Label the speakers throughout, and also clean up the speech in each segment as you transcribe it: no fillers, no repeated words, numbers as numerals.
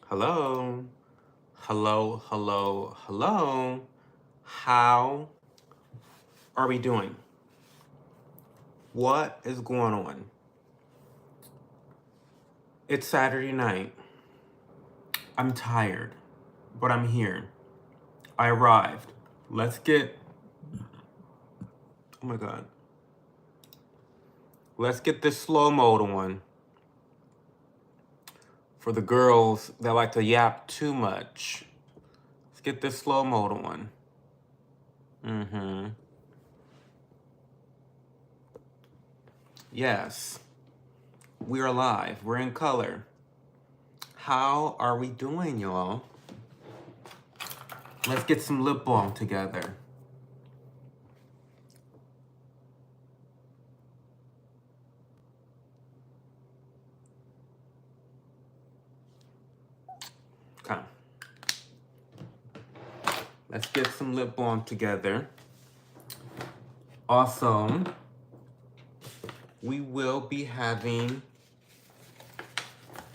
Speaker 1: Hello. Hello, hello, hello. How are we doing? What is going on? It's Saturday night. I'm tired, but I'm here. I arrived. Let's get, oh my God. Let's get this slow mode on for the girls that like to yap too much. Let's get this slow mode on. Yes, we're alive. We're in color. How are we doing, y'all? Let's get some lip balm together. Okay. Let's get some lip balm together. Also, we will be having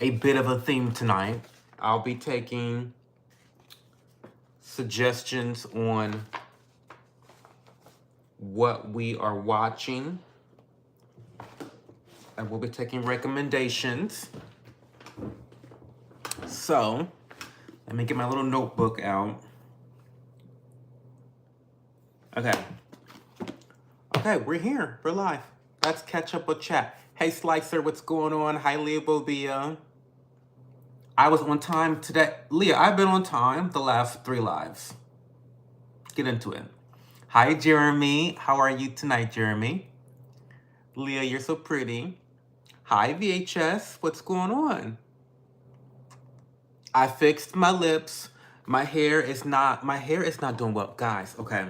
Speaker 1: a bit of a theme tonight. I'll be taking suggestions on what we are watching. I will be taking recommendations. So, let me get my little notebook out. Okay. Okay, we're here. We're live. Let's catch up with chat. Hey, Slicer, what's going on? Hi, Leah Bobia. I was on time today. Leah, I've been on time the last 3 lives. Get into it. Hi, Jeremy. How are you tonight, Jeremy? Leah, you're so pretty. Hi, VHS. What's going on? I fixed my lips. My hair is not doing well. Guys, okay.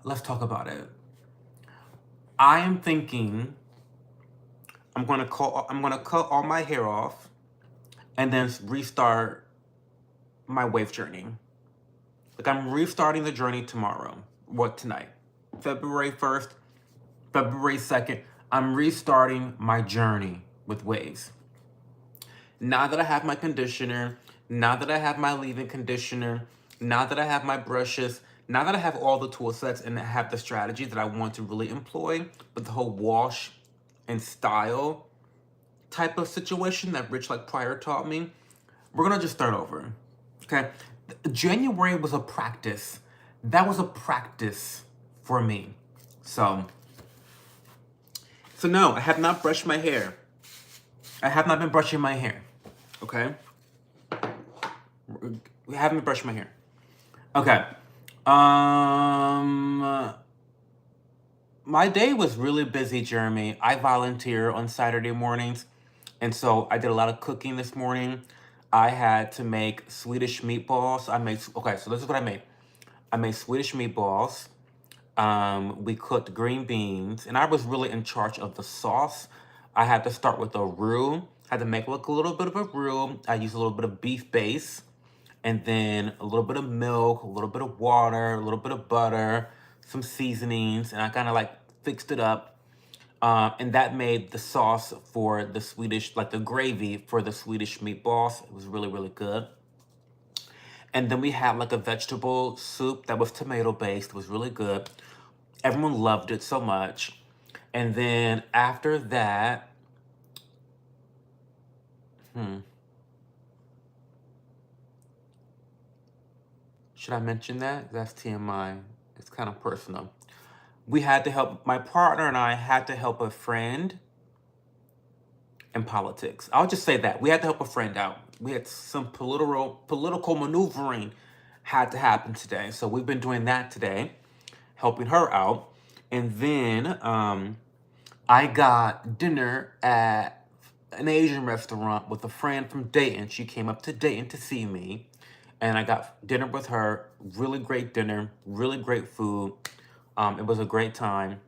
Speaker 1: Let's talk about it. I am thinking I'm gonna cut all my hair off and then restart my wave journey. Like, I'm restarting the journey tomorrow. What, tonight? February 1st, February 2nd. I'm restarting my journey with waves. Now that I have my conditioner, now that I have my leave-in conditioner, now that I have my brushes, now that I have all the tool sets and I have the strategy that I want to really employ with the whole wash and style type of situation that Rich like Pryor taught me, we're gonna just start over. Okay? January was a practice. That was a practice for me. So no, I have not brushed my hair. I have not been brushing my hair. Okay? We haven't brushed my hair. Okay. My day was really busy, Jeremy. I volunteer on Saturday mornings, and so I did a lot of cooking this morning. I had to make Swedish meatballs. Okay, so this is what I made. I made Swedish meatballs. We cooked green beans, and I was really in charge of the sauce. I had to start with a roux. I had to make like a little bit of a roux. I used a little bit of beef base, and then a little bit of milk, a little bit of water, a little bit of butter, some seasonings, and I kind of like fixed it up. And that made the sauce for the Swedish, like the gravy for the Swedish meatballs. It was really, really good. And then we had like a vegetable soup that was tomato based. It was really good. Everyone loved it so much. And then after that, should I mention that? That's TMI. It's kind of personal. My partner and I had to help a friend in politics. I'll just say that. We had to help a friend out. We had some political maneuvering had to happen today. So we've been doing that today, helping her out. And then I got dinner at an Asian restaurant with a friend from Dayton. She came up to Dayton to see me. And I got dinner with her. Really great dinner, really great food. It was a great time.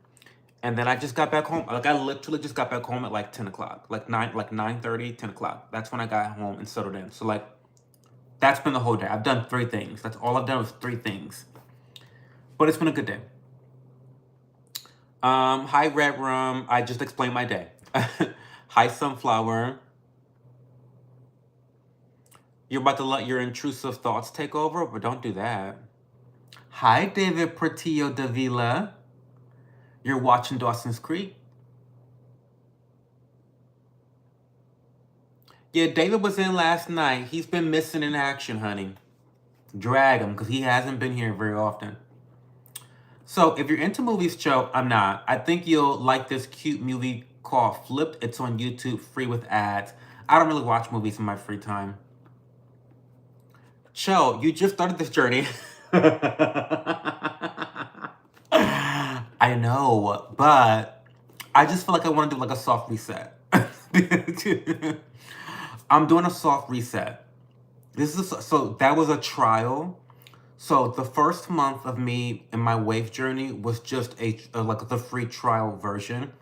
Speaker 1: And then I just got back home. Like, I literally just got back home at like 10 o'clock. Like 9:30, 10 o'clock. That's when I got home and settled in. So like, that's been the whole day. I've done 3 things. That's all I've done was 3 things. But it's been a good day. Hi, Red Room. I just explained my day. Hi, Sunflower. You're about to let your intrusive thoughts take over, but don't do that. Hi, David Portillo Davila. You're watching Dawson's Creek. Yeah, David was in last night. He's been missing in action, honey. Drag him, because he hasn't been here very often. So, if you're into movies, Joe, I'm not. I think you'll like this cute movie called Flipped. It's on YouTube, free with ads. I don't really watch movies in my free time. Cho, you just started this journey. I know, but I just feel like I want to do like a soft reset. I'm doing a soft reset. This is so that was a trial. So the first month of me in my wave journey was just a like the free trial version.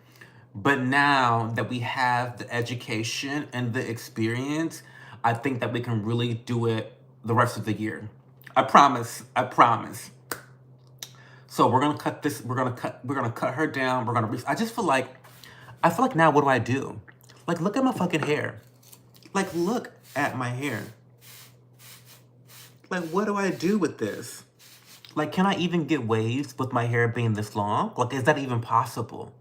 Speaker 1: But now that we have the education and the experience, I think that we can really do it the rest of the year. I promise. I promise. So we're gonna cut this. We're gonna cut her down. We're gonna. I just feel like. I feel like now. What do I do? Like, look at my fucking hair. Like, look at my hair. Like, what do I do with this? Like, can I even get waves with my hair being this long? Like, is that even possible?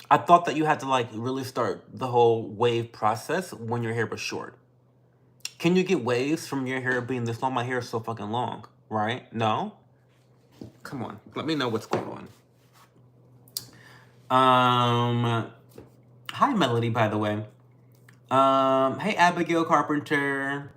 Speaker 1: I thought that you had to like really start the whole wave process when your hair was short. Can you get waves from your hair being this long? My hair is so fucking long, right? No? Come on. Let me know what's going on. Hi Melody, by the way. Hey Abigail Carpenter.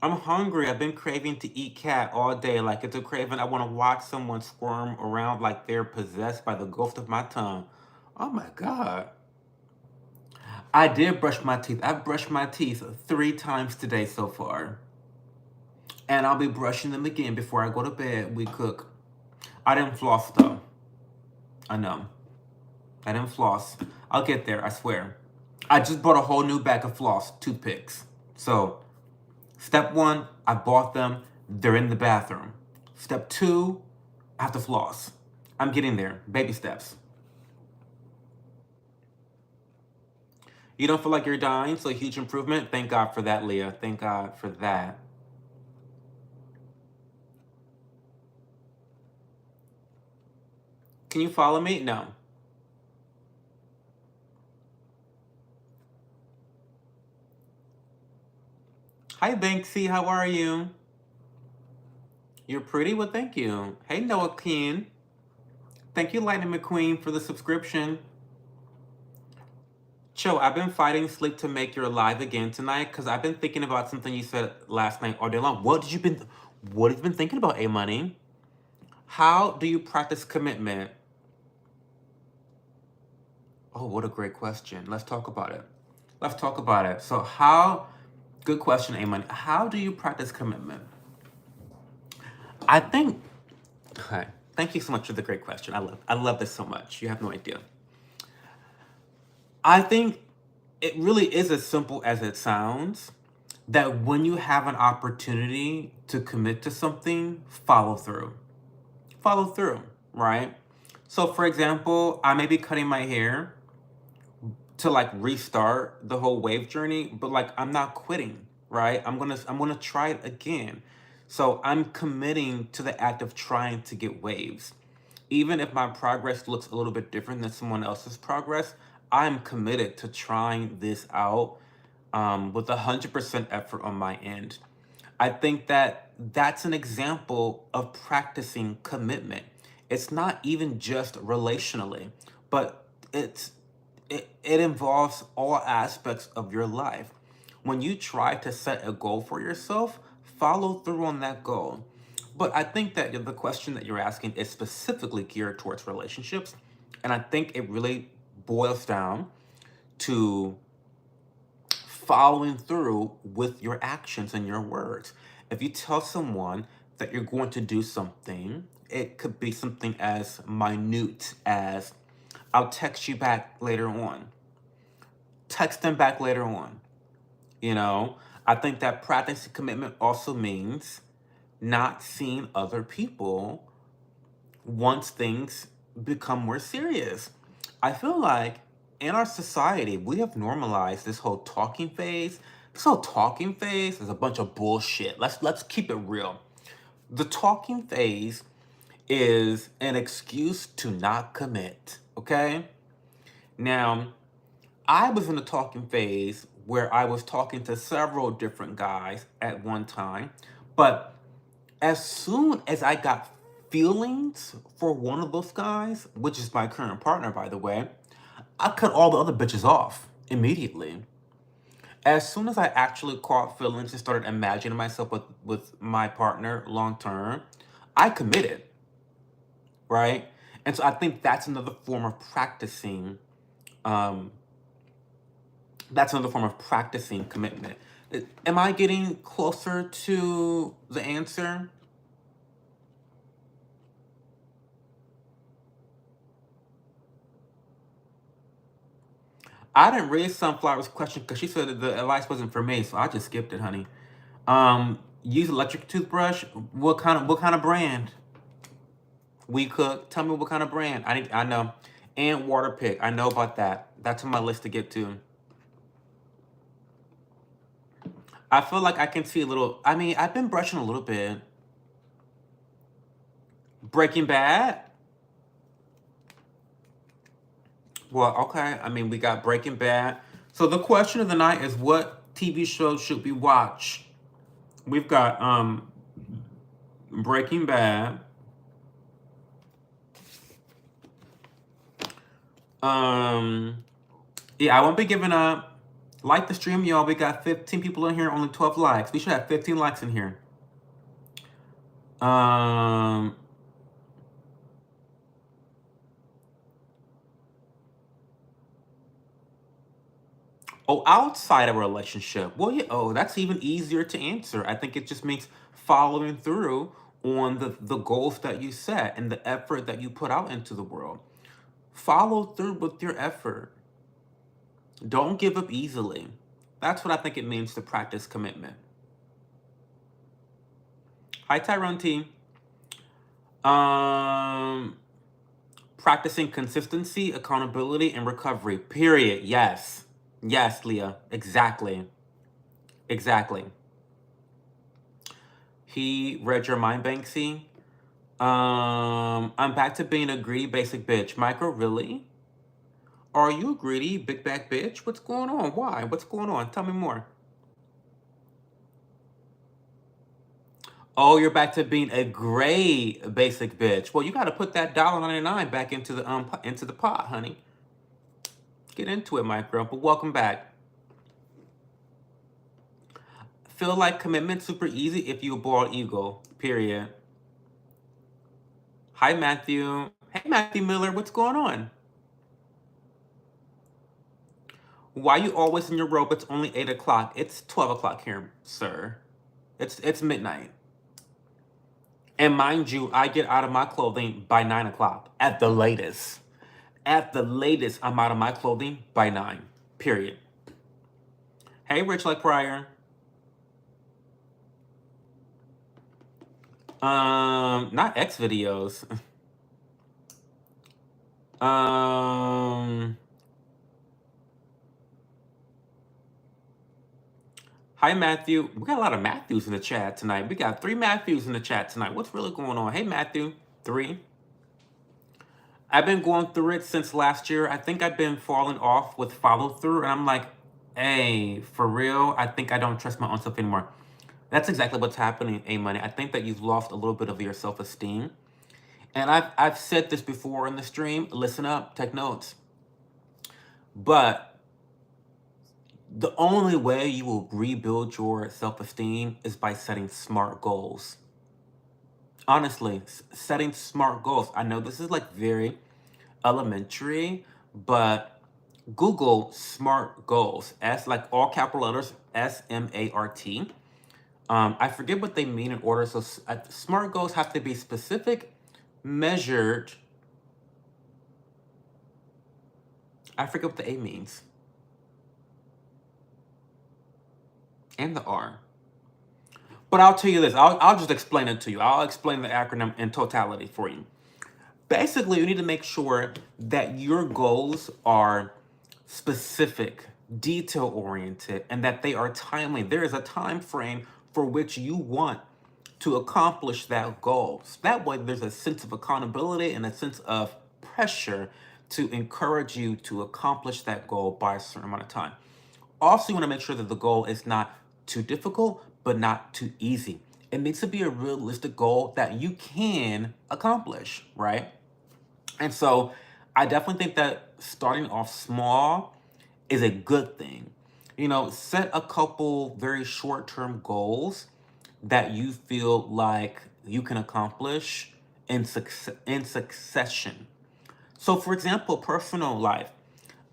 Speaker 1: I'm hungry. I've been craving to eat cat all day. Like it's a craving. I want to watch someone squirm around like they're possessed by the ghost of my tongue. Oh my god. I did brush my teeth. I've brushed my teeth 3 times today so far. And I'll be brushing them again before I go to bed. We cook. I didn't floss though. I know. I didn't floss. I'll get there, I swear. I just bought a whole new bag of floss, toothpicks. So, step 1, I bought them. They're in the bathroom. Step 2, I have to floss. I'm getting there. Baby steps. You don't feel like you're dying, so a huge improvement. Thank God for that, Leah. Thank God for that. Can you follow me? No. Hi, Banksy. How are you? You're pretty? Well, thank you. Hey, Noah Keen. Thank you, Lightning McQueen, for the subscription. Cho, I've been fighting sleep to make you alive again tonight because I've been thinking about something you said last night all day long. What have you been thinking about, A Money? How do you practice commitment? Oh, what a great question. Let's talk about it. Let's talk about it. So good question, A Money. How do you practice commitment? I think, okay, thank you so much for the great question. I love this so much. You have no idea. I think it really is as simple as it sounds that when you have an opportunity to commit to something, follow through. Follow through, right? So, for example, I may be cutting my hair to like restart the whole wave journey, but like I'm not quitting, right? I'm gonna try it again. So I'm committing to the act of trying to get waves. Even if my progress looks a little bit different than someone else's progress, I'm committed to trying this out with 100% effort on my end. I think that that's an example of practicing commitment. It's not even just relationally, but it involves all aspects of your life. When you try to set a goal for yourself, follow through on that goal. But I think that the question that you're asking is specifically geared towards relationships. And I think it really boils down to following through with your actions and your words. If you tell someone that you're going to do something, it could be something as minute as, I'll text you back later on. Text them back later on. You know, I think that practicing commitment also means not seeing other people once things become more serious. I feel like in our society, we have normalized this whole talking phase. This whole talking phase is a bunch of bullshit. Let's keep it real. The talking phase is an excuse to not commit. Okay? Now, I was in the talking phase where I was talking to several different guys at one time, but as soon as I got feelings for one of those guys, which is my current partner, by the way, I cut all the other bitches off immediately. As soon as I actually caught feelings and started imagining myself with my partner long term, I committed, right? And so I think that's another form of practicing. Um, that's another form of practicing commitment. Am I getting closer to the answer? I didn't read Sunflower's question because she said that the advice wasn't for me, so I just skipped it, honey. Use electric toothbrush. What kind of brand? We Cook. Tell me what kind of brand. I know. And water pick. I know about that. That's on my list to get to. I feel like I can see a little. I mean, I've been brushing a little bit. Breaking Bad. Well, okay. I mean, we got Breaking Bad. So the question of the night is, what TV show should we watch? We've got Breaking Bad. Um, yeah, I won't be giving up. Like the stream, y'all. We got 15 people in here, only 12 likes. We should have 15 likes in here. Um, oh, outside of a relationship. Well, yeah, oh, that's even easier to answer. I think it just means following through on the goals that you set and the effort that you put out into the world. Follow through with your effort. Don't give up easily. That's what I think it means to practice commitment. Hi, Tyrone T. Um, Practicing consistency, accountability, and recovery. Period. Yes. Yes, Leah. Exactly. Exactly. He read your mind, Banksy. I'm back to being a greedy basic bitch. Micro, really? Are you a greedy big back bitch? What's going on? Why? What's going on? Tell me more. Oh, you're back to being a gray basic bitch. Well, you got to put that $1.99 back into the pot, honey. Get into it, Micro. But welcome back. Feel like commitment super easy if you a bald eagle. Period. Hi, Matthew. Hey, Matthew Miller. What's going on? Why you always in your robe? It's only 8 o'clock. It's 12 o'clock here, sir. It's midnight. And mind you, I get out of my clothing by 9 o'clock at the latest. At the latest, I'm out of my clothing by 9. Period. Hey, Rich like Pryor. Not X videos. Hi, Matthew. We got a lot of Matthews in the chat tonight. We got 3 Matthews in the chat tonight. What's really going on? Hey, Matthew. 3. I've been going through it since last year. I think I've been falling off with follow through, and I'm like, hey, for real, I think I don't trust my own self anymore. That's exactly what's happening, A Money. I think that you've lost a little bit of your self esteem. And I've said this before in the stream. Listen up, take notes. But the only way you will rebuild your self esteem is by setting smart goals. Honestly, setting smart goals. I know this is like very elementary, but Google SMART goals. S like all capital letters, SMART. I forget what they mean in order. So SMART goals have to be specific, measured. I forget what the A means. And the R. But I'll tell you this. I'll just explain it to you. I'll explain the acronym in totality for you. Basically, you need to make sure that your goals are specific, detail oriented, and that they are timely. There is a time frame for which you want to accomplish that goal. So that way, there's a sense of accountability and a sense of pressure to encourage you to accomplish that goal by a certain amount of time. Also, you want to make sure that the goal is not too difficult, but not too easy. It needs to be a realistic goal that you can accomplish, right? And so I definitely think that starting off small is a good thing. You know, set a couple very short term goals that you feel like you can accomplish in succession. So, for example, personal life.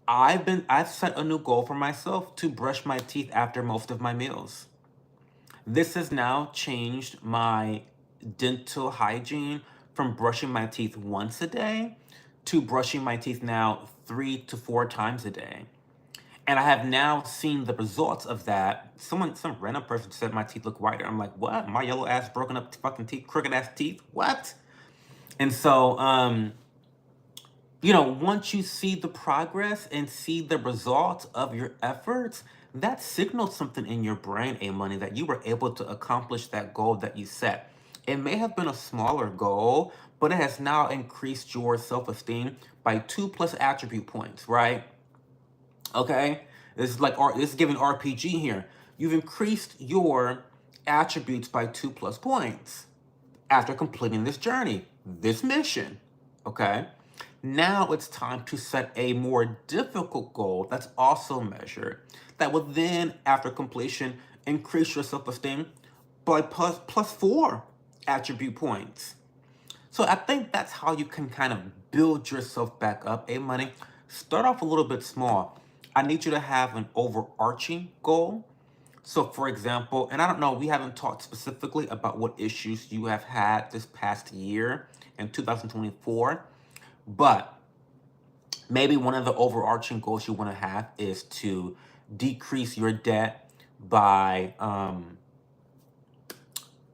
Speaker 1: I've set a new goal for myself to brush my teeth after most of my meals. This has now changed my dental hygiene from brushing my teeth once a day to brushing my teeth now 3 to 4 times a day. And I have now seen the results of that. Some random person said my teeth look whiter. I'm like, what? My yellow ass broken up fucking teeth, crooked ass teeth? What? And so, once you see the progress and see the results of your efforts, that signals something in your brain, A Money, that you were able to accomplish that goal that you set. It may have been a smaller goal, but it has now increased your self-esteem by 2+ attribute points, right? Okay? This is giving RPG here. You've increased your attributes by 2+ points after completing this journey, this mission. Okay? Now it's time to set a more difficult goal that's also measured, that will then, after completion, increase your self-esteem by plus 4 attribute points. So I think that's how you can kind of build yourself back up, A Money. Start off a little bit small. I need you to have an overarching goal. So, for example, and I don't know, we haven't talked specifically about what issues you have had this past year in 2024, but maybe one of the overarching goals you want to have is to decrease your debt by, I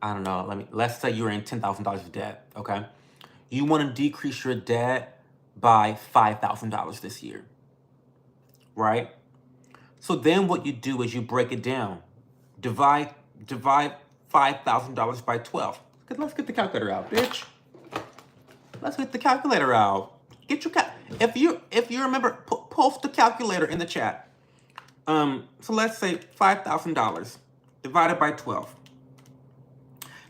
Speaker 1: don't know, let's say you're in $10,000 of debt, okay? You want to decrease your debt by $5,000 this year, right? So then what you do is you break it down. Divide $5,000 by 12. Let's get the calculator out, bitch. Let's get the calculator out. Get your if you remember, post the calculator in the chat. So let's say $5,000 divided by 12.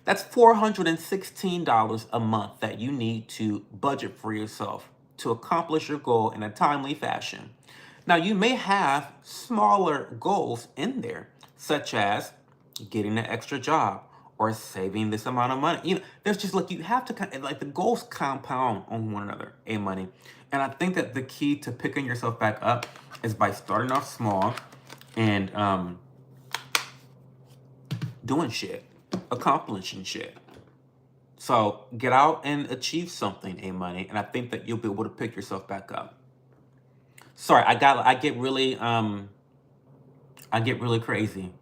Speaker 1: That's $416 a month that you need to budget for yourself to accomplish your goal in a timely fashion. Now, you may have smaller goals in there, such as getting an extra job or saving this amount of money. There's just you have to the goals compound on one another, A Money. And I think that the key to picking yourself back up is by starting off small and doing shit, accomplishing shit. So get out and achieve something, A Money, and I think that you'll be able to pick yourself back up. Sorry, I get really crazy.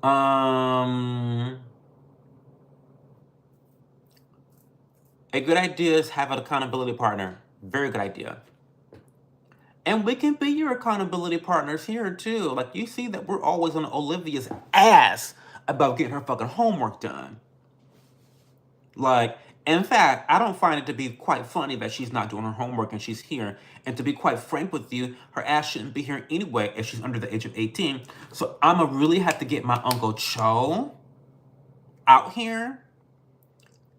Speaker 1: A good idea is have an accountability partner. Very good idea. And we can be your accountability partners here too. You see that we're always on Olivia's ass about getting her fucking homework done. In fact, I don't find it to be quite funny that she's not doing her homework and she's here. And to be quite frank with you, her ass shouldn't be here anyway if she's under the age of 18. So I'ma really have to get my Uncle Cho out here.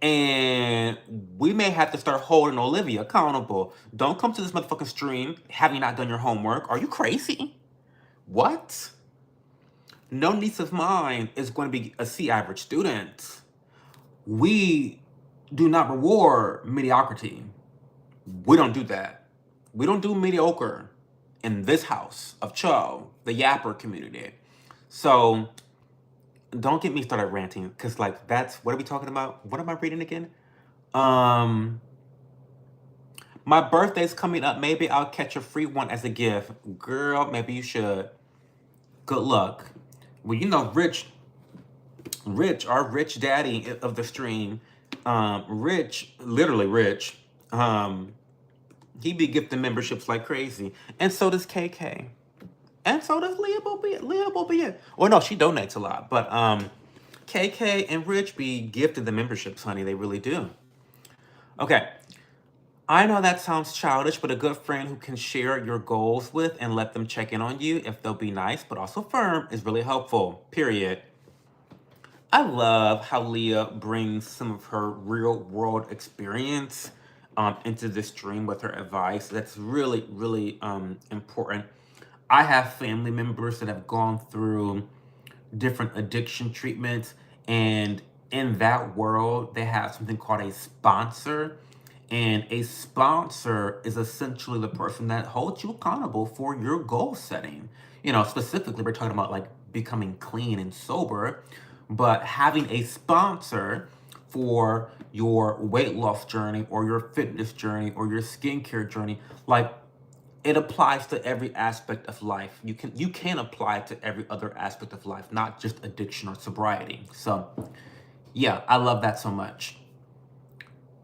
Speaker 1: And we may have to start holding Olivia accountable. Don't come to this motherfucking stream having not done your homework. Are you crazy? What? No niece of mine is going to be a C average student. We do not reward mediocrity. We don't do that. We don't do mediocre in this house of Cho, the Yapper community. So don't get me started ranting, because that's, what are we talking about? What am I reading again? My birthday's coming up. Maybe I'll catch a free one as a gift. Girl, maybe you should. Good luck. Well, Rich, our rich daddy of the stream, Rich, literally Rich, He be gifting memberships like crazy. And so does KK. And so does Leah Bobia. Leah Bobia. Well, no, she donates a lot. But KK and Rich be gifted the memberships, honey. They really do. Okay. I know that sounds childish, but a good friend who can share your goals with and let them check in on you if they'll be nice but also firm is really helpful. Period. I love how Leah brings some of her real world experience into this dream with her advice. That's really, really important. I have family members that have gone through different addiction treatments, and in that world, they have something called a sponsor. And a sponsor is essentially the person that holds you accountable for your goal setting. You know, specifically, we're talking about like becoming clean and sober, but having a sponsor for your weight loss journey or your fitness journey or your skincare journey, like it applies to every aspect of life. You can apply it to every other aspect of life, not just addiction or sobriety. So yeah, I love that so much.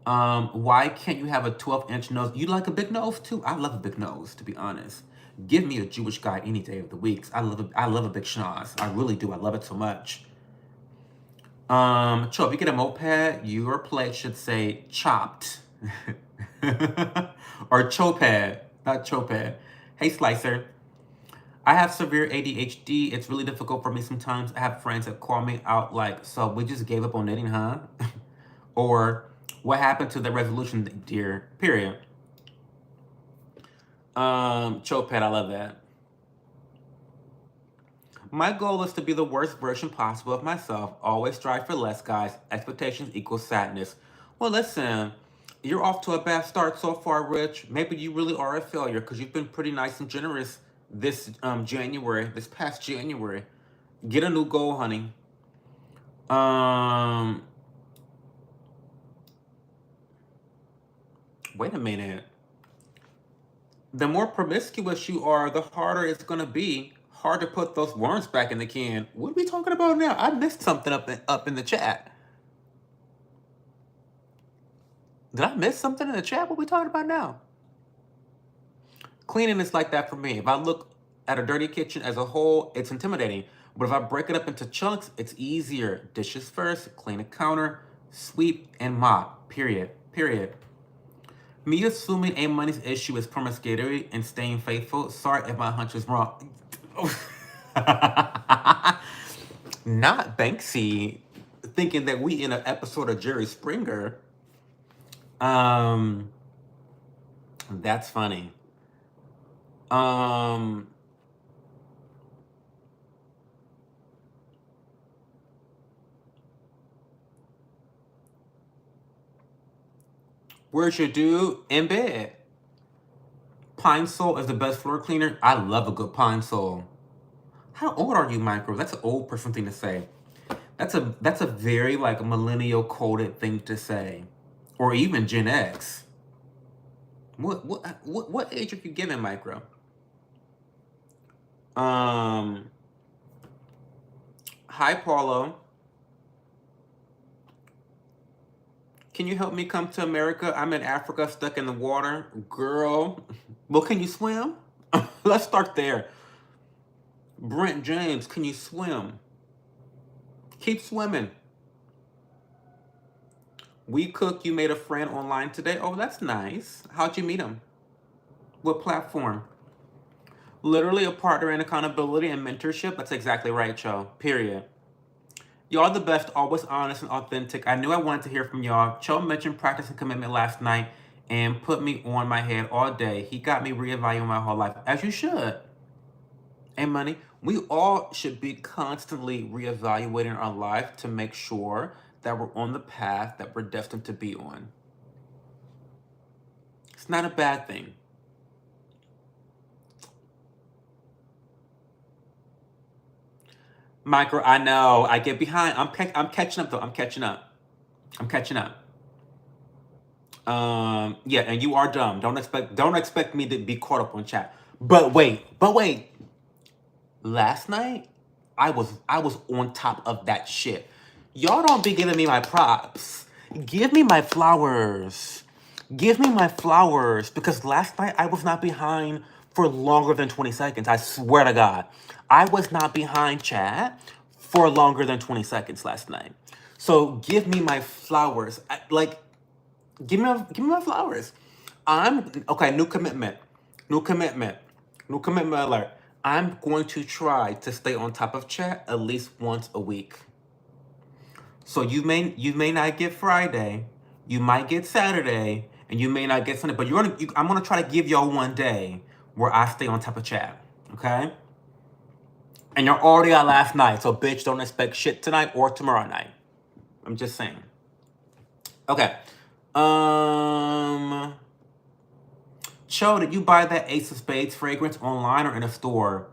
Speaker 1: Why can't you have a 12-inch nose? You like a big nose too? I love a big nose, to be honest. Give me a Jewish guy any day of the week. I love a big schnoz. I really do. I love it so much. Cho, if you get a moped, your plate should say chopped. Or chopad, not chopad. Hey, Slicer. I have severe ADHD. It's really difficult for me sometimes. I have friends that call me out like, so we just gave up on knitting, huh? Or what happened to the resolution, dear? Period. Chopad, I love that. My goal is to be the worst version possible of myself. Always strive for less, guys. Expectations equal sadness. Well, listen, you're off to a bad start so far, Rich. Maybe you really are a failure because you've been pretty nice and generous this past January. Get a new goal, honey. Um, Wait a minute. The more promiscuous you are, the harder it's gonna be. Hard to put those worms back in the can. What are we talking about now? I missed something up in the chat. Did I miss something in the chat? What are we talking about now? Cleaning is like that for me. If I look at a dirty kitchen as a whole, it's intimidating. But if I break it up into chunks, it's easier. Dishes first, clean a counter, sweep, and mop. Period. Period. Me assuming A Money's issue is promiscuity and staying faithful. Sorry if my hunch is wrong. Not Banksy thinking that we in an episode of Jerry Springer. Um, that's funny. Um, where's your dude? In bed. Pine Sol is the best floor cleaner. I love a good Pine Sol. How old are you, Micro? That's an old person thing to say. That's a very like millennial coded thing to say, or even Gen X. What age are you giving, Micro? Um, Hi, Paulo. Can you help me come to America? I'm in Africa, stuck in the water, girl. Well, can you swim? Let's start there. Brent James, can you swim? Keep swimming. We Cook, you made a friend online today. Oh, that's nice. How'd you meet him? What platform? Literally a partner in accountability and mentorship. That's exactly right, Cho. Period. Y'all the best, always honest and authentic. I knew I wanted to hear from y'all. Cho mentioned practice and commitment last night and put me on my head all day. He got me reevaluating my whole life, as you should. And money, we all should be constantly reevaluating our life to make sure that we're on the path that we're destined to be on. It's not a bad thing. Micro, I know. I get behind. I'm catching up though. I'm catching up. I'm catching up. Yeah, and you are dumb. Don't expect me to be caught up on chat. But wait. Last night, I was on top of that shit. Y'all don't be giving me my props. Give me my flowers. Give me my flowers because last night I was not behind for longer than 20 seconds. I swear to God. I was not behind chat for longer than 20 seconds last night. So give me my flowers. Like, give me my flowers. I'm okay, new commitment. New commitment. New commitment alert. I'm going to try to stay on top of chat at least once a week. So you may not get Friday, you might get Saturday, and you may not get Sunday. But I'm gonna try to give y'all one day where I stay on top of chat. Okay? And you're already out last night, so bitch, don't expect shit tonight or tomorrow night. I'm just saying. Okay. Cho, did you buy that Ace of Spades fragrance online or in a store?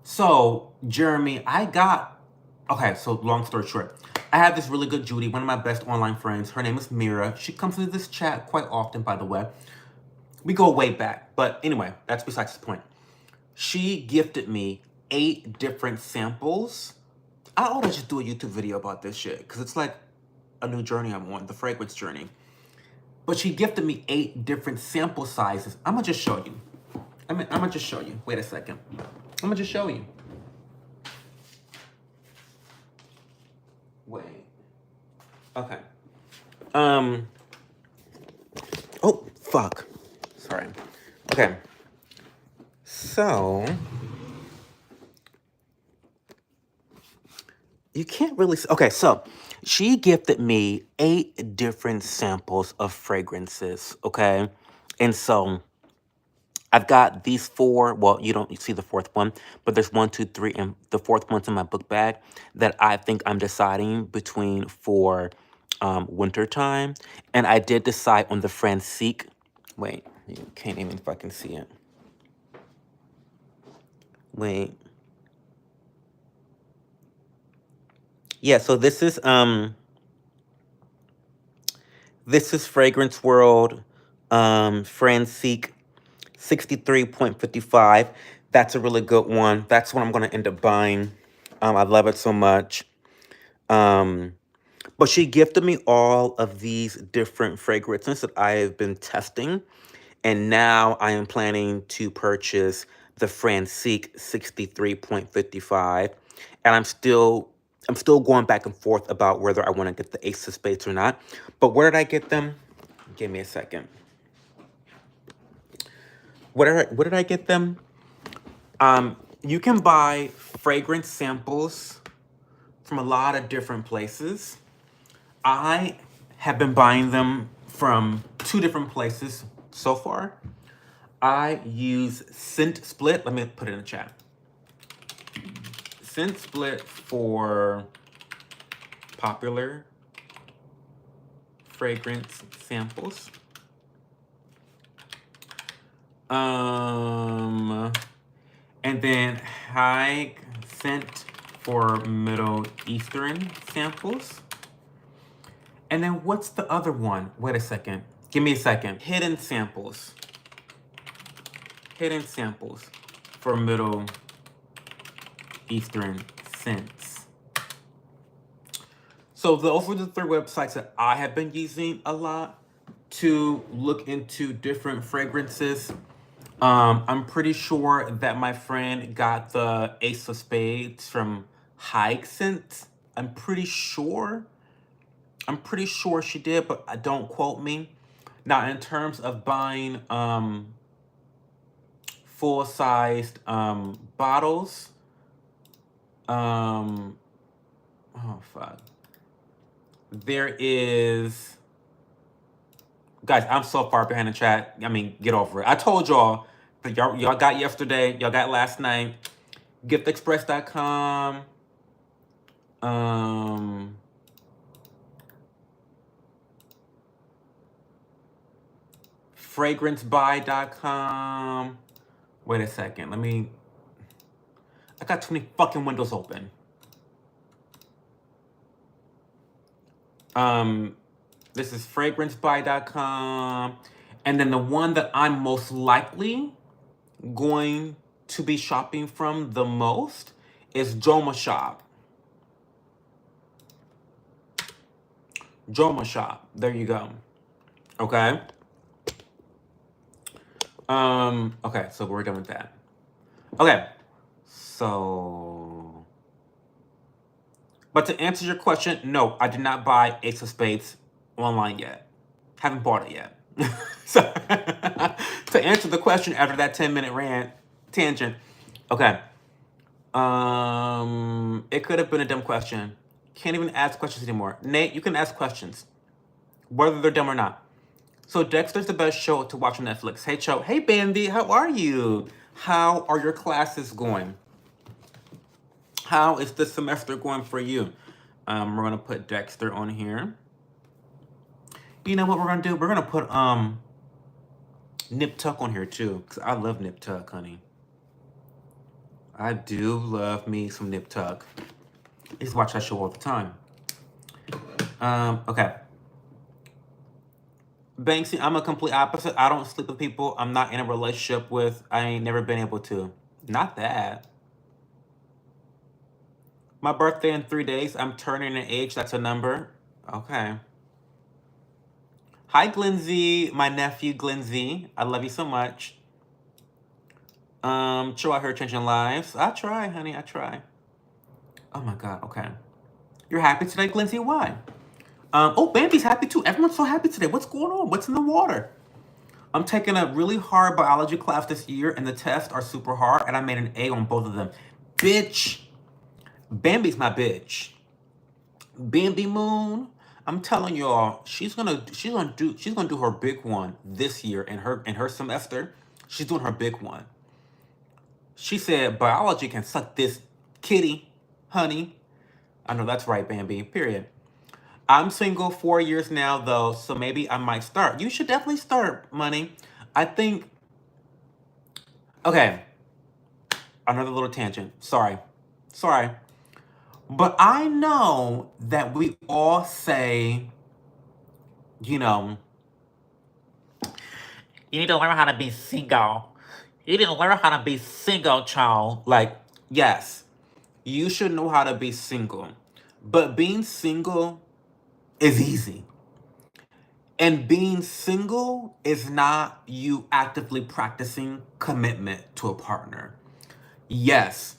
Speaker 1: So, Jeremy, okay, so long story short. I have this really good Judy, one of my best online friends. Her name is Mira. She comes into this chat quite often, by the way. We go way back. But anyway, that's besides the point. She gifted me 8 different samples. I ought to just do a YouTube video about this shit, because it's like a new journey I'm on, the fragrance journey. But she gifted me 8 different sample sizes. I'm gonna just show you. I'm gonna just show you. Wait a second. I'm gonna just show you. Wait. Okay. Oh, fuck. Sorry. Okay. So you can't really okay, so she gifted me 8 different samples of fragrances, okay? And so I've got these 4. Well, you don't see the 4th one, but there's 1, 2, 3, and the 4th one's in my book bag that I think I'm deciding between for winter time. And I did decide on the Francique. Wait, you can't even fucking see it. Wait. Yeah, so this is Fragrance World Francique 63.55. That's a really good one. That's what I'm going to end up buying. I love it so much. But she gifted me all of these different fragrances that I have been testing. And now I am planning to purchase the Francique 63.55. And I'm still going back and forth about whether I want to get the Ace of Spades or not. But where did I get them? Give me a second. Where did I get them? You can buy fragrance samples from a lot of different places. I have been buying them from 2 different places so far. I use Scent Split. Let me put it in the chat. Scent Split for popular fragrance samples. And then High Scent for Middle Eastern samples. And then what's the other one? Wait a second. Give me a second. Hidden samples. Hidden samples for Middle Eastern scents. So those were the 3 websites that I have been using a lot to look into different fragrances. I'm pretty sure that my friend got the Ace of Spades from High Scent. I'm pretty sure she did, but don't quote me. Now, in terms of buying full-sized bottles, oh fuck, there is, guys, I'm so far behind the chat. I mean, get over it. I told y'all that y'all got yesterday, y'all got last night. giftexpress.com, fragrancebuy.com. Wait a second. I got too many fucking windows open. This is fragrancebuy.com. And then the one that I'm most likely going to be shopping from the most is Joma Shop. Joma Shop. There you go. Okay. Okay, so we're done with that. Okay, so, but to answer your question, no, I did not buy Ace of Spades online yet. Haven't bought it yet. So, to answer the question after that 10-minute rant tangent, okay. It could have been a dumb question. Can't even ask questions anymore. Nate, you can ask questions, whether they're dumb or not. So Dexter's the best show to watch on Netflix. Hey Cho, hey Bambi, how are you? How are your classes going? How is the semester going for you? We're gonna put Dexter on here. You know what we're gonna do? We're gonna put Nip Tuck on here too, cause I love Nip Tuck, honey. I do love me some Nip Tuck. I used to watch that show all the time. Okay. Banksy, I'm a complete opposite. I don't sleep with people I'm not in a relationship with. I ain't never been able to. Not that. My birthday in 3 days. I'm turning an age. That's a number. Okay. Hi, Glenzy. My nephew, Glenzy. I love you so much. Chill out here changing lives. I try, honey. I try. Oh my God. Okay. You're happy today, Glenzy? Why? Oh, Bambi's happy too. Everyone's so happy today. What's going on? What's in the water? I'm taking a really hard biology class this year, and the tests are super hard, and I made an A on both of them. Bitch. Bambi's my bitch. Bambi Moon. I'm telling y'all, she's gonna do her big one this year in her semester. She's doing her big one. She said biology can suck this kitty, honey. I know that's right, Bambi. Period. I'm single 4 years now though, so maybe I might start. You should definitely start, money. I think. Okay, another little tangent. Sorry. But I know that we all say, you know, you need to learn how to be single. You need to learn how to be single, child. Like, yes, you should know how to be single. But being single is easy. And being single is not you actively practicing commitment to a partner. Yes,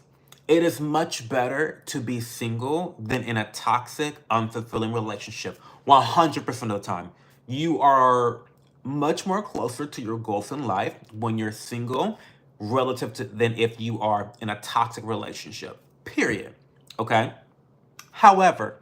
Speaker 1: it is much better to be single than in a toxic, unfulfilling relationship. 100% of the time. You are much more closer to your goals in life when you're single relative to than if you are in a toxic relationship. Period. Okay? However,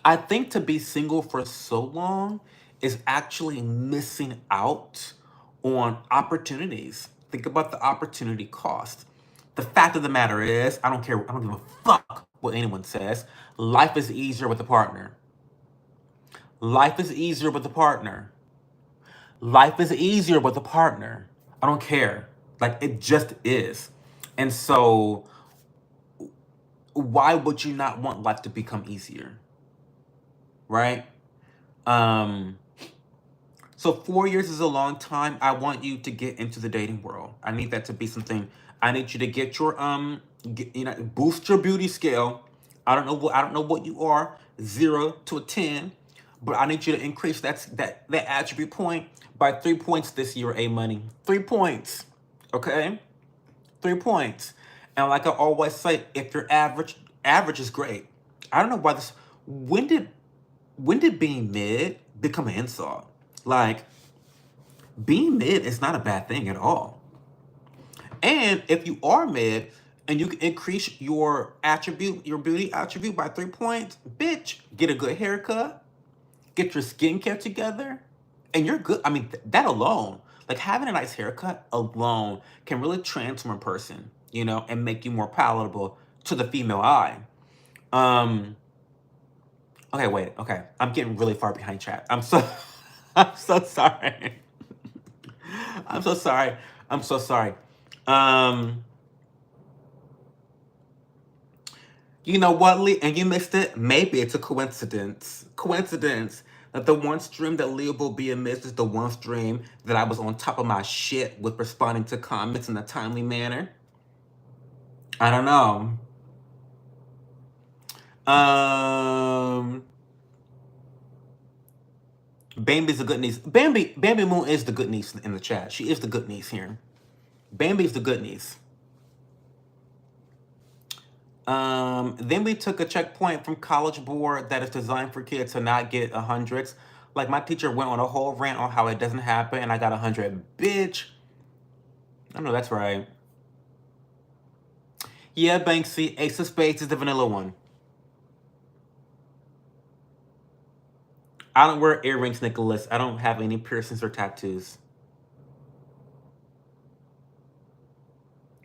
Speaker 1: I think to be single for so long is actually missing out on opportunities. Think about the opportunity cost. The fact of the matter is, I don't care, I don't give a fuck what anyone says. Life is easier with a partner. Life is easier with a partner. Life is easier with a partner. I don't care. Like, it just is. And so, why would you not want life to become easier? Right? Um, So 4 years is a long time. I want you to get into the dating world. I need that to be something. I need you to get your boost your beauty scale. I don't know what you are, 0 to 10, but I need you to increase that attribute point by 3 points this year. A money, 3 points, okay, 3 points. And like I always say, if you're average is great. I don't know why this. When did when did being mid become an insult? Like, being mid is not a bad thing at all. And if you are mid and you can increase your beauty attribute by 3 points, bitch, get a good haircut, get your skincare together, and you're good. I mean, that alone, like having a nice haircut alone can really transform a person, and make you more palatable to the female eye. Um, okay, wait, okay. I'm getting really far behind chat. I'm so sorry. I'm so sorry. I'm so sorry. Um, you know what, Lee? And you missed it? Maybe it's a coincidence. Coincidence that the one stream that Leo will be amidst is the one stream that I was on top of my shit with responding to comments in a timely manner. I don't know. Um, Bambi's the good niece. Bambi Moon is the good niece in the chat. She is the good niece here. Bambi's the good niece. Then we took a checkpoint from College Board that is designed for kids to not get hundreds. Like my teacher went on a whole rant on how it doesn't happen, and I got 100. Bitch. I know that's right. Yeah, Banksy. Ace of Spades is the vanilla one. I don't wear earrings, Nicholas. I don't have any piercings or tattoos.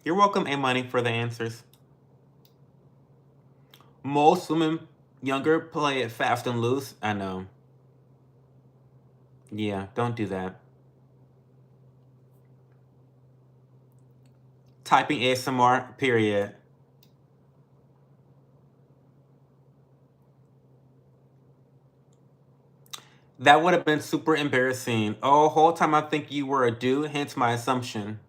Speaker 1: You're welcome, A Money, for the answers. Most women younger play it fast and loose. I know. Yeah, don't do that. Typing ASMR, period. That would have been super embarrassing. Oh, whole time I think you were a dude, hence my assumption.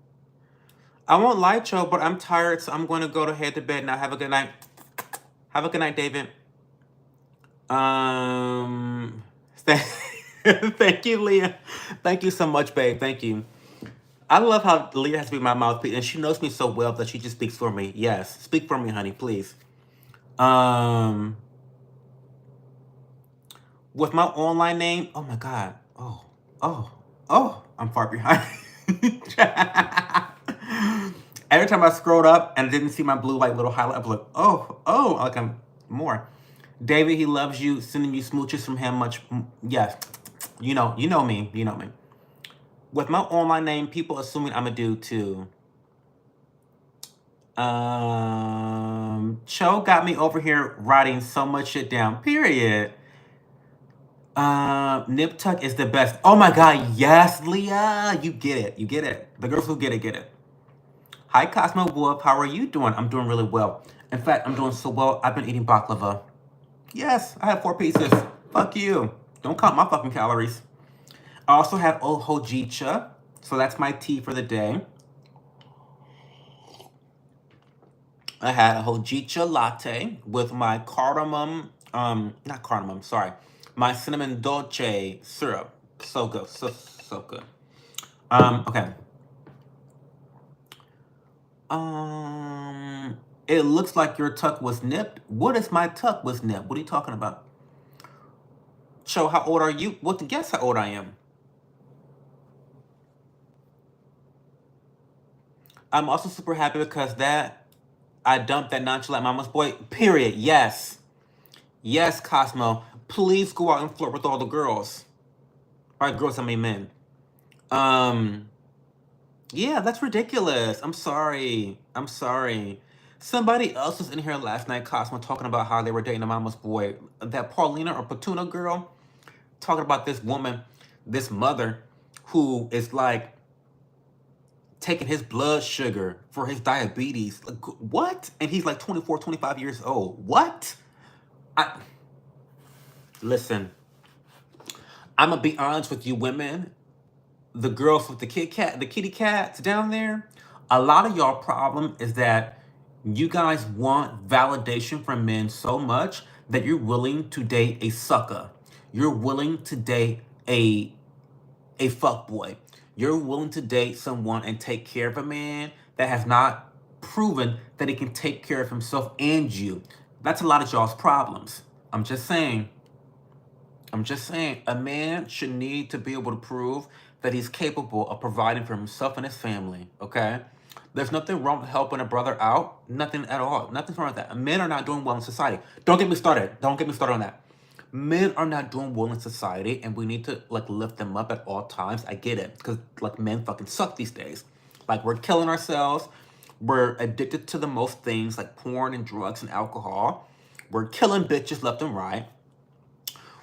Speaker 1: I won't lie, Joe, but I'm tired, so I'm going to go to head to bed now. Have a good night. Have a good night, David. Thank you, Leah. Thank you so much, babe. Thank you. I love how Leah has to be my mouthpiece, and she knows me so well that she just speaks for me. Yes, speak for me, honey, please. With my online name, oh my God. Oh, I'm far behind. Every time I scrolled up and didn't see my blue like little highlight, I was like, oh, like I'm more. David, he loves you. Sending you smooches from him. Yes, you know me. You know me. With my online name, people assuming I'm a dude too. Cho got me over here writing so much shit down. Period. Nip Tuck is the best. Oh my God, yes, Leah. You get it. You get it. The girls who get it. Hi, Cosmo Wolf. How are you doing? I'm doing really well. In fact, I'm doing so well, I've been eating baklava. Yes, I have 4 pieces. Fuck you. Don't count my fucking calories. I also have hojicha. So that's my tea for the day. I had a hojicha latte with my cardamom, not cardamom, sorry. My cinnamon dolce syrup. So good. So good. Okay. It looks like your tuck was nipped. What is my tuck was nipped? What are you talking about? Cho, how old are you? What? Guess how old I am. I'm also super happy because I dumped that nonchalant mama's boy. Period. Yes. Yes, Cosmo. Please go out and flirt with all the girls. All right, girls, I mean men. Yeah, that's ridiculous. I'm sorry. Somebody else was in here last night, Cosmo, talking about how they were dating a mama's boy. That Paulina or Patuna girl, talking about this woman, this mother, who is like taking his blood sugar for his diabetes. Like, what? And he's like 24, 25 years old. What? Listen, I'm gonna be honest with you women. The girls with the kitty cats down there, a lot of y'all problem is that you guys want validation from men so much that you're willing to date a sucker. You're willing to date a fuckboy. You're willing to date someone and take care of a man that has not proven that he can take care of himself and you. That's a lot of y'all's problems. I'm just saying, a man should need to be able to prove that he's capable of providing for himself and his family, okay? There's nothing wrong with helping a brother out. Nothing at all. Nothing wrong with that. Men are not doing well in society. Don't get me started. Don't get me started on that. Men are not doing well in society, and we need to like lift them up at all times. I get it, because like men fucking suck these days. Like we're killing ourselves. We're addicted to the most things like porn and drugs and alcohol. We're killing bitches left and right.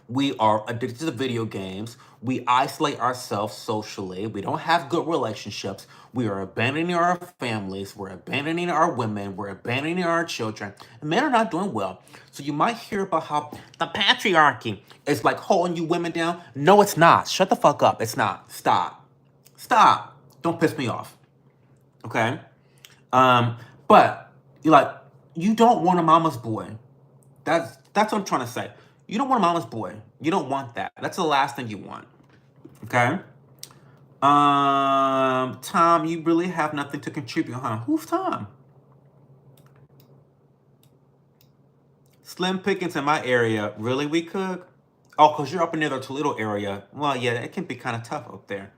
Speaker 1: We are addicted to the video games. We isolate ourselves socially. We don't have good relationships. We are abandoning our families. We're abandoning our women. We're abandoning our children. Men are not doing well. So you might hear about how the patriarchy is like holding you women down. No, it's not. Shut the fuck up. It's not. Stop. Stop. Don't piss me off. Okay? But you don't want a mama's boy. That's what I'm trying to say. You don't want a mama's boy. You don't want that. That's the last thing you want. Okay? Tom, you really have nothing to contribute, huh? Who's Tom? Slim pickings in my area. Really, we cook? Oh, because you're up near the Toledo area. Well, yeah, it can be kind of tough up there.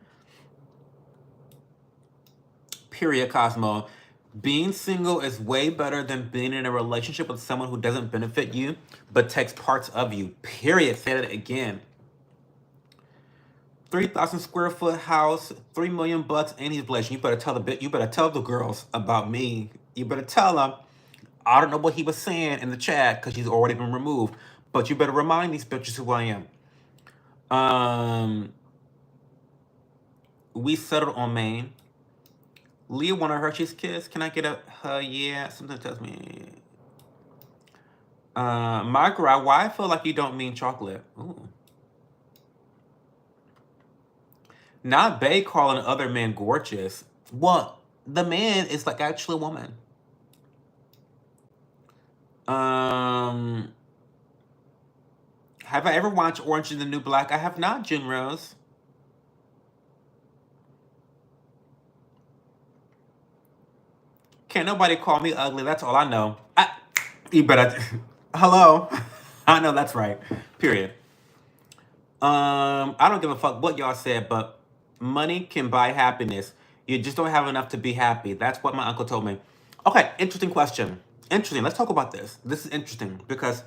Speaker 1: Period, Cosmo. Being single is way better than being in a relationship with someone who doesn't benefit you, but takes parts of you. Period. Say that again. 3,000 square foot house, 3 million bucks, and he's blessed. You better tell you better tell the girls about me. You better tell them. I don't know what he was saying in the chat because he's already been removed. But you better remind these bitches who I am. We settled on Maine. Leah want a Hershey's Kiss. Can I get a yeah? Something tells me. Margaret, why I feel like you don't mean chocolate? Ooh. Not Bay calling other men gorgeous. Well, the man is like actually a woman. Have I ever watched Orange is the New Black? I have not, Jim Rose. Can't nobody call me ugly. That's all I know. You better. Hello. I know that's right. Period. I don't give a fuck what y'all said, but money can buy happiness. You just don't have enough to be happy. That's what my uncle told me. Okay, interesting question. Interesting. Let's talk about this. This is interesting because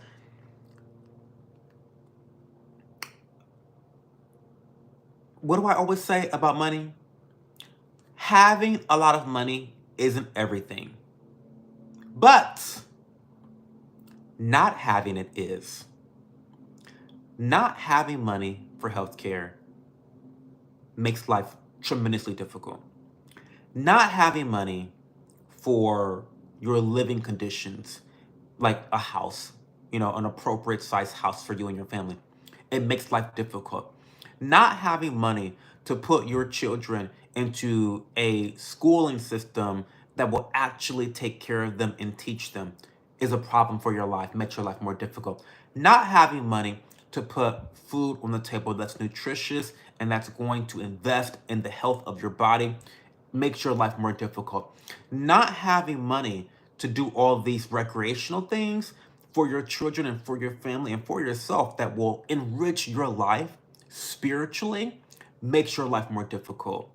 Speaker 1: what do I always say about money? Having a lot of money isn't everything. But not having it is. Not having money for healthcare makes life tremendously difficult. Not having money for your living conditions, like a house, an appropriate size house for you and your family, it makes life difficult. Not having money to put your children into a schooling system that will actually take care of them and teach them is a problem for your life, makes your life more difficult. Not having money to put food on the table that's nutritious and that's going to invest in the health of your body makes your life more difficult. Not having money to do all these recreational things for your children and for your family and for yourself that will enrich your life spiritually makes your life more difficult.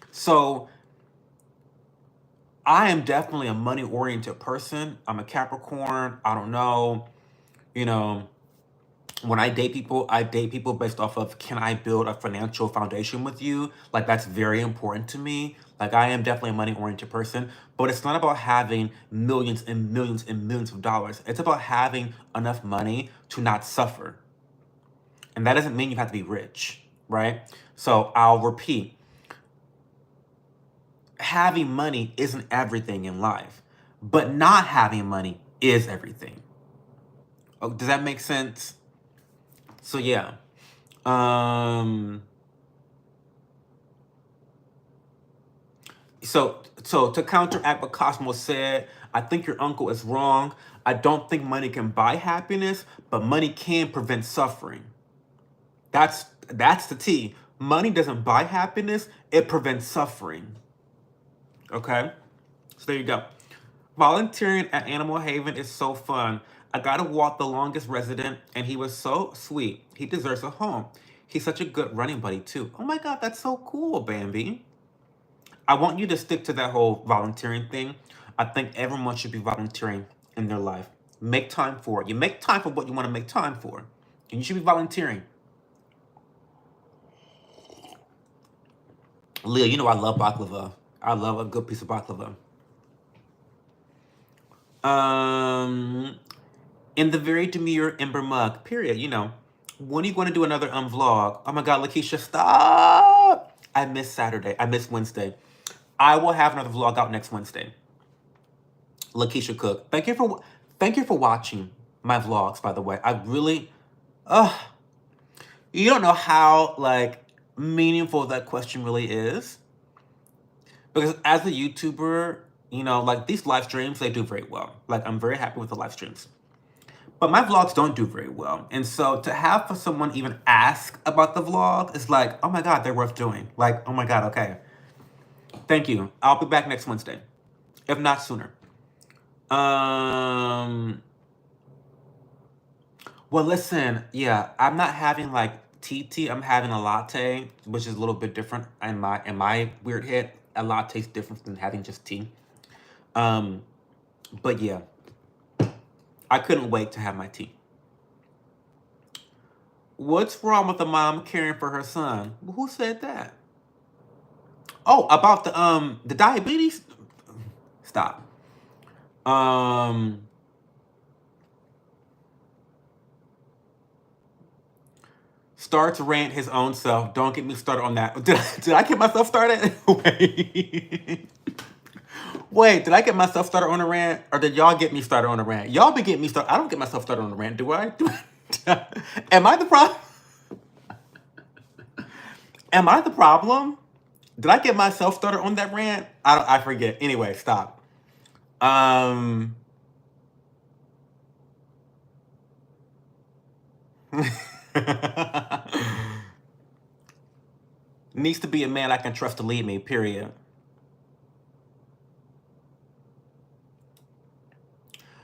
Speaker 1: So I am definitely a money-oriented person. I'm a Capricorn. I don't know, when I date people based off of, can I build a financial foundation with you? Like, that's very important to me. Like, I am definitely a money-oriented person, but it's not about having millions and millions and millions of dollars. It's about having enough money to not suffer. And that doesn't mean you have to be rich, right? So I'll repeat. Having money isn't everything in life, but not having money is everything. Oh, does that make sense? So yeah. So to counteract what Cosmo said, I think your uncle is wrong. I don't think money can buy happiness, but money can prevent suffering. That's the T. Money doesn't buy happiness, it prevents suffering. Okay? So there you go. Volunteering at Animal Haven is so fun. I got to walk the longest resident, and he was so sweet. He deserves a home. He's such a good running buddy, too. Oh my God, that's so cool, Bambi. I want you to stick to that whole volunteering thing. I think everyone should be volunteering in their life. Make time for it. You make time for what you want to make time for. And you should be volunteering. Leah, you know I love baklava. I love a good piece of baklava. In the very demure Ember mug, period. When are you going to do another vlog? Oh my God, Lakeisha, stop! I miss Saturday. I miss Wednesday. I will have another vlog out next Wednesday. Lakeisha Cook. Thank you for watching my vlogs, by the way. I really, you don't know how meaningful that question really is. Because as a YouTuber, these live streams, they do very well. I'm very happy with the live streams. But my vlogs don't do very well. And so to have for someone even ask about the vlog is like, oh my God, they're worth doing. Like, oh my God, okay. Thank you. I'll be back next Wednesday, if not sooner. Well, listen, yeah, I'm not having like tea. I'm having a latte, which is a little bit different in my weird head. A latte is different than having just tea. Um, but yeah, I couldn't wait to have my tea. What's wrong with the mom caring for her son? Who said that? Oh, about the diabetes? Stop. Um Start to rant his own self. Don't get me started on that. Did I get myself started? Wait. Wait, did I get myself started on a rant? Or did y'all get me started on a rant? Y'all be getting me started. I don't get myself started on a rant, do I? Am I the problem? Am I the problem? Did I get myself started on that rant? I forget. Anyway, stop. Um Needs to be a man I can trust to lead me, period.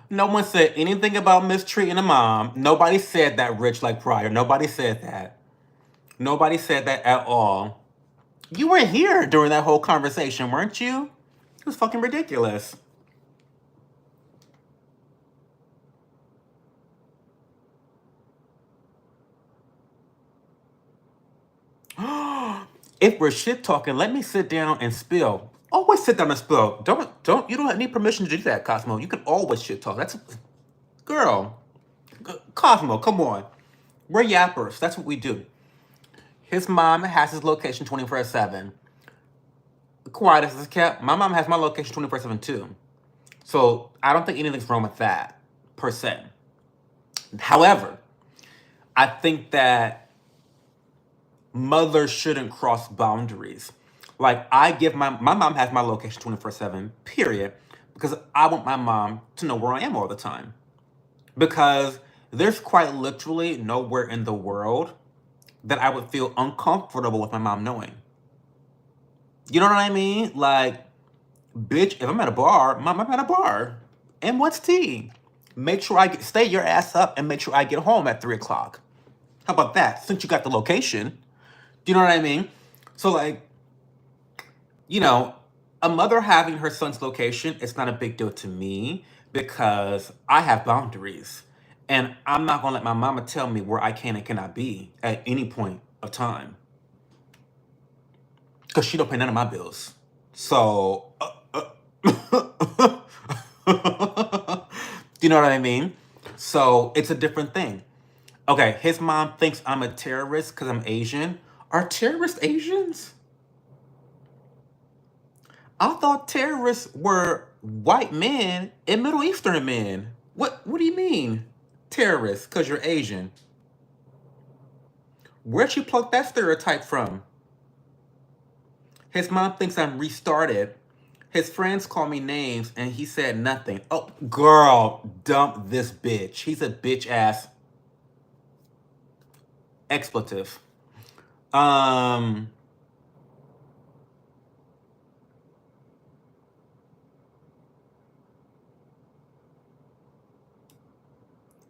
Speaker 1: No one said anything about mistreating a mom. Nobody said that, Rich, like prior. Nobody said that. Nobody said that at all. You were here during that whole conversation, weren't you? It was fucking ridiculous. If we're shit talking, let me sit down and spill. Always sit down and spill. Don't you don't need permission to do that, Cosmo. You can always shit talk. That's girl. Cosmo, come on. We're yappers. That's what we do. His mom has his location 24/7. Quiet as it's kept. My mom has my location 24/7 too. So I don't think anything's wrong with that, per se. However, I think that mothers shouldn't cross boundaries. Like I give my mom has my location 24/7, period, because I want my mom to know where I am all the time. Because there's quite literally nowhere in the world that I would feel uncomfortable with my mom knowing. You know what I mean? Like, bitch, if I'm at a bar, mom, I'm at a bar. And what's tea? Make sure stay your ass up and make sure I get home at 3 o'clock. How about that? Since you got the location. Do you know what I mean? So like, you know, a mother having her son's location, it's not a big deal to me because I have boundaries. And I'm not gonna let my mama tell me where I can and cannot be at any point of time. Because she don't pay none of my bills. So, do you know what I mean? So it's a different thing. Okay, his mom thinks I'm a terrorist because I'm Asian. Are terrorists Asians? I thought terrorists were white men and Middle Eastern men. What do you mean? Terrorists, because you're Asian. Where'd you pluck that stereotype from? His mom thinks I'm restarted. His friends call me names and he said nothing. Oh, girl, dump this bitch. He's a bitch ass expletive.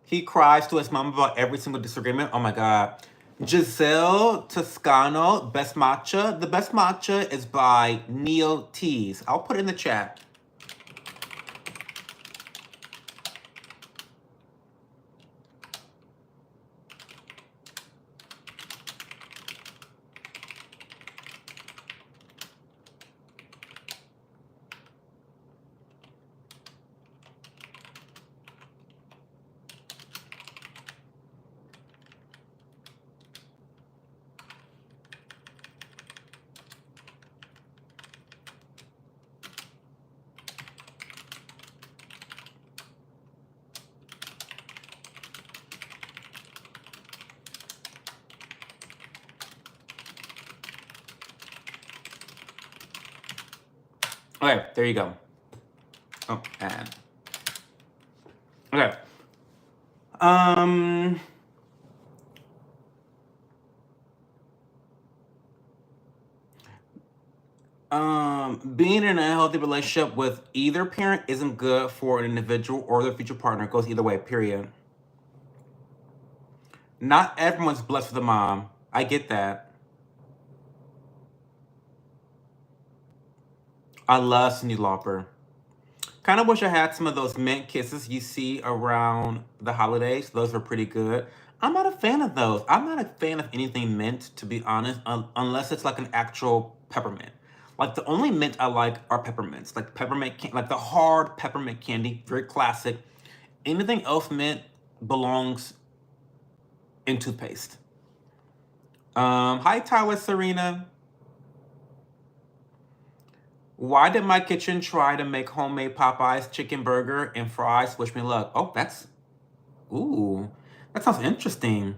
Speaker 1: He cries to his mom about every single disagreement. Oh my God. Giselle Toscano, Best Matcha. The Best Matcha is by Neil Tees. I'll put it in the chat. Okay, there you go. Oh, and okay. Um, being in a healthy relationship with either parent isn't good for an individual or their future partner. It goes either way, period. Not everyone's blessed with a mom. I get that. I love Cyndi Lauper. Kind of wish I had some of those mint kisses you see around the holidays. Those were pretty good. I'm not a fan of those. I'm not a fan of anything mint, to be honest, unless it's like an actual peppermint. Like the only mint I like are peppermints, like like the hard peppermint candy, very classic. Anything else mint belongs in toothpaste. Hi Tyler Serena. Why did my kitchen try to make homemade Popeyes chicken burger and fries? Wish me luck. Oh, ooh, that sounds interesting.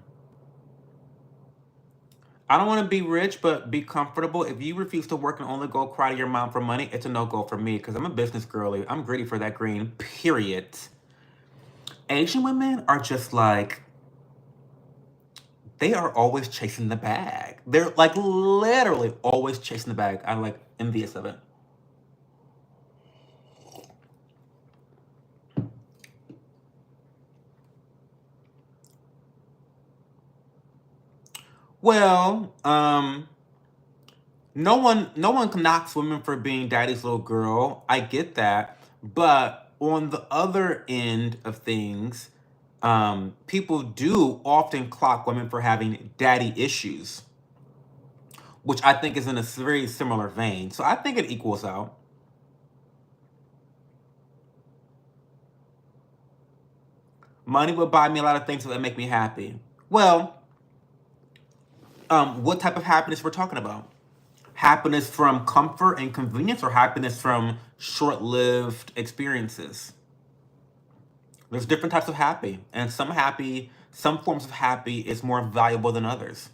Speaker 1: I don't want to be rich, but be comfortable. If you refuse to work and only go cry to your mom for money, it's a no-go for me because I'm a business girly. I'm greedy for that green, period. Asian women are just like, they are always chasing the bag. They're like literally always chasing the bag. I'm like envious of it. Well, no one knocks women for being daddy's little girl. I get that. But on the other end of things, people do often clock women for having daddy issues, which I think is in a very similar vein. So I think it equals out. Money would buy me a lot of things that would make me happy. Well, what type of happiness we're talking about? Happiness from comfort and convenience, or happiness from short-lived experiences? There's different types of happy, and some forms of happy is more valuable than others.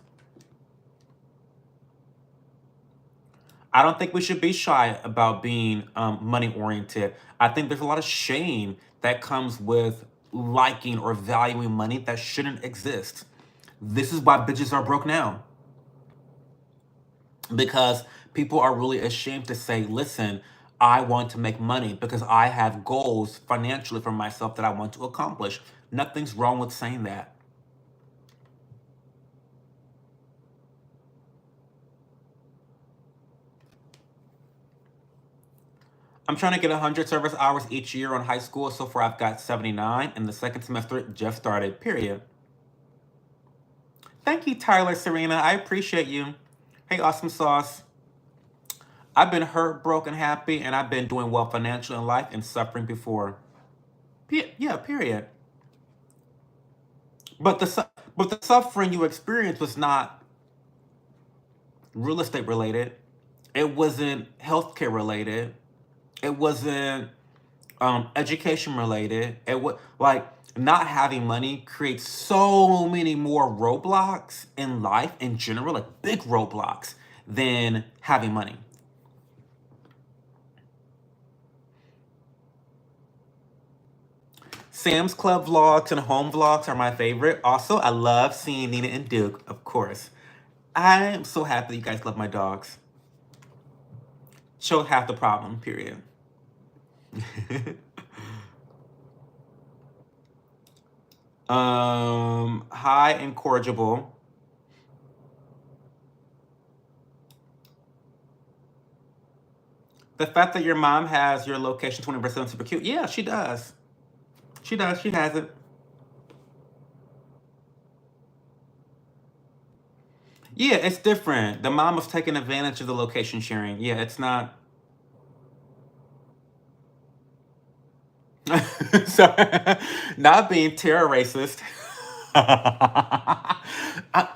Speaker 1: I don't think we should be shy about being money oriented. I think there's a lot of shame that comes with liking or valuing money that shouldn't exist. This is why bitches are broke now, because people are really ashamed to say, listen, I want to make money because I have goals financially for myself that I want to accomplish. Nothing's wrong with saying that. I'm trying to get 100 service hours each year on high school. So far, I've got 79, and the second semester just started, period. Thank you, Tyler Serena. I appreciate you. Hey, Awesome Sauce. I've been hurt, broken, happy, and I've been doing well financially in life and suffering before. Yeah, period. But the suffering you experienced was not real estate related. It wasn't healthcare related. It wasn't education related. It was like not having money creates so many more roadblocks in life in general, like big roadblocks, than having money. Sam's Club vlogs and home vlogs are my favorite. Also, I love seeing Nina and Duke, of course. I am so happy you guys love my dogs. Show half the problem, period. High incorrigible. The fact that your mom has your location 20% super cute. Yeah, she does. She does. She has it. Yeah, it's different. The mom was taking advantage of the location sharing. Yeah, it's not. Sorry, not being terror racist.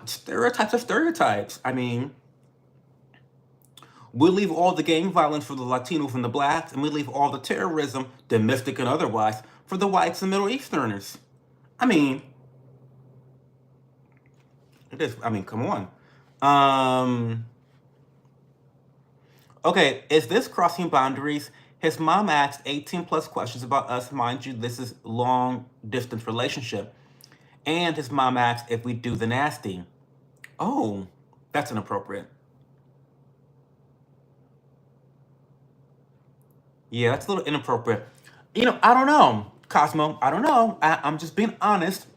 Speaker 1: Stereotypes are stereotypes. I mean, we leave all the gang violence for the Latinos and the blacks, and we leave all the terrorism, domestic and otherwise, for the whites and Middle Easterners. I mean, it is. I mean, come on. Um, okay, is this crossing boundaries? His mom asked 18 plus questions about us. Mind you, this is long distance relationship. And his mom asks if we do the nasty. Oh, that's inappropriate. Yeah, that's a little inappropriate. I don't know, Cosmo. I don't know. I'm just being honest.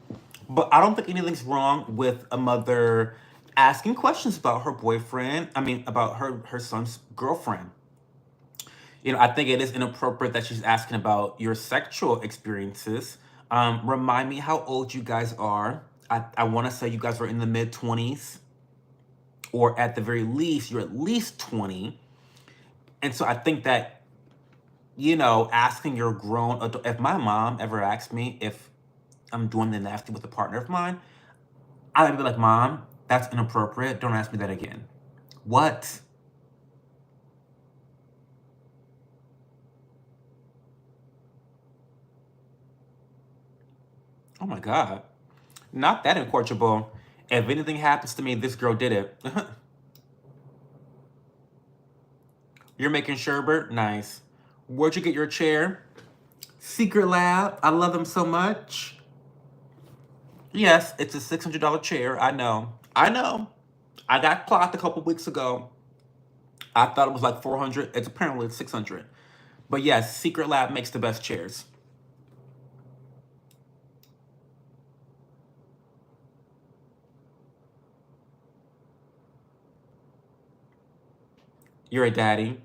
Speaker 1: But I don't think anything's wrong with a mother asking questions about her boyfriend. I mean, about her son's girlfriend. I think it is inappropriate that she's asking about your sexual experiences. Remind me how old you guys are. I want to say you guys are in the mid 20s, or at the very least, you're at least 20. And so I think that, asking your grown adult, if my mom ever asked me if I'm doing the nasty with a partner of mine, I would be like, Mom, that's inappropriate. Don't ask me that again. What? Oh my God. Not that incorrigible. If anything happens to me, this girl did it. You're making sherbet? Nice. Where'd you get your chair? Secret Lab. I love them so much. Yes, it's a $600 chair. I know. I know. I got clocked a couple weeks ago. I thought it was like 400. It's apparently 600. But yes, Secret Lab makes the best chairs. You're a daddy.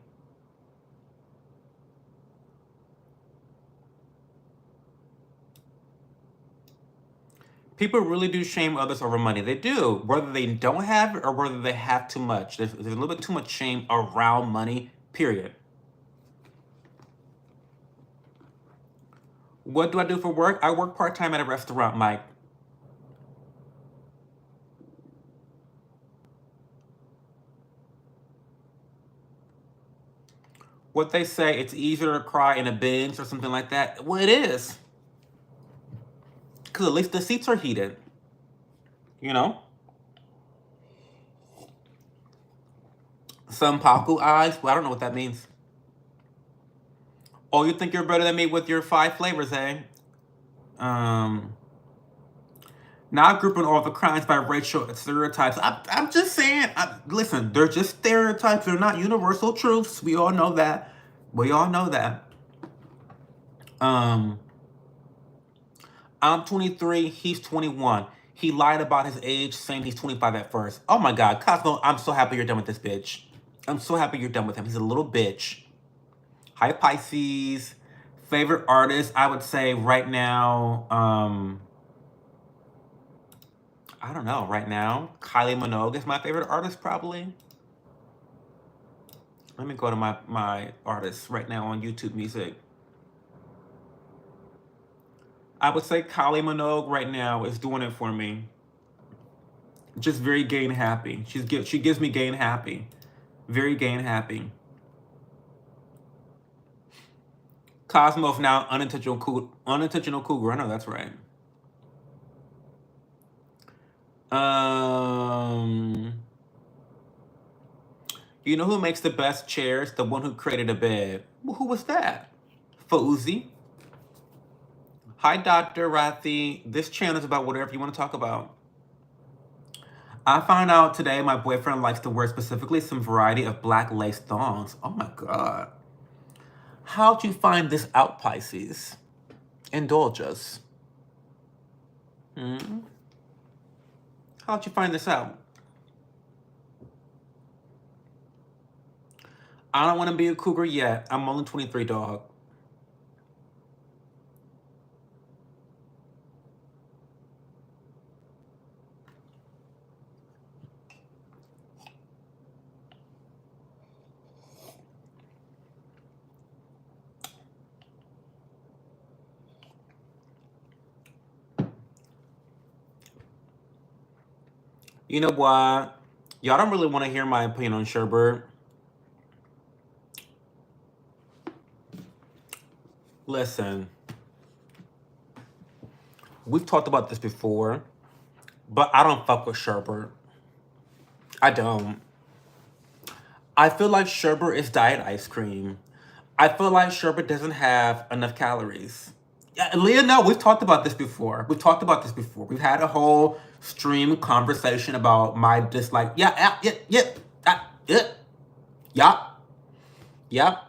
Speaker 1: People really do shame others over money. They do, whether they don't have it or whether they have too much. There's a little bit too much shame around money, period. What do I do for work? I work part time at a restaurant, Mike. What they say, it's easier to cry in a Benz or something like that. Well, it is. Because at least the seats are heated, you know? Some Paku eyes. Well, I don't know what that means. Oh, you think you're better than me with your 5 flavors, eh? Um, Not grouping all the crimes by racial stereotypes. I'm just saying, listen, they're just stereotypes. They're not universal truths. We all know that. We all know that. Um, I'm 23. He's 21. He lied about his age, saying he's 25 at first. Oh my God, Cosmo, I'm so happy you're done with this bitch. I'm so happy you're done with him. He's a little bitch. Hi, Pisces. Favorite artist, I would say right now, I don't know, right now, Kylie Minogue is my favorite artist, probably. Let me go to my artists right now on YouTube Music. I would say Kylie Minogue right now is doing it for me. Just very gay and happy. She gives me gay and happy. Very gay and happy. Cosmos now unintentional cougar. I know that's right. Um, you know who makes the best chairs? The one who created a bed. Well, who was that? Fauzi. Hi, Dr. Rathi. This channel is about whatever you want to talk about. I found out today my boyfriend likes to wear specifically some variety of black lace thongs. Oh my God. How'd you find this out, Pisces? Indulge us. Hmm? How'd you find this out? I don't want to be a cougar yet. I'm only 23, dog. You know what? Y'all don't really want to hear my opinion on sherbet. Listen, we've talked about this before, but I don't fuck with sherbet. I don't. I feel like sherbet is diet ice cream. I feel like sherbet doesn't have enough calories. Yeah, Leah, no, we've talked about this before. We've talked about this before. We've had a whole stream conversation about my dislike. Yeah, yeah, yep, yep,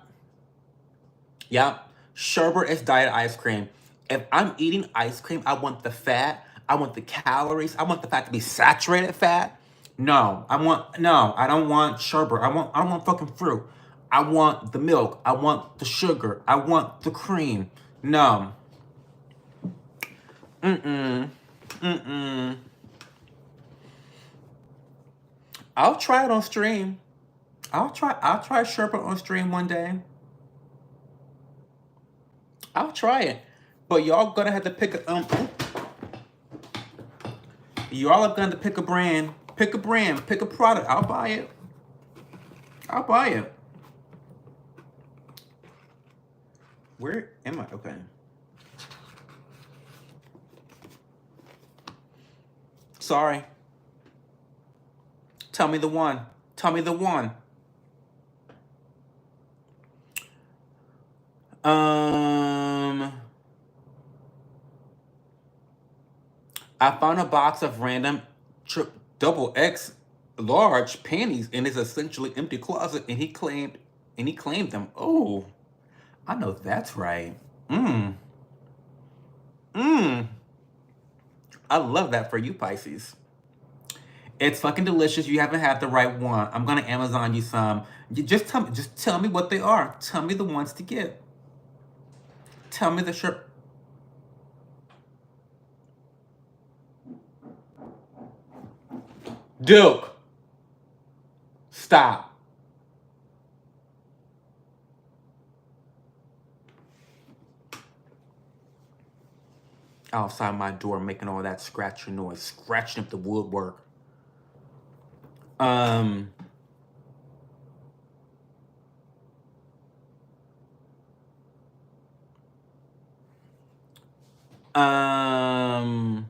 Speaker 1: yep. Sherbet is diet ice cream. If I'm eating ice cream, I want the fat. I want the calories. I want the fat to be saturated fat. No, I don't want sherbet. I want fucking fruit. I want the milk. I want the sugar. I want the cream. No. Mm-mm. Mm-mm. I'll try it on stream. I'll try sherbet on stream one day. I'll try it. But y'all gonna have to pick a y'all are gonna have to pick a brand. Pick a brand, pick a product. I'll buy it. I'll buy it. Where am I? Okay. Sorry. Tell me the one. Tell me the one. Um I found a box of random double X large panties in his essentially empty closet, and he claimed them. Oh, I know that's right. Mmm. Mmm. I love that for you, Pisces. It's fucking delicious. You haven't had the right one. I'm gonna Amazon you some. You just tell me what they are. Tell me the ones to get. Tell me the shirt. Duke, stop. Outside my door making all that scratching noise, scratching up the woodwork. Um, um,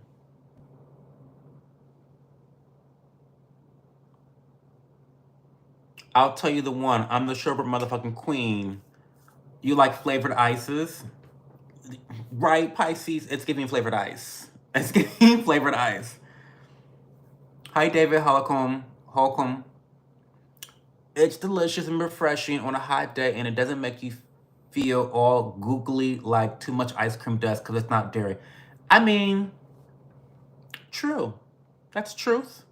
Speaker 1: I'll tell you the one. I'm the sherbet motherfucking queen. You like flavored ices? Right, Pisces? It's giving flavored ice. It's giving flavored ice. Hi, David Holcomb. Holcomb. It's delicious and refreshing on a hot day, and it doesn't make you feel all googly like too much ice cream does because it's not dairy. I mean, true. That's truth.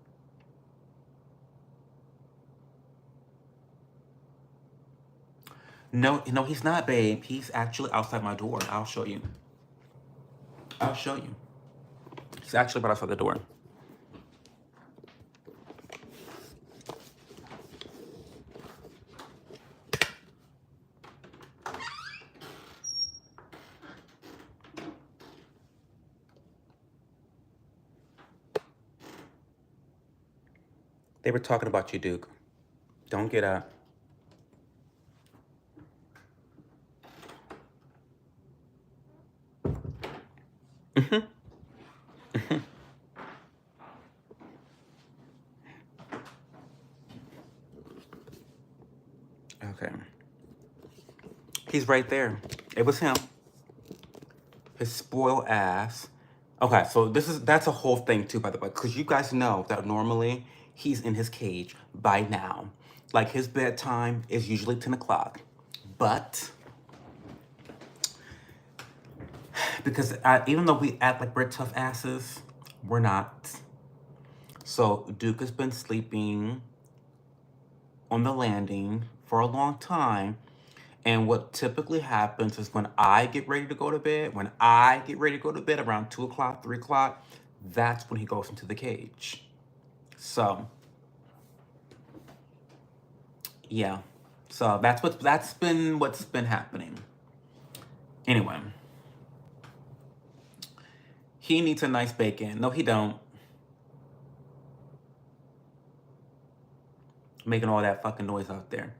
Speaker 1: No, no, he's not, babe. He's actually outside my door. I'll show you. I'll show you. He's actually right outside the door. They were talking about you, Duke. Don't get up. Okay. He's right there. It was him. His spoiled ass. Okay, so that's a whole thing too, by the way, because you guys know that normally he's in his cage by now. Like his bedtime is usually 10 o'clock. But because even though we act like we're tough asses, we're not. So Duke has been sleeping on the landing for a long time. And what typically happens is when I get ready to go to bed, around 2 o'clock, 3 o'clock, that's when he goes into the cage. So, yeah. So that's been what's been happening. Anyway. He needs a nice bacon. No, he don't. Making all that fucking noise out there.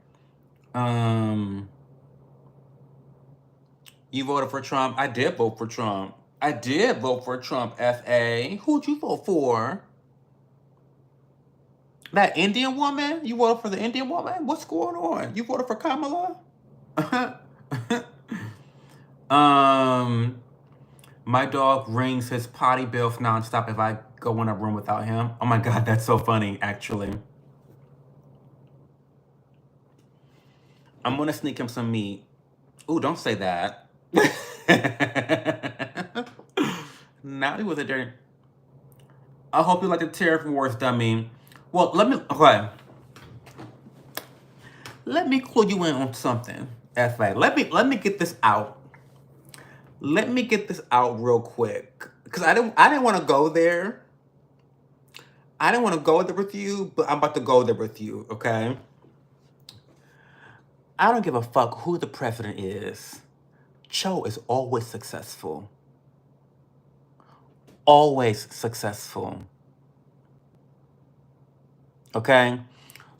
Speaker 1: You voted for Trump? I did vote for Trump. I did vote for Trump, F.A. Who'd you vote for? That Indian woman? You voted for the Indian woman? What's going on? You voted for Kamala? My dog rings his potty bills nonstop if I go in a room without him. Oh my God, that's so funny, actually. I'm gonna sneak him some meat. Ooh, don't say that. Now he was a dirty. I hope you like the tariff wars, dummy. Well, let me clue you in on something, FA. Let me get this out. Let me get this out real quick. Cause I didn't want to go there. I didn't want to go there with you, but I'm about to go there with you, okay? I don't give a fuck who the president is. Cho is always successful. Always successful. Okay?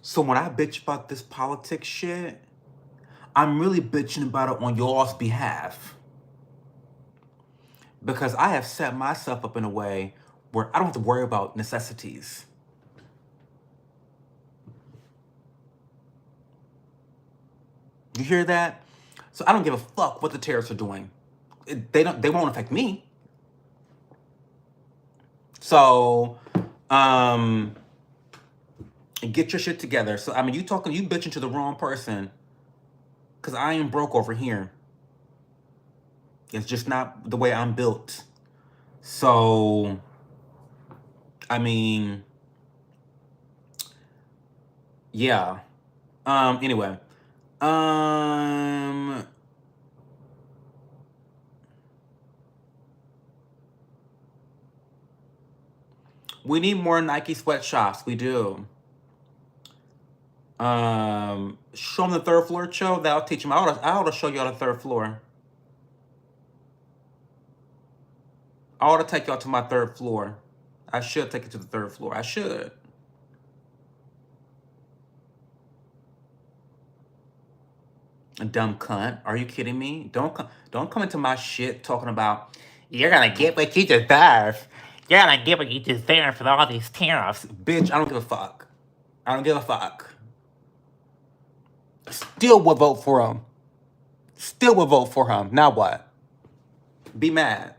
Speaker 1: So when I bitch about this politics shit, I'm really bitching about it on y'all's behalf. Because I have set myself up in a way where I don't have to worry about necessities. You hear that? So I don't give a fuck what the terrorists are doing. They won't affect me. So, get your shit together. So, I mean, you bitching to the wrong person. Because I ain't broke over here. It's just not the way I'm built. So, I mean, yeah. Anyway. We need more Nike sweatshops. We do. Show them the third floor, Cho. That'll teach them. I ought to show y'all the third floor. I ought to take y'all to my third floor. I should take you to the third floor. I should. A dumb cunt. Are you kidding me? Don't come into my shit talking about you're gonna get what you deserve. You're gonna get what you deserve for all these tariffs. Bitch, I don't give a fuck. I don't give a fuck. Still would vote for him. Still would vote for him. Now what? Be mad.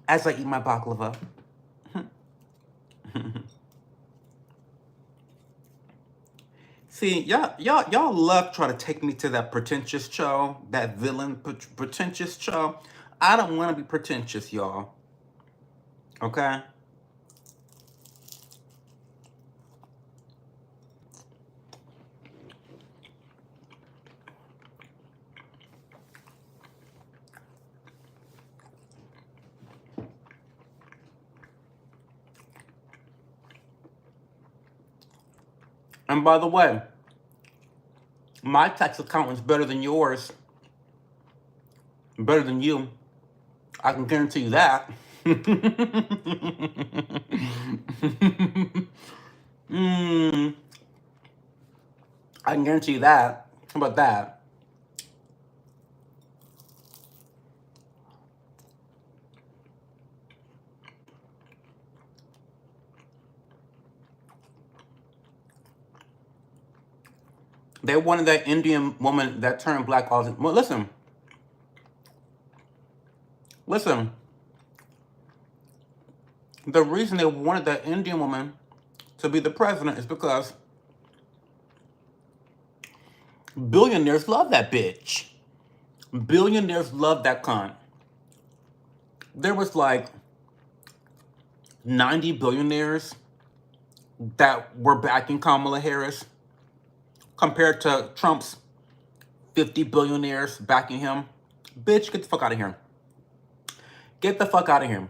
Speaker 1: As I eat my baklava. See, y'all love trying to take me to that pretentious Cho, that villain pretentious Cho. I don't want to be pretentious, y'all. Okay? And by the way, my tax accountant's better than yours. Better than you. I can guarantee you that. I can guarantee you that. How about that? They wanted that Indian woman that turned black all the time. Well, listen. The reason they wanted that Indian woman to be the president is because billionaires love that bitch. Billionaires love that cunt. There was like 90 billionaires that were backing Kamala Harris compared to Trump's 50 billionaires backing him. Bitch, get the fuck out of here. Get the fuck out of here.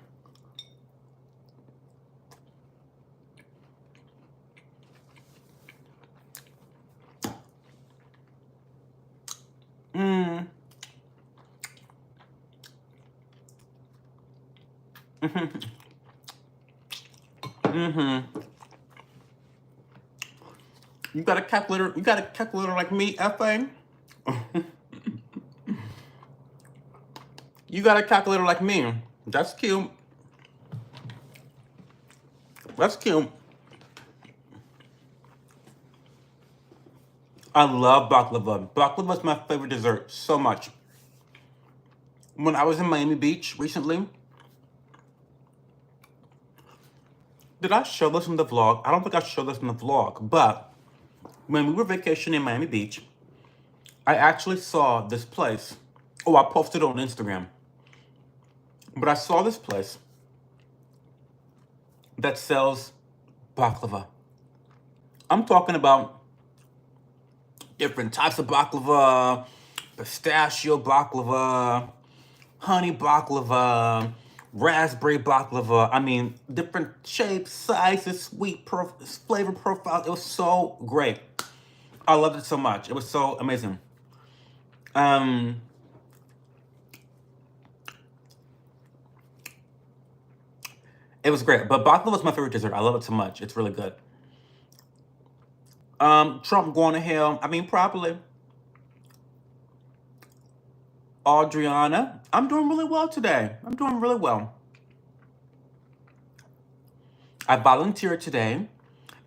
Speaker 1: You got a calculator? You got a calculator like me, FA? You got a calculator like me. That's cute. That's cute. I love baklava. Baklava is my favorite dessert so much. When I was in Miami Beach recently, did I show this in the vlog? I don't think I showed this in the vlog, but when we were vacationing in Miami Beach, I actually saw this place. Oh, I posted it on Instagram. But I saw this place that sells baklava. I'm talking about different types of baklava, pistachio baklava, honey baklava, raspberry baklava. I mean, different shapes, sizes, flavor profiles. It was so great. I loved it so much. It was so amazing. It was great. But baklava is my favorite dessert. I love it so much. It's really good. Trump going to hell. I mean, probably. Adriana, I'm doing really well today. I'm doing really well. I volunteered today,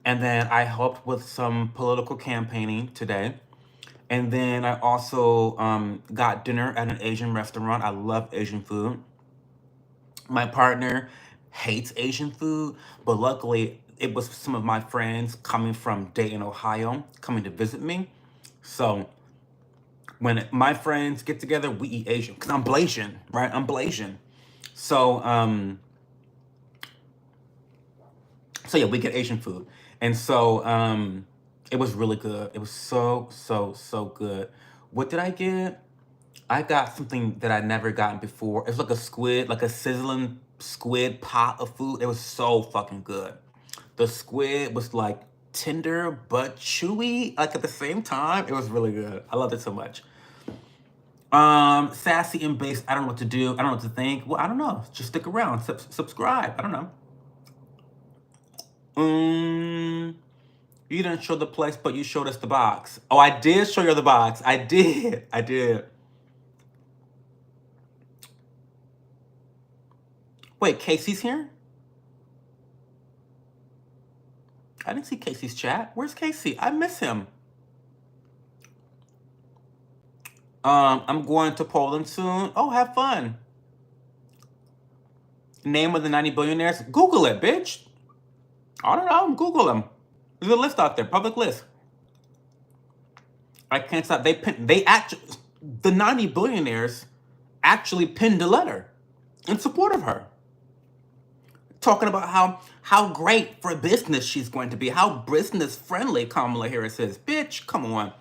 Speaker 1: and then I helped with some political campaigning today. And then I also got dinner at an Asian restaurant. I love Asian food. My partner hates Asian food, but luckily it was some of my friends coming from Dayton, Ohio, coming to visit me. So when my friends get together, we eat Asian because I'm Blasian, right? I'm Blasian. So so yeah, we get Asian food, and so it was really good. It was so good. What did I get? I got something that I'd never gotten before. It's like a squid, like a sizzling squid pot of food. It was so fucking good. The squid was like tender but chewy, like at the same time. It was really good. I loved it so much. Sassy and based. I don't know what to do. I don't know what to think. Well, I don't know. Just stick around. Subscribe. I don't know. You didn't show the place, but you showed us the box. Oh, I did show you the box. I did. I did. Wait, Casey's here? I didn't see Casey's chat. Where's Casey? I miss him. I'm going to Poland soon. Oh, have fun. Name of the 90 billionaires? Google it, bitch. I don't know. Google them. There's a list out there, public list. I can't stop. They actually, the 90 billionaires actually pinned a letter in support of her, talking about how great for business she's going to be, how business friendly Kamala Harris is. Bitch, come on.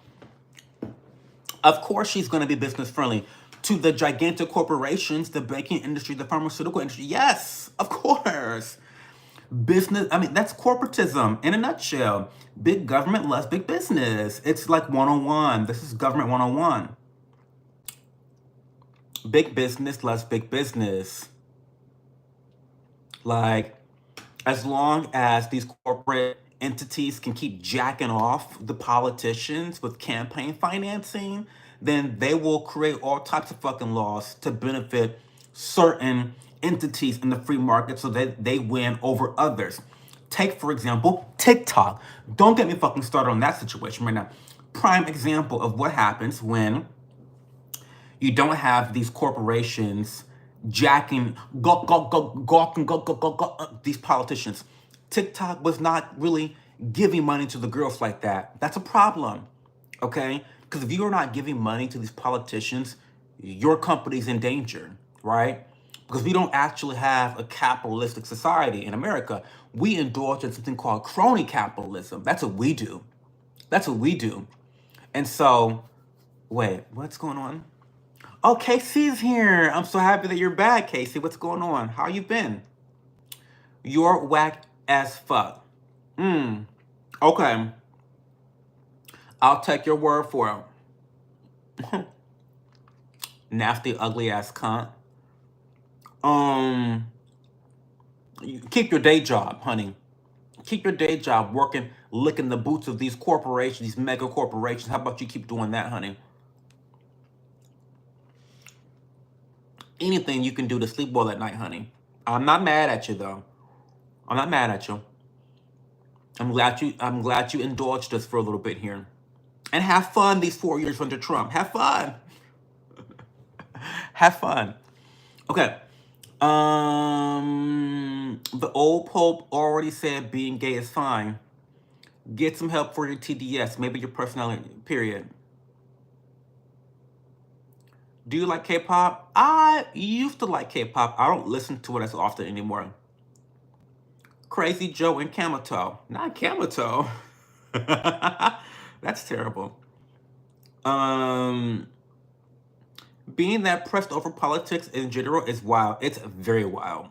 Speaker 1: Of course she's going to be business friendly to the gigantic corporations, the banking industry, the pharmaceutical industry. Yes, of course. Business, I mean, that's corporatism in a nutshell. Big government, less big business. It's like 101. This is government 101. Big business, less big business. Like, as long as these corporate entities can keep jacking off the politicians with campaign financing, then they will create all types of fucking laws to benefit certain entities in the free market so that they win over others. Take, for example, TikTok. Don't get me fucking started on that situation right now. Prime example of what happens when you don't have these corporations jacking, gawking, these politicians. TikTok was not really giving money to the girls like that. That's a problem, okay? Because if you are not giving money to these politicians, your company's in danger, right? Because we don't actually have a capitalistic society in America. We indulge in something called crony capitalism. That's what we do. That's what we do. And so, wait, what's going on? Oh, Casey's here. I'm so happy that you're back, Casey. What's going on? How you been? You're whack as fuck. Okay. I'll take your word for it. Nasty, ugly ass cunt. Keep your day job, honey. Keep your day job working, licking the boots of these corporations, these mega corporations. How about you keep doing that, honey? Anything you can do to sleep well at night, honey. I'm not mad at you, though. I'm not mad at you. I'm glad you indulged us for a little bit here. And have fun these 4 years under Trump. Have fun. Have fun. Okay. The old Pope already said being gay is fine. Get some help for your TDS, maybe your personality, period. Do you like K-pop? I used to like K-pop. I don't listen to it as often anymore. Crazy Joe and Camito. Not Camito. That's terrible. Um, being that pressed over politics in general is wild. It's very wild.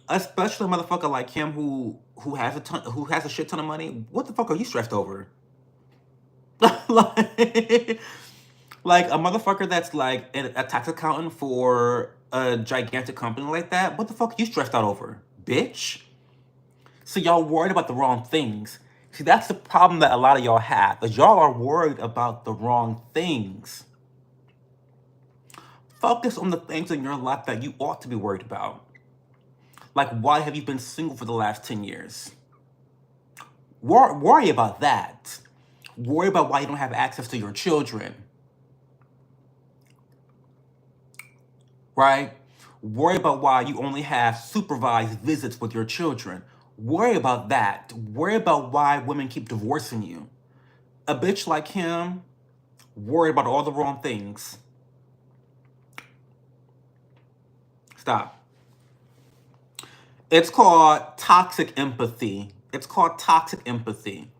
Speaker 1: Especially a motherfucker like him who has a shit ton of money. What the fuck are you stressed over? like, like a motherfucker that's like a tax accountant for a gigantic company like that. What the fuck are you stressed out over, bitch? So y'all worried about the wrong things. See, that's the problem that a lot of y'all have, is y'all are worried about the wrong things. Focus on the things in your life that you ought to be worried about. Like, why have you been single for the last 10 years? Worry about that. Worry about why you don't have access to your children. Right? Worry about why you only have supervised visits with your children. Worry about that. Worry about why women keep divorcing you. A bitch like him, worried about all the wrong things. Stop. It's called toxic empathy. It's called toxic empathy.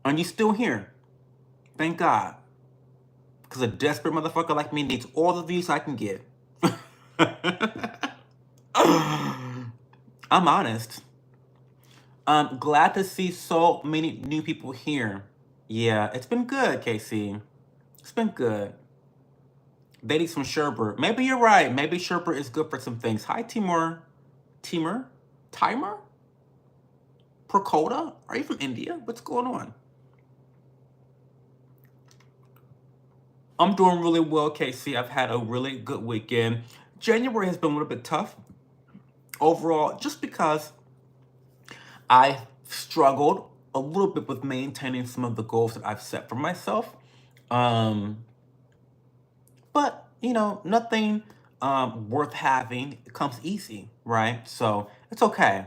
Speaker 1: And you still here. Thank God. Because a desperate motherfucker like me needs all the views I can get. I'm honest. I'm glad to see so many new people here. Yeah, it's been good, Casey. It's been good. They need some sherbet. Maybe you're right. Maybe sherbet is good for some things. Hi, Timur. Timur? Timer? Prakota? Are you from India? What's going on? I'm doing really well, Casey. I've had a really good weekend. January has been a little bit tough overall, just because I struggled a little bit with maintaining some of the goals that I've set for myself. But, nothing worth having comes easy, right? So it's okay.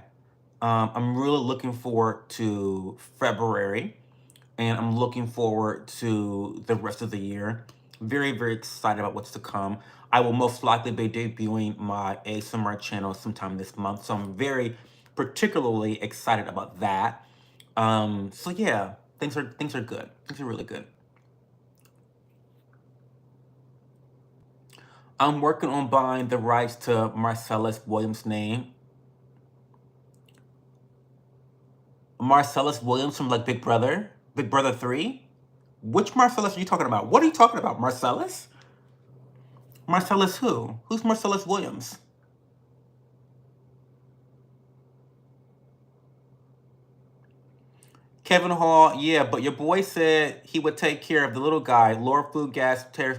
Speaker 1: I'm really looking forward to February, and I'm looking forward to the rest of the year. Very, very excited about what's to come. I will most likely be debuting my ASMR channel sometime this month, so I'm very particularly excited about that. So yeah, things are good. Things are really good. I'm working on buying the rights to Marcellus Williams' name. Marcellus Williams from like Big Brother, Big Brother 3. Which Marcellus are you talking about? What are you talking about? Marcellus? Marcellus who? Who's Marcellus Williams? Kevin Hall, yeah, but your boy said he would take care of the little guy, Lord Food Gas Tears.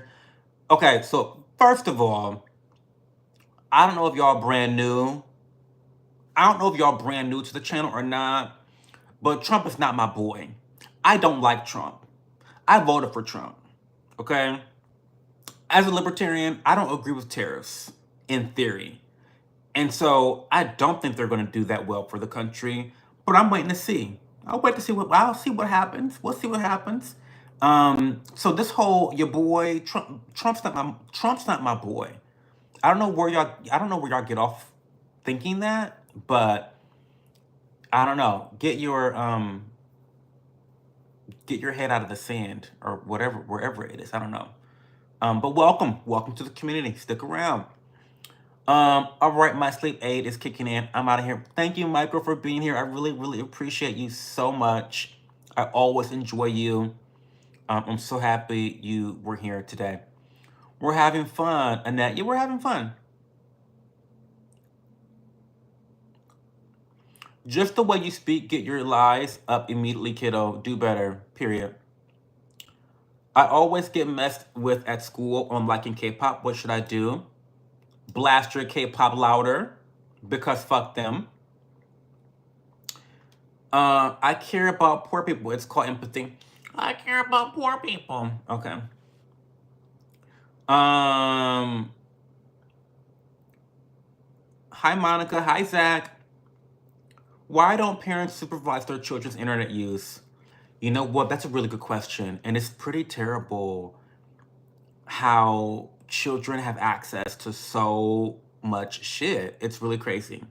Speaker 1: Okay, so first of all, I don't know if y'all brand new. I don't know if y'all brand new to the channel or not, but Trump is not my boy. I don't like Trump. I voted for Trump, okay? As a libertarian, I don't agree with tariffs in theory. And so I don't think they're going to do that well for the country, but I'm waiting to see. I'll see what happens. We'll see what happens. So this whole your boy Trump's not my boy. I don't know where y'all get off thinking that, but I don't know. Get your head out of the sand or whatever, wherever it is. I don't know. But welcome to the community. Stick around. All right, my sleep aid is kicking in. I'm out of here. Thank you, Michael, for being here. I really, really appreciate you so much. I always enjoy you. I'm so happy you were here today. We're having fun, Annette. Yeah, we're having fun. Just the way you speak, get your lies up immediately, kiddo. Do better, period. I always get messed with at school on liking K-pop. What should I do? Blast your K-pop louder, because fuck them. I care about poor people. It's called empathy. I care about poor people. Okay. Um, Hi Monica, hi Zach. Why don't parents supervise their children's internet use? You know what? That's a really good question, and it's pretty terrible how children have access to so much shit. It's really crazy.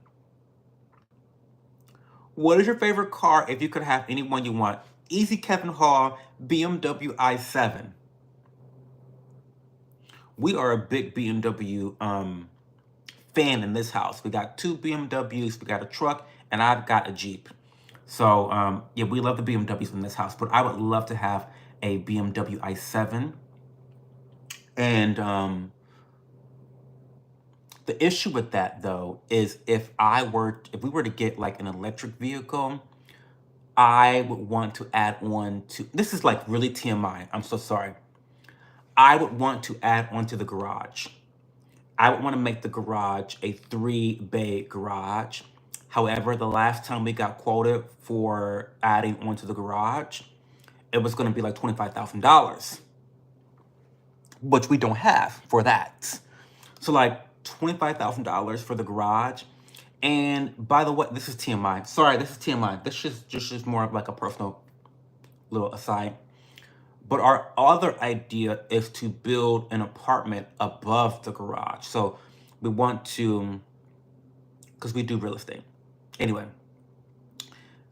Speaker 1: What is your favorite car if you could have any one you want? Easy Kevin Hall, BMW i7. We are a big BMW fan in this house. We got two BMWs, we got a truck, and I've got a Jeep. So yeah, we love the BMWs in this house, but I would love to have a BMW i7. And the issue with that though is if we were to get like an electric vehicle, I would want to add on to, this is like really TMI, I'm so sorry. I would want to add on to the garage. I would want to make the garage a 3-bay garage. However, the last time we got quoted for adding onto the garage, it was going to be like $25,000, which we don't have for that. So like $25,000 for the garage. And by the way, this is TMI. Sorry, this is TMI. This is just more of like a personal little aside. But our other idea is to build an apartment above the garage. So we want to, because we do real estate. Anyway,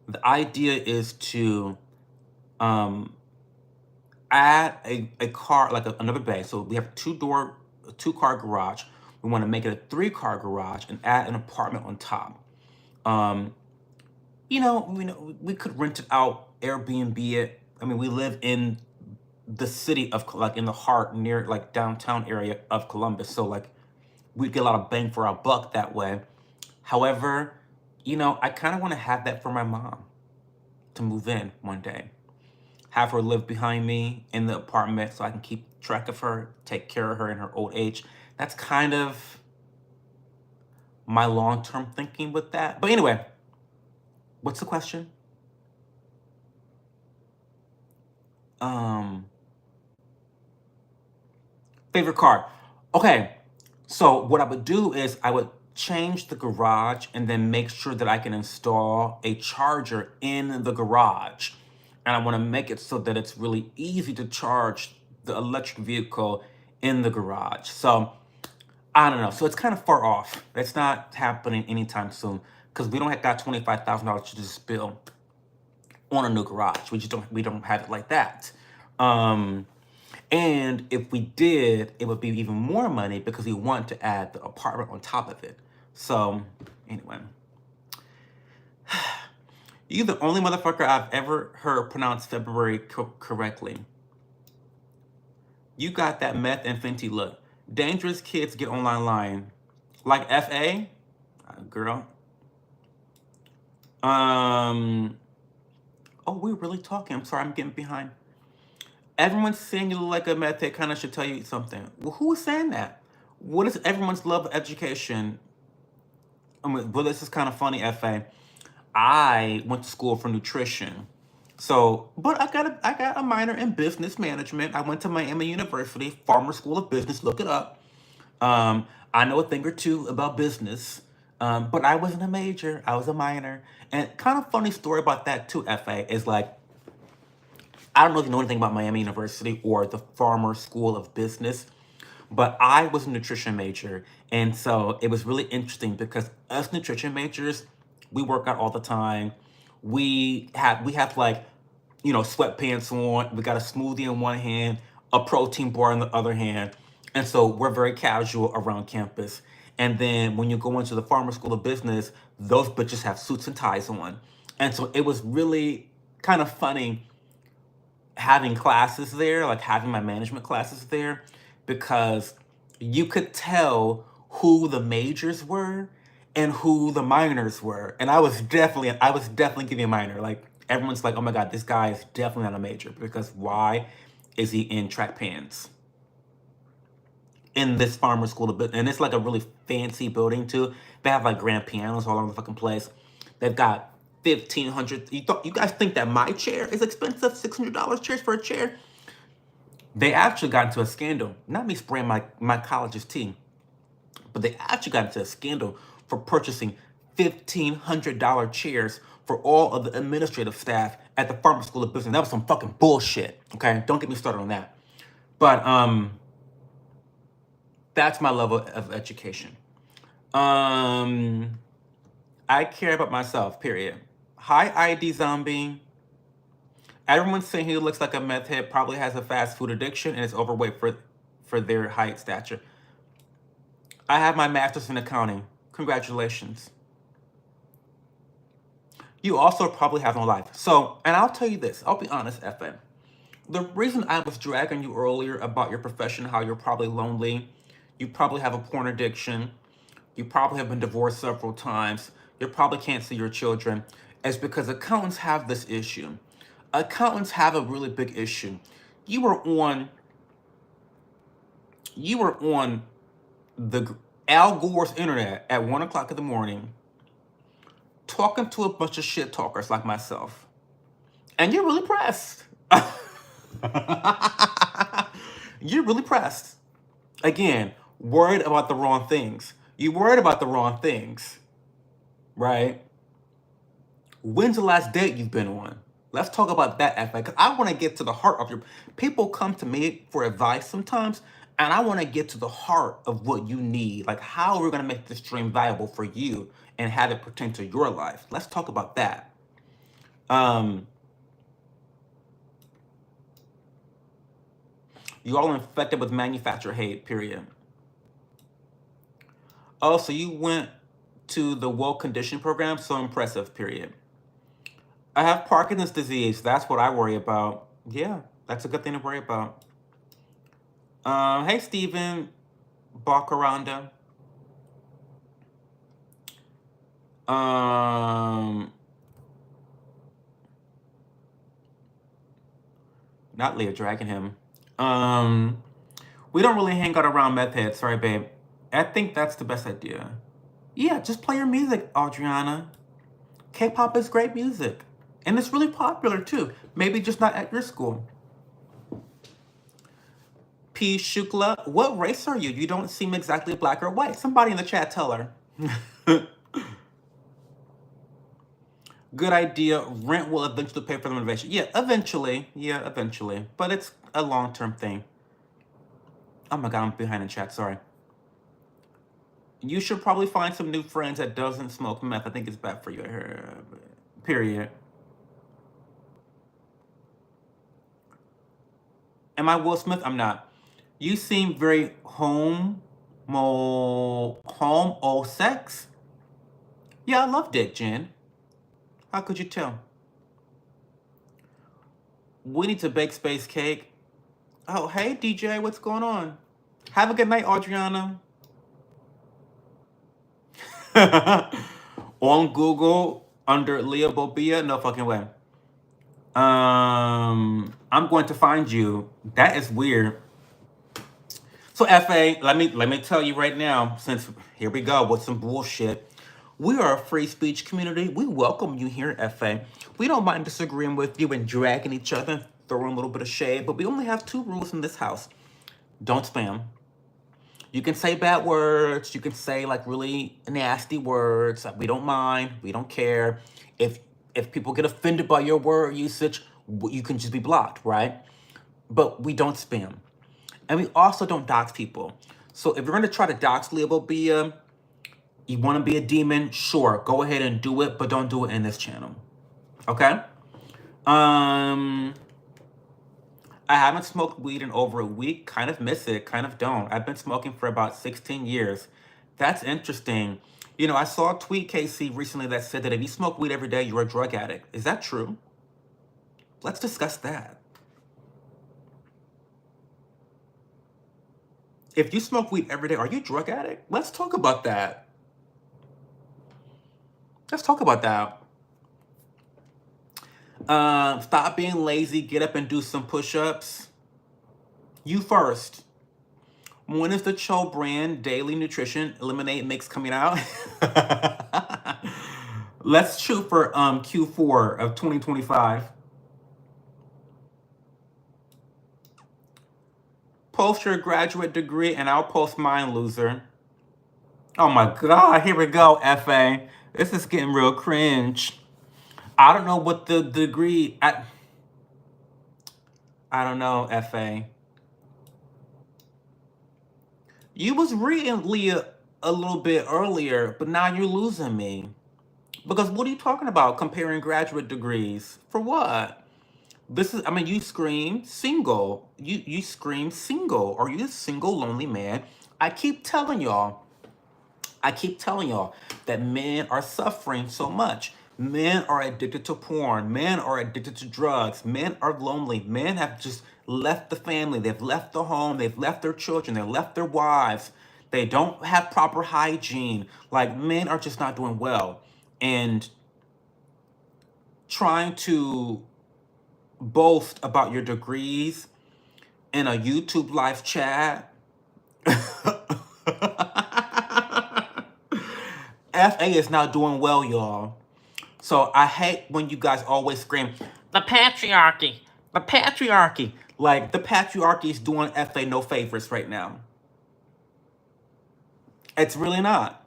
Speaker 1: the idea is to um, add a car, like another bay. So we have a 2-car garage. We want to make it a 3-car garage and add an apartment on top. Um, we could rent it out, Airbnb it. I mean, we live in the city of, like, in the heart near like downtown area of Columbus, so like we'd get a lot of bang for our buck that way. However, I kind of want to have that for my mom to move in one day, have her live behind me in the apartment so I can keep track of her, take care of her in her old age. That's kind of my long-term thinking with that. But anyway, what's the question? um Favorite car. Okay, so what I would do is I would change the garage and then make sure that I can install a charger in the garage. And I want to make it so that it's really easy to charge the electric vehicle in the garage. So I don't know. So it's kind of far off. It's not happening anytime soon because we don't have got $25,000 to just spill on a new garage. We don't have it like that. Um, and if we did, it would be even more money because we want to add the apartment on top of it. So, anyway, you're the only motherfucker I've ever heard pronounce February correctly. You got that meth and Fenty look. Dangerous kids get online lying. Like FA? Girl. Oh, we're really talking. I'm sorry, I'm getting behind. Everyone's saying you look like a meth head, kind of should tell you something. Well, who is saying that? What is everyone's love of education? I mean, well, this is kind of funny, FA. I went to school for nutrition. So, but I got a minor in business management. I went to Miami University, Farmer School of Business. Look it up. I know a thing or two about business, but I wasn't a major. I was a minor. And kind of funny story about that too, FA, is like, I don't know if you know anything about Miami University or the Farmer School of Business, but I was a nutrition major. And so it was really interesting because us nutrition majors, we work out all the time. We have like, sweatpants on, we got a smoothie in one hand, a protein bar in the other hand. And so we're very casual around campus. And then when you go into the Farmer School of Business, those bitches have suits and ties on. And so it was really kind of funny having classes there, like having my management classes there, because you could tell who the majors were and who the minors were. And I was definitely giving a minor. Like everyone's like, oh my God, this guy is definitely not a major because why is he in track pants in this farmer school of business? And it's like a really fancy building too. They have like grand pianos all over the fucking place. They've got 1,500. You guys think that my chair is expensive? $600 chairs for a chair? They actually got into a scandal. Not me spraying my college's tea, but they actually got into a scandal for purchasing $1,500 chairs for all of the administrative staff at the Farmer School of Business. That was some fucking bullshit. Okay, don't get me started on that. But that's my level of education. I care about myself. Period. Hi, ID Zombie. Everyone's saying he looks like a meth head, probably has a fast food addiction, and is overweight for their height stature. I have my master's in accounting. Congratulations. You also probably have no life. So, and I'll tell you this, I'll be honest, FN. The reason I was dragging you earlier about your profession, how you're probably lonely, you probably have a porn addiction, you probably have been divorced several times, you probably can't see your children, is because accountants have this issue. Accountants have a really big issue. You were on the Al Gore's internet at 1 o'clock in the morning talking to a bunch of shit talkers like myself. And you're really pressed. You're really pressed. Again, worried about the wrong things. You worried about the wrong things, right? When's the last date you've been on? Let's talk about that aspect. 'Cause I want to get to the heart of your... People come to me for advice sometimes, and I want to get to the heart of what you need. Like, how we're going to make this dream viable for you and have it pertain to your life. Let's talk about that. You all infected with manufacturer hate, period. Oh, so you went to the woke condition program? So impressive, period. I have Parkinson's disease. That's what I worry about. Yeah, that's a good thing to worry about. Hey, Stephen Bacaranda. Not Leah dragging him. We don't really hang out around meth heads. Sorry, babe. I think that's the best idea. Yeah, just play your music, Adriana. K-pop is great music. And it's really popular, too. Maybe just not at your school. P. Shukla, what race are you? You don't seem exactly black or white. Somebody in the chat tell her. Good idea. Rent will eventually pay for the renovation. Yeah, eventually. Yeah, eventually. But it's a long-term thing. Oh my God, I'm behind in chat. Sorry. You should probably find some new friends that doesn't smoke meth. I think it's bad for you. Period. Am I Will Smith? I'm not. You seem very homo-sex. Yeah, I love dick, Jen. How could you tell? We need to bake space cake. Oh, hey, DJ, what's going on? Have a good night, Adriana. On Google, under Leah Bobia? No fucking way. I'm going to find you. That is weird. So, FA, let me tell you right now, since here we go with some bullshit. We are a free speech community. We welcome you here, FA. We don't mind disagreeing with you and dragging each other, throwing a little bit of shade, but we only have 2 rules in this house. Don't spam. You can say bad words. You can say like really nasty words. We don't mind. We don't care. If people get offended by your word usage, you can just be blocked, right? But we don't spam. And we also don't dox people. So if you're going to try to dox Leah Bobia, you want to be a demon, sure, go ahead and do it, but don't do it in this channel. Okay? I haven't smoked weed in over a week. Kind of miss it, kind of don't. I've been smoking for about 16 years. That's interesting. You know, I saw a tweet, Casey, recently that said that if you smoke weed every day, you're a drug addict. Is that true? Let's discuss that. If you smoke weed every day, are you a drug addict? Let's talk about that. Let's talk about that. Stop being lazy. Get up and do some push-ups. You first. When is the Cho brand daily nutrition eliminate mix coming out? Let's shoot for Q4 of 2025. Post your graduate degree and I'll post mine, loser. Oh my God, here we go, FA. This is getting real cringe. I don't know what the degree, I don't know, FA. You was reading Leah a little bit earlier, but now you're losing me. Because what are you talking about comparing graduate degrees? For what? This is, I mean, you scream single. You scream single. Are you a single, lonely man? I keep telling y'all, I keep telling y'all that men are suffering so much. Men are addicted to porn. Men are addicted to drugs. Men are lonely. Men have just left the family. They've left the home. They've left their children. They've left their wives. They don't have proper hygiene. Like, men are just not doing well. And trying to boast about your degrees in a YouTube live chat. FA is not doing well, y'all. So I hate when you guys always scream, the patriarchy, the patriarchy. Like, the patriarchy is doing FA no favors right now. It's really not.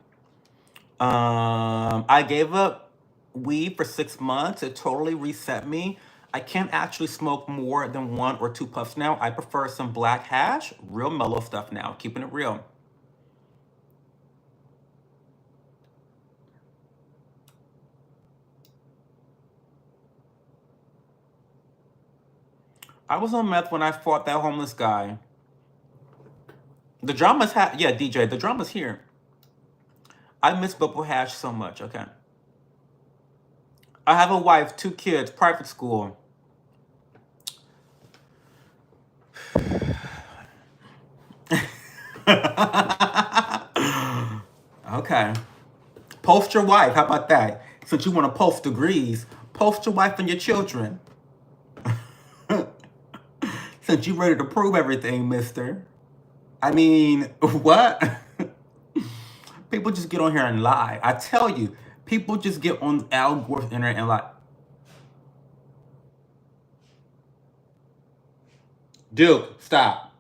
Speaker 1: I gave up weed for 6 months. It totally reset me. I can't actually smoke more than 1 or 2 puffs now. I prefer some black hash, real mellow stuff now, keeping it real. I was on meth when I fought that homeless guy. The drama's yeah, DJ, the drama's here. I miss bubble hash so much, okay. I have a wife, 2 kids, private school. Okay. Post your wife. How about that? Since you want to post degrees, post your wife and your children. Since you ready to prove everything, mister. I mean, what? People just get on here and lie. I tell you, people just get on Al Gore's internet and lie. Duke, stop.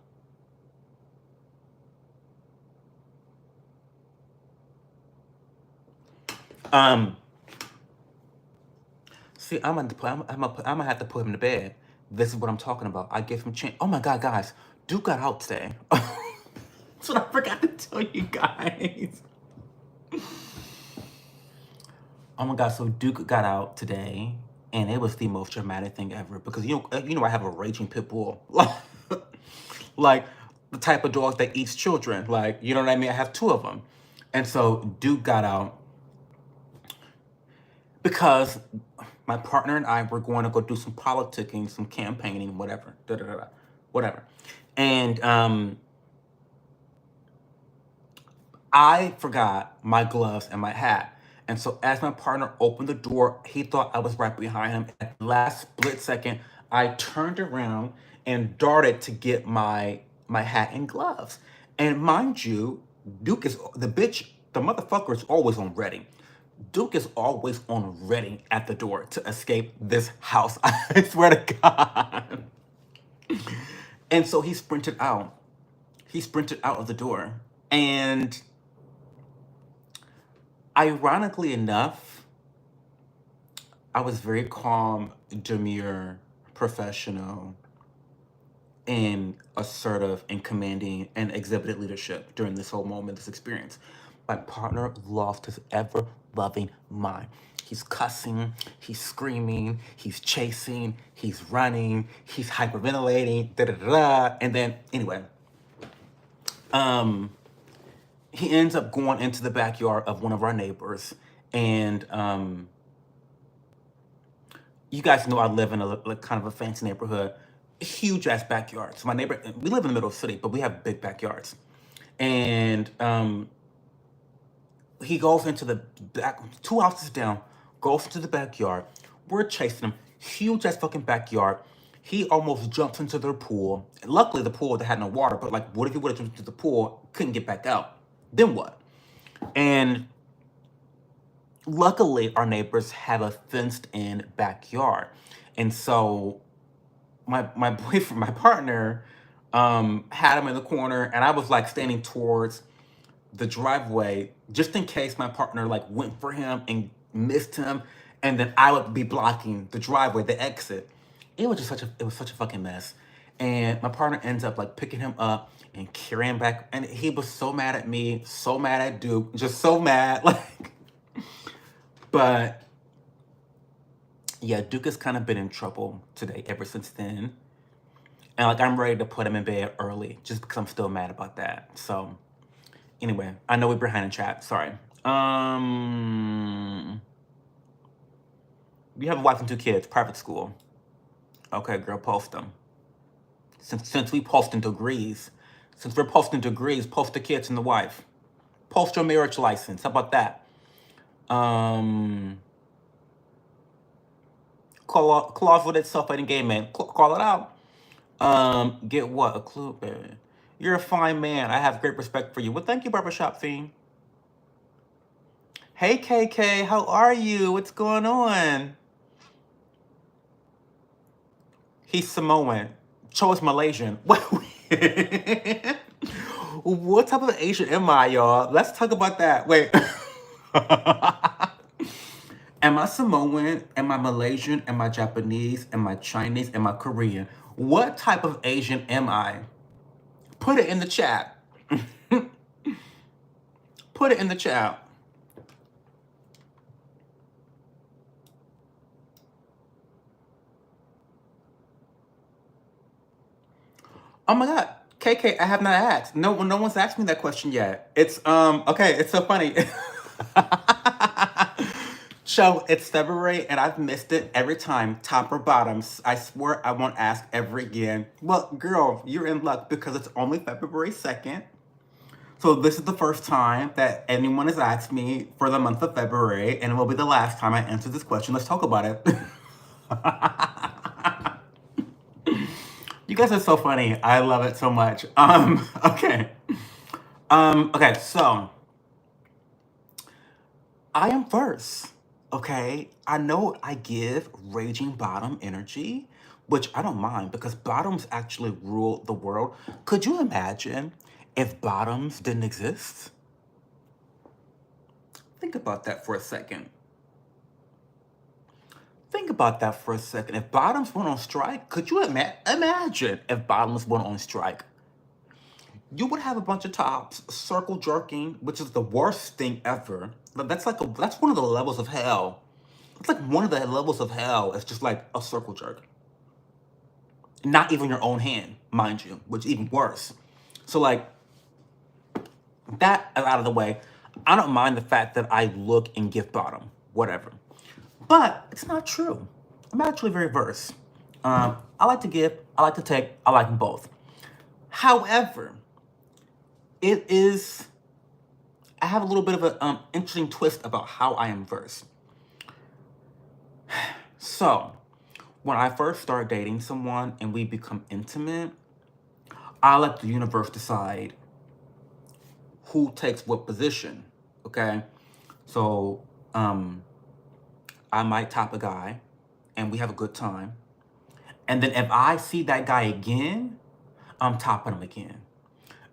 Speaker 1: See, I'm gonna have to put him to bed. This is what I'm talking about. I gave him a chance. Oh my God, guys, Duke got out today. That's what I forgot to tell you guys. Oh my God, so Duke got out today, and it was the most dramatic thing ever because you know I have a raging pit bull, like the type of dog that eats children. Like, you know what I mean? I have 2 of them, and so Duke got out because my partner and I were going to go do some politicking, some campaigning, whatever, whatever. And I forgot my gloves and my hat. And so as my partner opened the door, he thought I was right behind him. At the last split second, I turned around and darted to get my hat and gloves. And mind you, Duke is the motherfucker is always on ready. Duke is always on ready at the door to escape this house. I swear to God. And so he sprinted out. He sprinted out of the door. And ironically enough, I was very calm, demure, professional, and assertive and commanding and exhibited leadership during this whole moment, this experience. My partner lost his ever loving mind. He's cussing, he's screaming, he's chasing, he's running, he's hyperventilating, da da da da. And then, anyway, he ends up going into the backyard of one of our neighbors. And you guys know I live in a kind of a fancy neighborhood, huge ass backyard. So my neighbor, we live in the middle of the city, but we have big backyards. And he goes into the back, 2 houses down, goes into the backyard. We're chasing him, huge ass fucking backyard. He almost jumps into their pool. And luckily, the pool that had no water, but like, what if he would have jumped into the pool, couldn't get back out? Then what? And luckily, our neighbors have a fenced-in backyard. And so my boyfriend, my partner, had him in the corner, and I was like standing towards the driveway just in case my partner like went for him and missed him, and then I would be blocking the driveway, the exit. It was such a fucking mess. And my partner ends up like picking him up and carrying back, and he was so mad at me, so mad at Duke, just so mad, like. But yeah, Duke has kind of been in trouble today ever since then. And like I'm ready to put him in bed early just because I'm still mad about that. So anyway, I know we're behind in chat. Sorry. You have a wife and 2 kids, private school. Okay, girl, post them. Since we posting degrees, since we're posting degrees, post the kids and the wife. Post your marriage license. How about that? Clause with itself and engagement. Call it out. Get what? A clue, baby. You're a fine man. I have great respect for you. Well, thank you, Barbershop Fiend. Hey, KK, how are you? What's going on? He's Samoan. Cho is Malaysian. What type of Asian am I, y'all? Let's talk about that. Wait. Am I Samoan? Am I Malaysian? Am I Japanese? Am I Chinese? Am I Korean? What type of Asian am I? Put it in the chat. Put it in the chat. Oh my God, KK, I have not asked. No one's asked me that question yet. It's okay. It's so funny. So it's February and I've missed it every time, top or bottoms. I swear I won't ask ever again. Well, girl, you're in luck because it's only February 2nd. So this is the first time that anyone has asked me for the month of February, and it will be the last time I answer this question. Let's talk about it. You guys are so funny. I love it so much. Okay. Okay, so I am first. Okay. I know I give raging bottom energy, which I don't mind because bottoms actually rule the world. Could you imagine if bottoms didn't exist? Think about that for a second. Think about that for a second. If bottoms went on strike, could you imagine if bottoms went on strike? You would have a bunch of tops circle jerking, which is the worst thing ever. That's one of the levels of hell. It's like one of the levels of hell. It's just like a circle jerk. Not even your own hand, mind you, which is even worse. So like that out of the way. I don't mind the fact that I look and give bottom, whatever. But it's not true. I'm actually very versed. I like to give, I like to take, I like them both. However, I have a little bit of an interesting twist about how I am versed. So, when I first start dating someone and we become intimate, I let the universe decide who takes what position, okay? So, I might top a guy and we have a good time. And then if I see that guy again, I'm topping him again.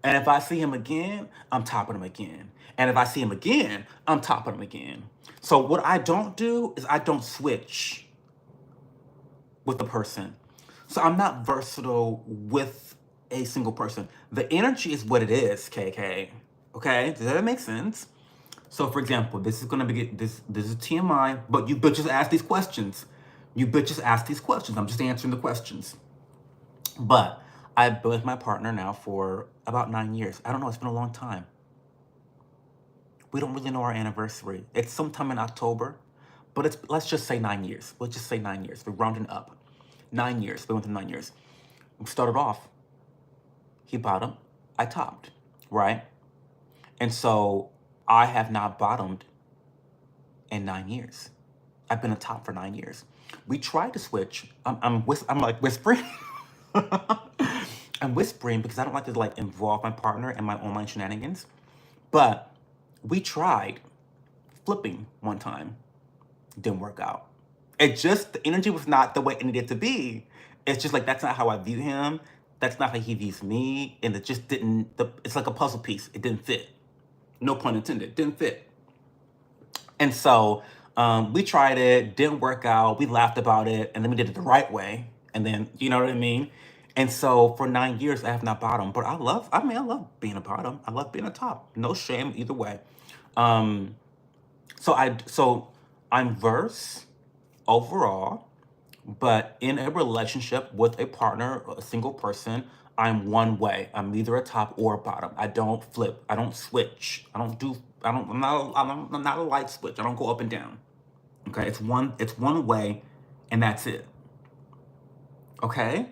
Speaker 1: And if I see him again, I'm topping him again. And if I see him again, I'm topping him again. So what I don't do is I don't switch with the person. So I'm not versatile with a single person. The energy is what it is, KK. Okay? Does that make sense? So for example, this is gonna be this is TMI, but you bitches ask these questions. You bitches ask these questions. I'm just answering the questions. But I've been with my partner now for about 9 years. I don't know, it's been a long time. We don't really know our anniversary. It's sometime in October, but let's just say 9 years. Let's just say 9 years. We're rounding up. 9 years. We went to 9 years. We started off. He bottomed. I topped. Right? And so I have not bottomed in 9 years. I've been a top for 9 years. We tried to switch. I'm like whispering. I'm whispering because I don't like to like involve my partner in my online shenanigans. But we tried flipping one time. Didn't work out. The energy was not the way it needed to be. It's just like, that's not how I view him. That's not how he views me. And it just didn't, it's like a puzzle piece. It didn't fit. No pun intended. Didn't fit. And so we tried it, didn't work out. We laughed about it, and then we did it the right way. And then, you know what I mean? And so for 9 years, I have not bottomed. But I love being a bottom. I love being a top. No shame either way. Um, so I'm verse overall, but in a relationship with a partner, a single person, I'm one way. I'm either a top or a bottom. I don't flip. I don't switch. I'm not a light switch. I don't go up and down. Okay, it's one way, and that's it. Okay?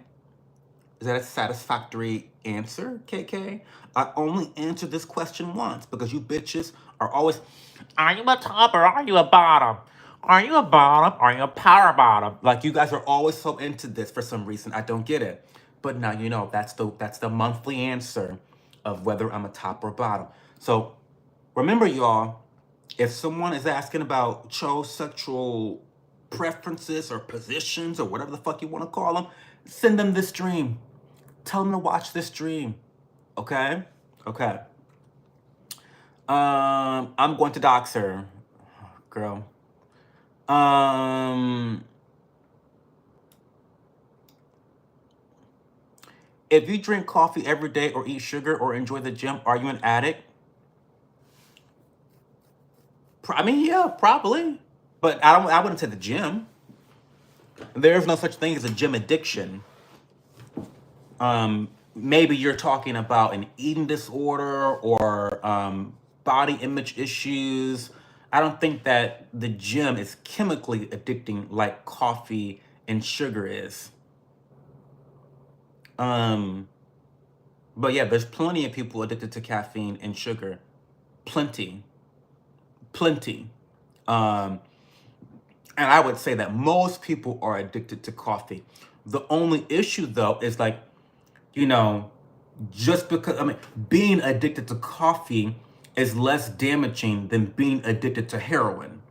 Speaker 1: Is that a satisfactory answer, KK? I only answered this question once because you bitches are always, are you a top or are you a bottom? Are you a bottom? Are you a power bottom? Like you guys are always so into this for some reason. I don't get it. But now you know that's the monthly answer of whether I'm a top or bottom. So remember, y'all, if someone is asking about chose sexual preferences or positions or whatever the fuck you want to call them, send them this stream. Tell them to watch this stream. Okay? Okay. I'm going to dox her. Girl. If you drink coffee every day or eat sugar or enjoy the gym, are you an addict? I mean, yeah, probably. But I wouldn't say the gym. There's no such thing as a gym addiction. Maybe you're talking about an eating disorder or body image issues. I don't think that the gym is chemically addicting like coffee and sugar is. But yeah, there's plenty of people addicted to caffeine and sugar. Plenty. And I would say that most people are addicted to coffee. The only issue though is like, you know, just because, being addicted to coffee is less damaging than being addicted to heroin.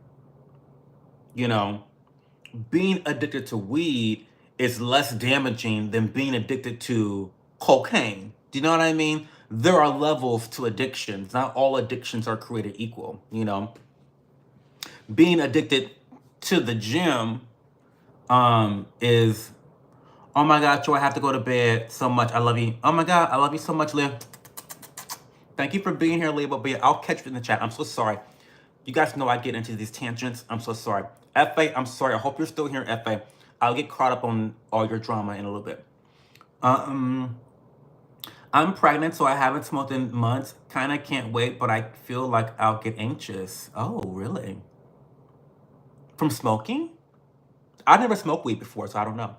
Speaker 1: You know, being addicted to weed is less damaging than being addicted to cocaine. Do you know what I mean? There are levels to addictions. Not all addictions are created equal, you know? Being addicted to the gym is, oh my God, Joy, I have to go to bed so much. I love you. Oh my God, I love you so much, Liv. Thank you for being here, Liv. But yeah, I'll catch you in the chat. I'm so sorry. You guys know I get into these tangents. I'm so sorry. FA, I'm sorry. I hope you're still here, FA. I'll get caught up on all your drama in a little bit. I'm pregnant, so I haven't smoked in months. Kind of can't wait, but I feel like I'll get anxious. Oh, really? From smoking? I never smoked weed before, so I don't know.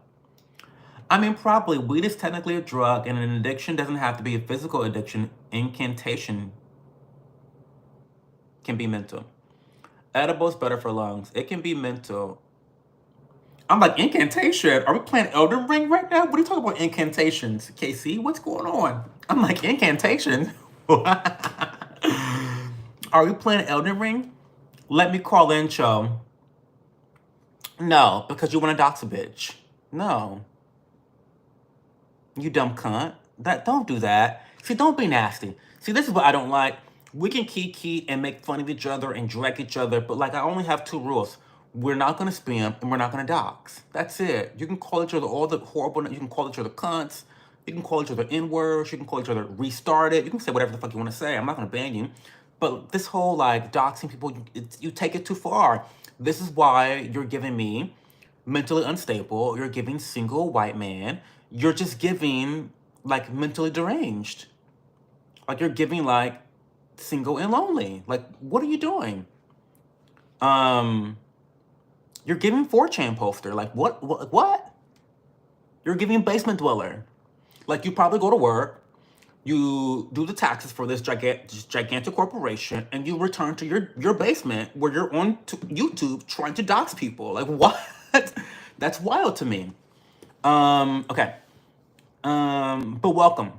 Speaker 1: I mean, probably. Weed is technically a drug, and an addiction doesn't have to be a physical addiction. Incantation can be mental. Edibles better for lungs. It can be mental. I'm like, incantation? Are we playing Elden Ring right now? What are you talking about incantations? KC, what's going on? I'm like, incantation? Are we playing Elden Ring? Let me call in, Cho. No, because you want to dox a bitch. No. You dumb cunt. Don't do that. See, don't be nasty. See, this is what I don't like. We can kiki and make fun of each other and drag each other, but like I only have two rules. We're not gonna spam and we're not gonna dox. That's it. You can call each other all the horrible, you can call each other cunts, you can call each other N-words, you can call each other restarted, you can say whatever the fuck you wanna say. I'm not gonna ban you. But this whole like doxing people, you take it too far. This is why you're giving me mentally unstable, you're giving single white man, you're just giving like mentally deranged. Like you're giving like single and lonely. Like, what are you doing? You're giving 4chan poster. Like, what? You're giving basement dweller. Like, you probably go to work, you do the taxes for this gigantic corporation, and you return to your basement where you're on YouTube trying to dox people. Like, what? That's wild to me. Okay. But welcome.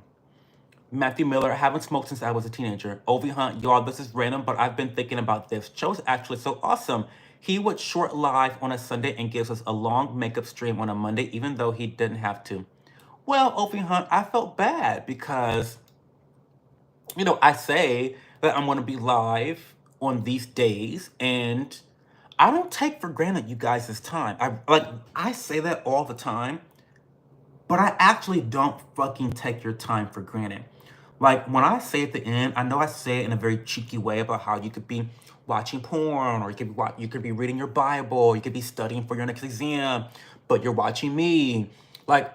Speaker 1: Matthew Miller, I haven't smoked since I was a teenager. Ovi Hunt, y'all, this is random, but I've been thinking about this. Joe's actually so awesome. He would short live on a Sunday and gives us a long makeup stream on a Monday, even though he didn't have to. Well, Opie Hunt, I felt bad because, I say that I'm going to be live on these days, and I don't take for granted you guys' time. I say that all the time, but I actually don't fucking take your time for granted. Like when I say at the end, I know I say it in a very cheeky way about how you could be watching porn, or you could be reading your Bible, you could be studying for your next exam, but you're watching me. Like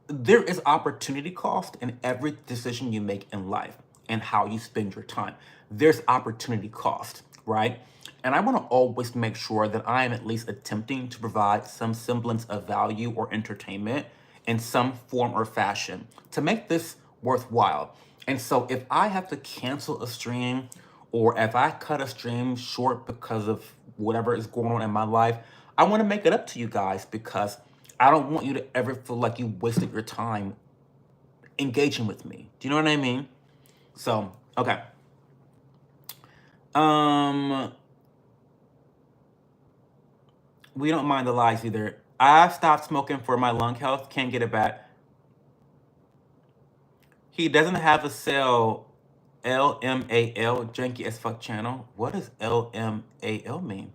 Speaker 1: there is opportunity cost in every decision you make in life and how you spend your time. There's opportunity cost, right? And I want to always make sure that I am at least attempting to provide some semblance of value or entertainment in some form or fashion to make this worthwhile. And so if I have to cancel a stream, or if I cut a stream short because of whatever is going on in my life, I want to make it up to you guys because I don't want you to ever feel like you wasted your time engaging with me. Do you know what I mean? So, okay. Um, we don't mind the lies either. I stopped smoking for my lung health. Can't get it back. He doesn't have a cell. LMAL, janky as fuck channel. What does LMAL mean?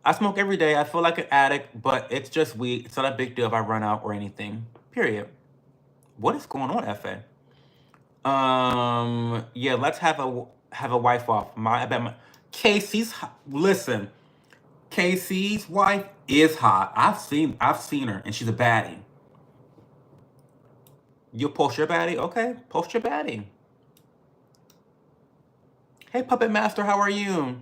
Speaker 1: I smoke every day. I feel like an addict, but it's just weed. It's not a big deal if I run out or anything. Period. What is going on, FA? Yeah, let's have a wife off. I bet Casey's listen. Casey's wife is hot. I've seen her, and she's a baddie. You post your baddie, okay? Post your baddie. Hey, Puppet Master, how are you?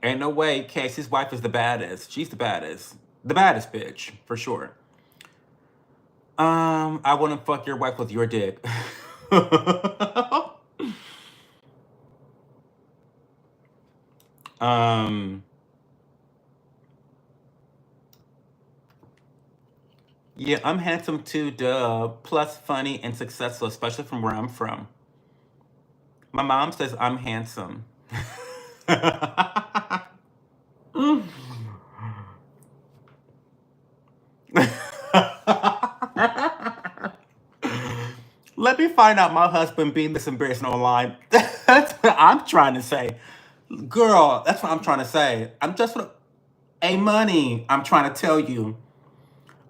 Speaker 1: Ain't no way Casey's wife is the baddest. She's the baddest bitch for sure. I want to fuck your wife with your dick. um, yeah, I'm handsome too, duh. Plus funny and successful, especially from where I'm from. My mom says I'm handsome. Let me find out my husband being this embarrassing online. That's what I'm trying to say. Girl, that's what I'm trying to say. Hey, money, I'm trying to tell you.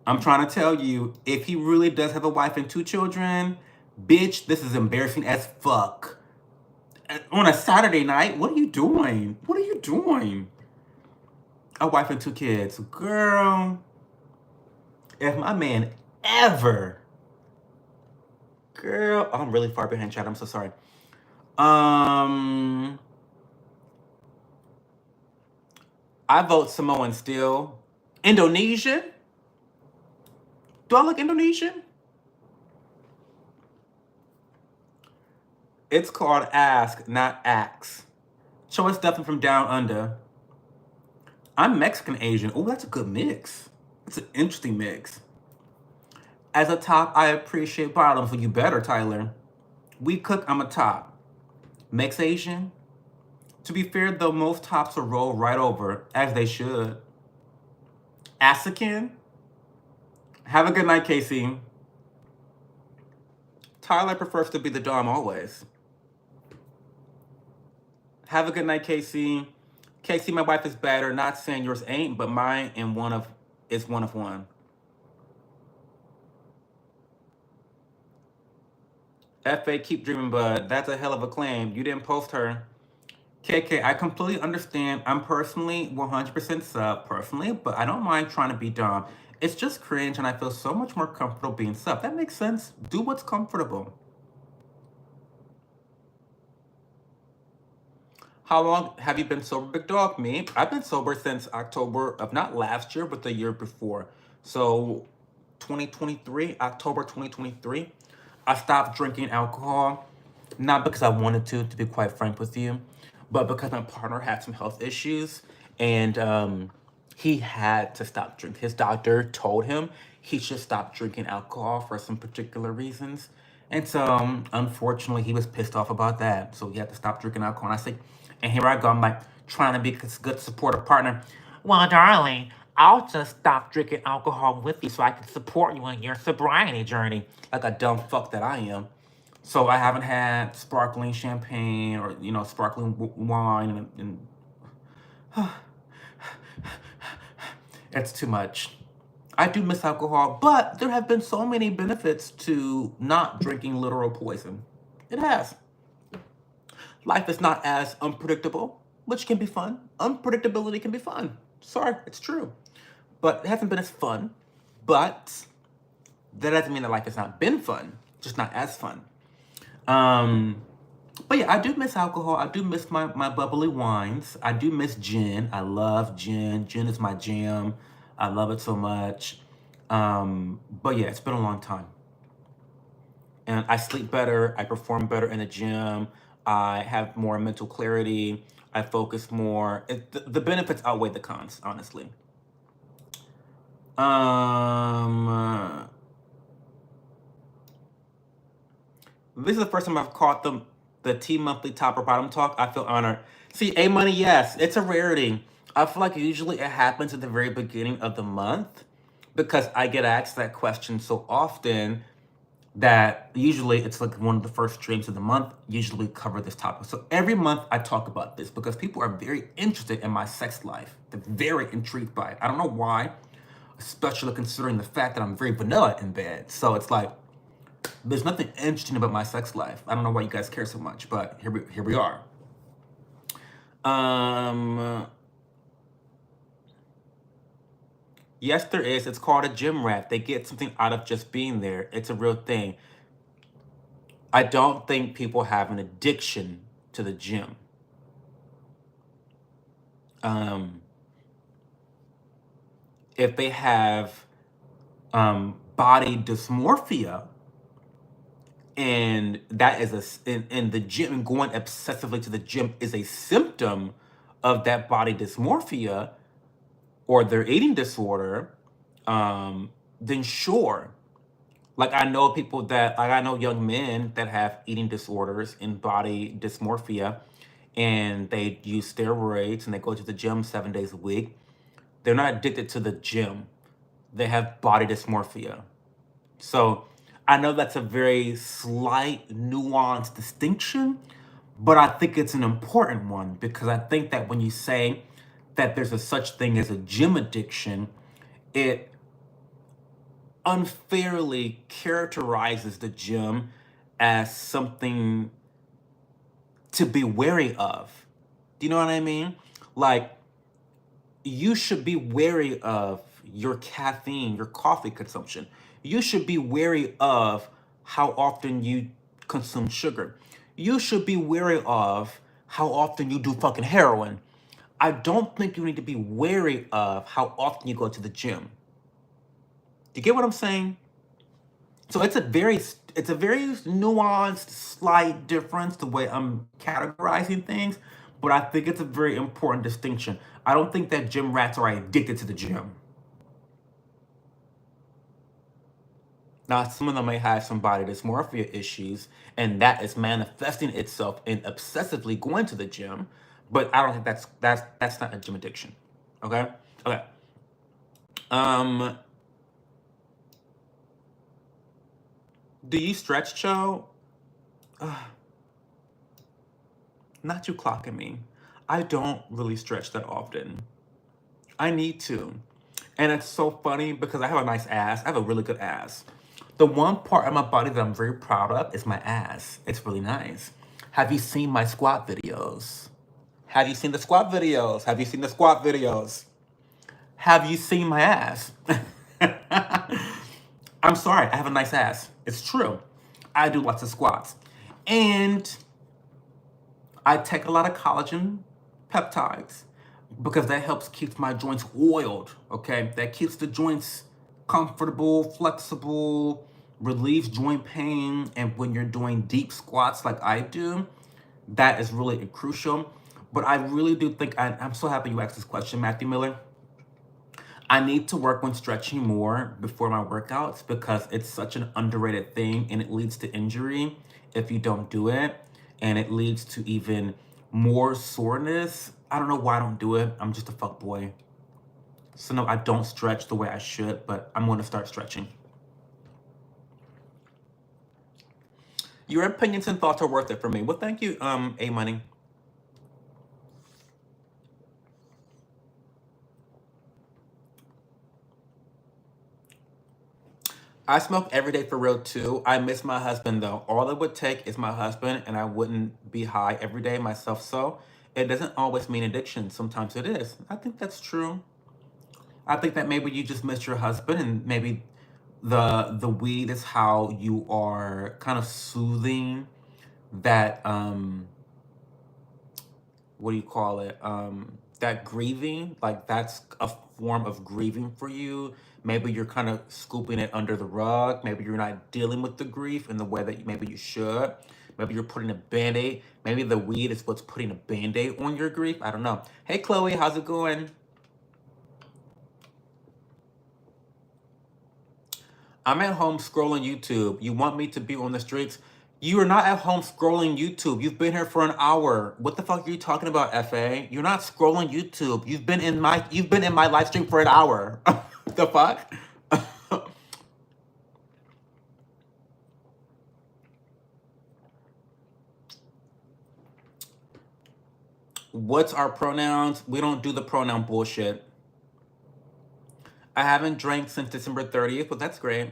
Speaker 1: I'm trying to tell you, if he really does have a wife and 2 children, bitch, this is embarrassing as fuck. On a Saturday night, what are you doing? What are you doing? A wife and 2 kids. Girl, if my man ever, girl, oh, I'm really far behind chat. I'm so sorry. I vote Samoan still. Indonesian? Do I look Indonesian? It's called ask, not axe. Choice definitely from down under. I'm Mexican Asian. Oh, that's a good mix. It's an interesting mix. As a top, I appreciate bottoms. Well, you better, Tyler. We cook, I'm a top. Mex Asian? To be fair, though, most tops will roll right over, as they should. Asican? Have a good night, Casey. Tyler prefers to be the dom always. Have a good night, Casey. Casey, my wife is better. Not saying yours ain't, but mine and is one of one. FA, keep dreaming, bud. That's a hell of a claim. You didn't post her. KK, I completely understand. I'm personally 100% sub, personally, but I don't mind trying to be dom. It's just cringe, and I feel so much more comfortable being sub. That makes sense. Do what's comfortable. How long have you been sober, big dog? Me? I've been sober since October of not last year, but the year before. So 2023, October 2023. I stopped drinking alcohol, not because I wanted to be quite frank with you, but because my partner had some health issues, and he had to stop drinking. His doctor told him he should stop drinking alcohol for some particular reasons. And so, unfortunately, he was pissed off about that. So he had to stop drinking alcohol. And I say, and here I go. I'm like trying to be a good supportive partner. Well, darling, I'll just stop drinking alcohol with you so I can support you on your sobriety journey. Like a dumb fuck that I am. So I haven't had sparkling champagne or sparkling wine, and it's too much. I do miss alcohol, but there have been so many benefits to not drinking literal poison. It has. Life is not as unpredictable, which can be fun. Unpredictability can be fun. Sorry, it's true. But it hasn't been as fun. But that doesn't mean that life has not been fun, just not as fun. But yeah, I do miss alcohol. I do miss my bubbly wines. I do miss gin. I love gin. Gin is my jam. I love it so much. But yeah, it's been a long time. And I sleep better. I perform better in the gym. I have more mental clarity. I focus more. The benefits outweigh the cons, honestly. This is the first time I've caught the T monthly top or bottom talk. I feel honored. See, A Money, yes, it's a rarity. I feel like usually it happens at the very beginning of the month because I get asked that question so often that usually it's like one of the first streams of the month. Usually we cover this topic. So every month I talk about this because people are very interested in my sex life. They're very intrigued by it. I don't know why, especially considering the fact that I'm very vanilla in bed. So it's like, there's nothing interesting about my sex life. I don't know why you guys care so much, but here we are. Yes, there is. It's called a gym rat. They get something out of just being there. It's a real thing. I don't think people have an addiction to the gym. If they have body dysmorphia, and that is in the gym, and going obsessively to the gym is a symptom of that body dysmorphia or their eating disorder, then sure. Like I know people that like I know young men that have eating disorders and body dysmorphia, and they use steroids and they go to the gym 7 days a week. They're not addicted to the gym. They have body dysmorphia. So I know that's a very slight, nuanced distinction, but I think it's an important one because I think that when you say that there's a such thing as a gym addiction, it unfairly characterizes the gym as something to be wary of. Do you know what I mean? Like, you should be wary of your caffeine, your coffee consumption. You should be wary of how often you consume sugar. You should be wary of how often you do fucking heroin. I don't think you need to be wary of how often you go to the gym. Do you get what I'm saying? So it's a very nuanced, slight difference the way I'm categorizing things, but I think it's a very important distinction. I don't think that gym rats are addicted to the gym. Now, some of them may have some body dysmorphia issues, and that is manifesting itself in obsessively going to the gym, but I don't think that's not a gym addiction. Okay? Okay. Do you stretch, Cho? Not you clocking me. I don't really stretch that often. I need to. And it's so funny because I have a nice ass. I have a really good ass. The one part of my body that I'm very proud of is my ass. It's really nice. Have you seen my squat videos? Have you seen the squat videos? Have you seen the squat videos? Have you seen my ass? I'm sorry, I have a nice ass. It's true. I do lots of squats. And I take a lot of collagen peptides because that helps keep my joints oiled, okay? That keeps the joints comfortable, flexible, relieves joint pain. And when you're doing deep squats like I do, that is really crucial. But I really do think, I'm so happy you asked this question, Matthew Miller. I need to work on stretching more before my workouts because it's such an underrated thing and it leads to injury if you don't do it. And it leads to even more soreness. I don't know why I don't do it. I'm just a fuck boy. So no, I don't stretch the way I should, but I'm going to start stretching. Your opinions and thoughts are worth it for me. Well, thank you, A Money. I smoke every day for real too. I miss my husband though. All it would take is my husband, and I wouldn't be high every day myself. So it doesn't always mean addiction. Sometimes it is. I think that's true. I think that maybe you just miss your husband, and maybe the weed is how you are kind of soothing that what do you call it? That grieving, like that's a form of grieving for you. Maybe you're kind of scooping it under the rug. Maybe you're not dealing with the grief in the way that maybe you should. Maybe you're putting a band-aid. Maybe the weed is what's putting a band-aid on your grief. I don't know. Hey Chloe, how's it going? I'm at home scrolling YouTube. You want me to be on the streets? You are not at home scrolling YouTube. You've been here for an hour. What the fuck are you talking about, FA? You're not scrolling YouTube. You've been in my live stream for an hour. The fuck? What's our pronouns? We don't do the pronoun bullshit. I haven't drank since December 30th, but that's great.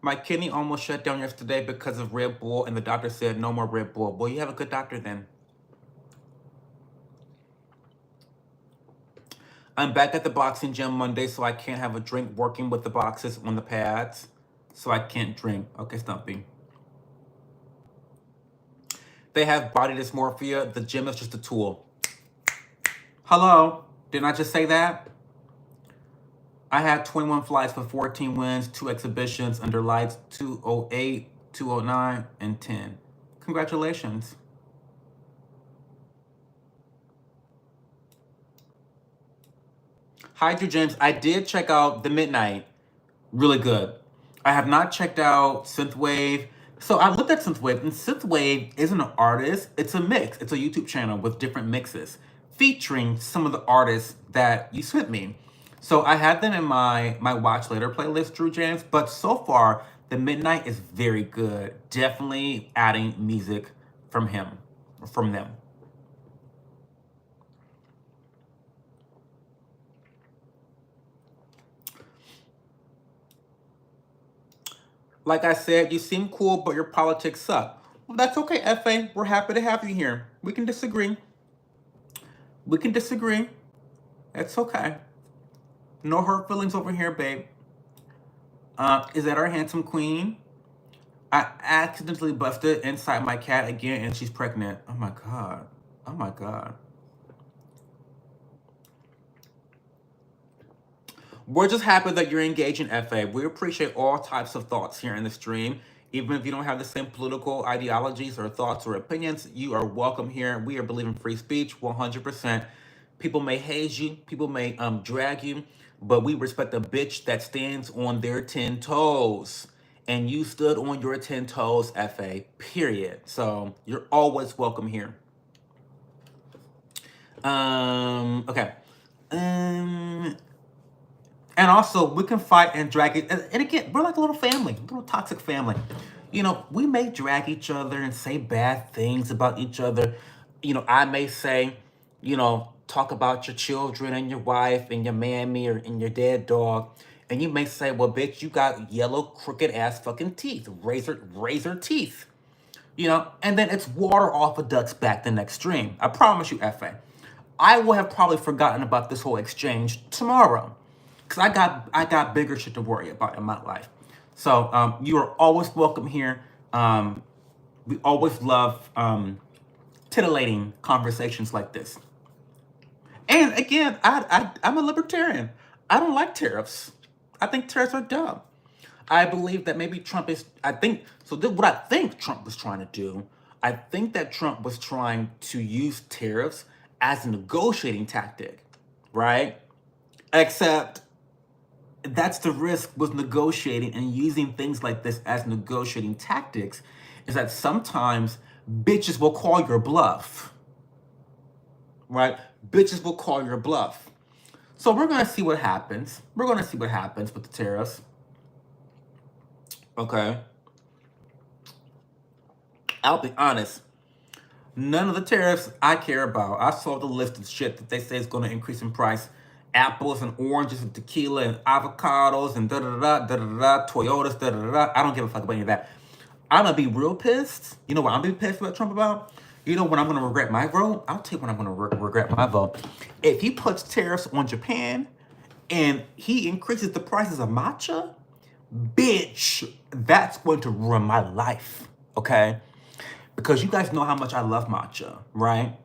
Speaker 1: My kidney almost shut down yesterday because of Red Bull, and the doctor said no more Red Bull. Well, you have a good doctor then. I'm back at the boxing gym Monday, so I can't have a drink working with the boxes on the pads. So I can't drink. Okay, Stumpy. They have body dysmorphia. The gym is just a tool. Hello? Didn't I just say that? I had 21 flights for 14 wins, 2 exhibitions under lights, 208, 209, and 10. Congratulations. Hydro James, I did check out The Midnight. Really good. I have not checked out Synthwave. So I looked at Synthwave, and Synthwave isn't an artist, it's a mix. It's a YouTube channel with different mixes featuring some of the artists that you sent me. So I had them in my watch later playlist, Drew James, but so far The Midnight is very good. Definitely adding music from him, from them. Like I said, you seem cool, but your politics suck. Well, that's okay, FA. We're happy to have you here. We can disagree. We can disagree. It's okay. No hurt feelings over here, babe. Is that our handsome queen? I accidentally busted inside my cat again and she's pregnant. Oh my god. Oh my god. We're just happy that you're engaging, FA. We appreciate all types of thoughts here in the stream. Even if you don't have the same political ideologies or thoughts or opinions, you are welcome here. We are believing free speech 100%. People may haze you, people may drag you, but we respect a bitch that stands on their 10 toes. And you stood on your 10 toes, FA, period. So you're always welcome here. Okay. And also, we can fight and drag it. And again, we're like a little family, a little toxic family. You know, we may drag each other and say bad things about each other. You know, I may say, talk about your children and your wife and your mammy or and your dead dog. And you may say, well, bitch, you got yellow, crooked ass fucking teeth, razor teeth. And then it's water off a duck's back the next stream. I promise you, FA. I will have probably forgotten about this whole exchange tomorrow. Because I got bigger shit to worry about in my life. So you are always welcome here. We always love titillating conversations like this. And again, I'm a libertarian. I don't like tariffs. I think tariffs are dumb. I believe that maybe Trump is, I think, so what I think Trump was trying to do, I think that Trump was trying to use tariffs as a negotiating tactic, right? Except That's the risk with negotiating and using things like this as negotiating tactics, is that sometimes bitches will call your bluff, right? Bitches will call your bluff. So we're gonna see what happens. We're gonna see what happens with the tariffs. Okay. I'll be honest. None of the tariffs I care about. I saw the list of shit that they say is gonna increase in price. Apples and oranges and tequila and avocados and da da da da da da, Toyotas, da da da. I don't give a fuck about any of that. I'm gonna be real pissed. You know what I'm gonna be pissed about Trump about? You know when I'm gonna regret my vote? I'll tell you when I'm gonna regret my vote. If he puts tariffs on Japan and he increases the prices of matcha, bitch, that's going to ruin my life. Okay? Because you guys know how much I love matcha, right?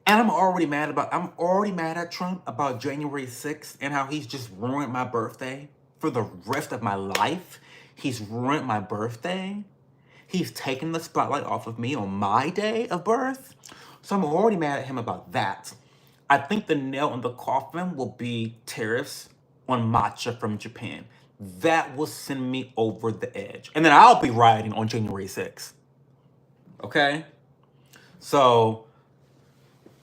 Speaker 1: And I'm already mad at Trump about January 6th and how he's just ruined my birthday for the rest of my life. He's ruined my birthday. He's taken the spotlight off of me on my day of birth. So I'm already mad at him about that. I think the nail in the coffin will be tariffs on matcha from Japan. That will send me over the edge. And then I'll be rioting on January 6th. Okay? So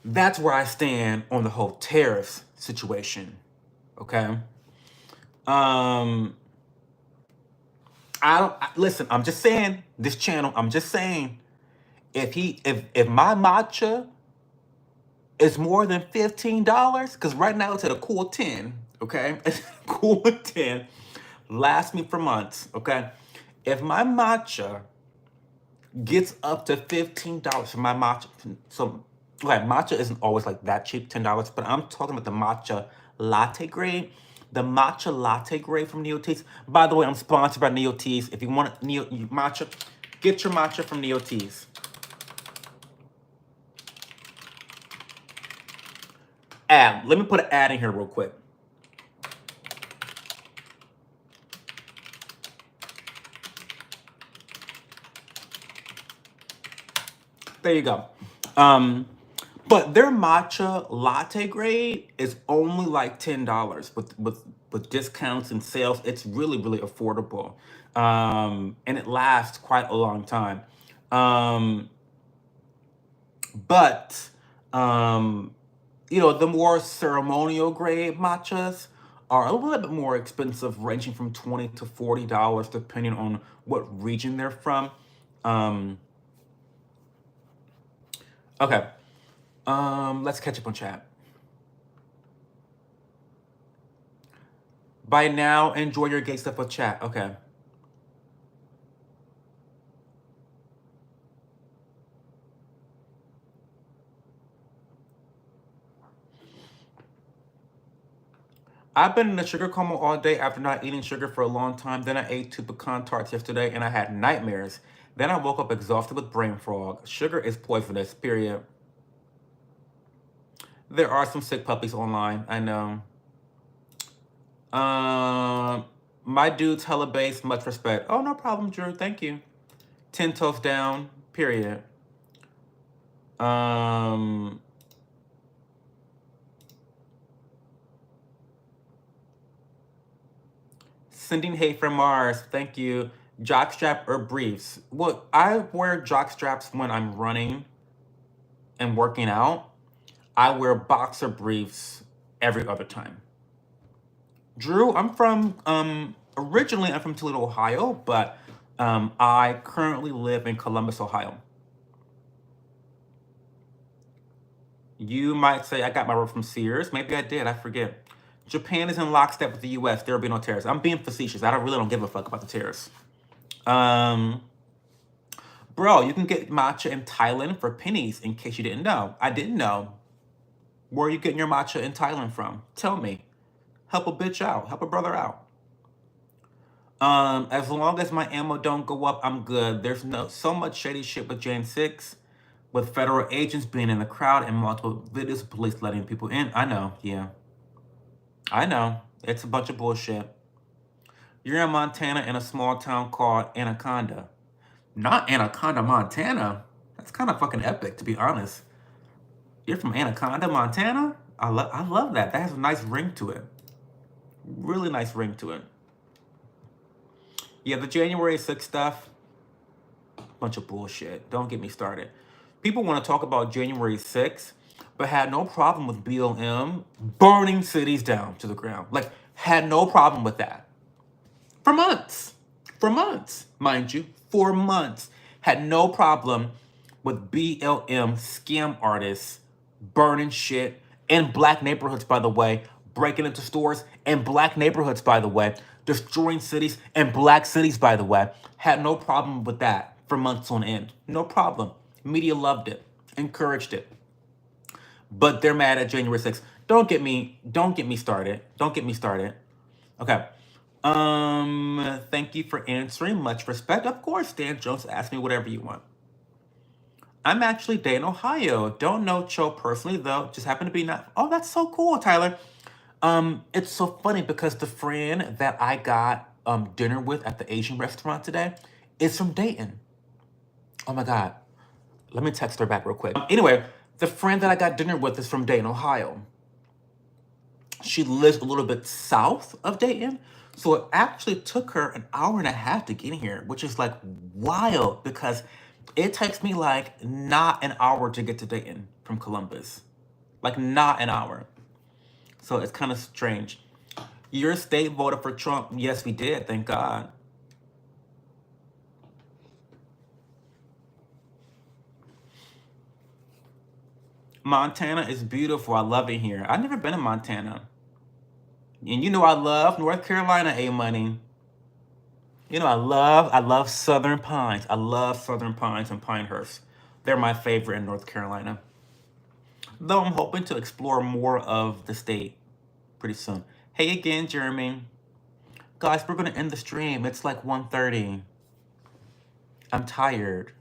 Speaker 1: that's where I stand on the whole tariffs situation. Okay? Listen, I'm just saying, this channel, I'm just saying, if my matcha is more than $15, because right now it's at a cool 10, okay? It's a cool 10, lasts me for months, okay? If my matcha gets up to $15 for my matcha, so okay, matcha isn't always like that cheap, $10, but I'm talking about the matcha latte grade. The matcha latte grade from Neoteas. By the way, I'm sponsored by Neoteas. If you want matcha, get your matcha from Neoteas. Ad. Let me put an ad in here real quick. There you go. But their matcha latte grade is only like $10 with discounts and sales. It's really, really affordable. And it lasts quite a long time. But you know, the more ceremonial grade matchas are a little bit more expensive, ranging from $20 to $40, depending on what region they're from. Okay. Let's catch up on chat. By now, enjoy your gay stuff with chat. Okay. I've been in a sugar coma all day after not eating sugar for a long time. Then I ate 2 pecan tarts yesterday and I had nightmares. Then I woke up exhausted with brain fog. Sugar is poisonous, period. There are some sick puppies online, I know. My dude's hella base, much respect. Oh, no problem, Drew, thank you. 10 toes down, period. Sending hate from Mars, thank you. Jockstrap or briefs? Well, I wear jockstraps when I'm running and working out. I wear boxer briefs every other time. Drew, I'm from, originally I'm from Toledo, Ohio, but I currently live in Columbus, Ohio. You might say I got my work from Sears. Maybe I did, I forget. Japan is in lockstep with the US. There will be no tariffs. I'm being facetious. I really don't give a fuck about the tariffs. Bro, you can get matcha in Thailand for pennies, in case you didn't know. I didn't know. Where are you getting your matcha in Thailand from? Tell me. Help a bitch out. Help a brother out. As long as my ammo don't go up, I'm good. There's so much shady shit with Jan 6, with federal agents being in the crowd and multiple videos, police letting people in. I know, yeah. I know. It's a bunch of bullshit. You're in Montana in a small town called Anaconda. Not Anaconda, Montana. That's kind of fucking epic, to be honest. You're from Anaconda, Montana? I love that. That has a nice ring to it. Really nice ring to it. Yeah, the January 6th stuff, bunch of bullshit. Don't get me started. People want to talk about January 6th, but had no problem with BLM burning cities down to the ground. Like, had no problem with that. For months. For months, mind you. For months. Had no problem with BLM scam artists burning shit in black neighborhoods, by the way, breaking into stores in black neighborhoods, by the way, destroying cities in black cities, by the way. Had no problem with that for months on end. No problem. Media loved it, encouraged it. But they're mad at January 6th. Don't get me started. Don't get me started. Okay. Thank you for answering. Much respect. Of course, Dan Jones, ask me whatever you want. I'm actually Dayton, Ohio. Don't know Cho personally though. Just happen to be not. Oh, that's so cool, Tyler. It's so funny because the friend that I got dinner with at the Asian restaurant today is from Dayton. Oh my God. Let me text her back real quick. Anyway, the friend that I got dinner with is from Dayton, Ohio. She lives a little bit south of Dayton. So it actually took her an hour and a half to get here, which is like wild because it takes me like not an hour to get to Dayton from Columbus. Like not an hour. So it's kind of strange. Your state voted for Trump. Yes, we did. Thank God. Montana is beautiful. I love it here. I've never been to Montana. And you know I love North Carolina, A-Money. You know I love Southern Pines. I love Southern Pines and Pinehurst. They're my favorite in North Carolina. Though I'm hoping to explore more of the state pretty soon. Hey again, Jeremy. Guys, we're gonna end the stream. It's like 1:30. I'm tired.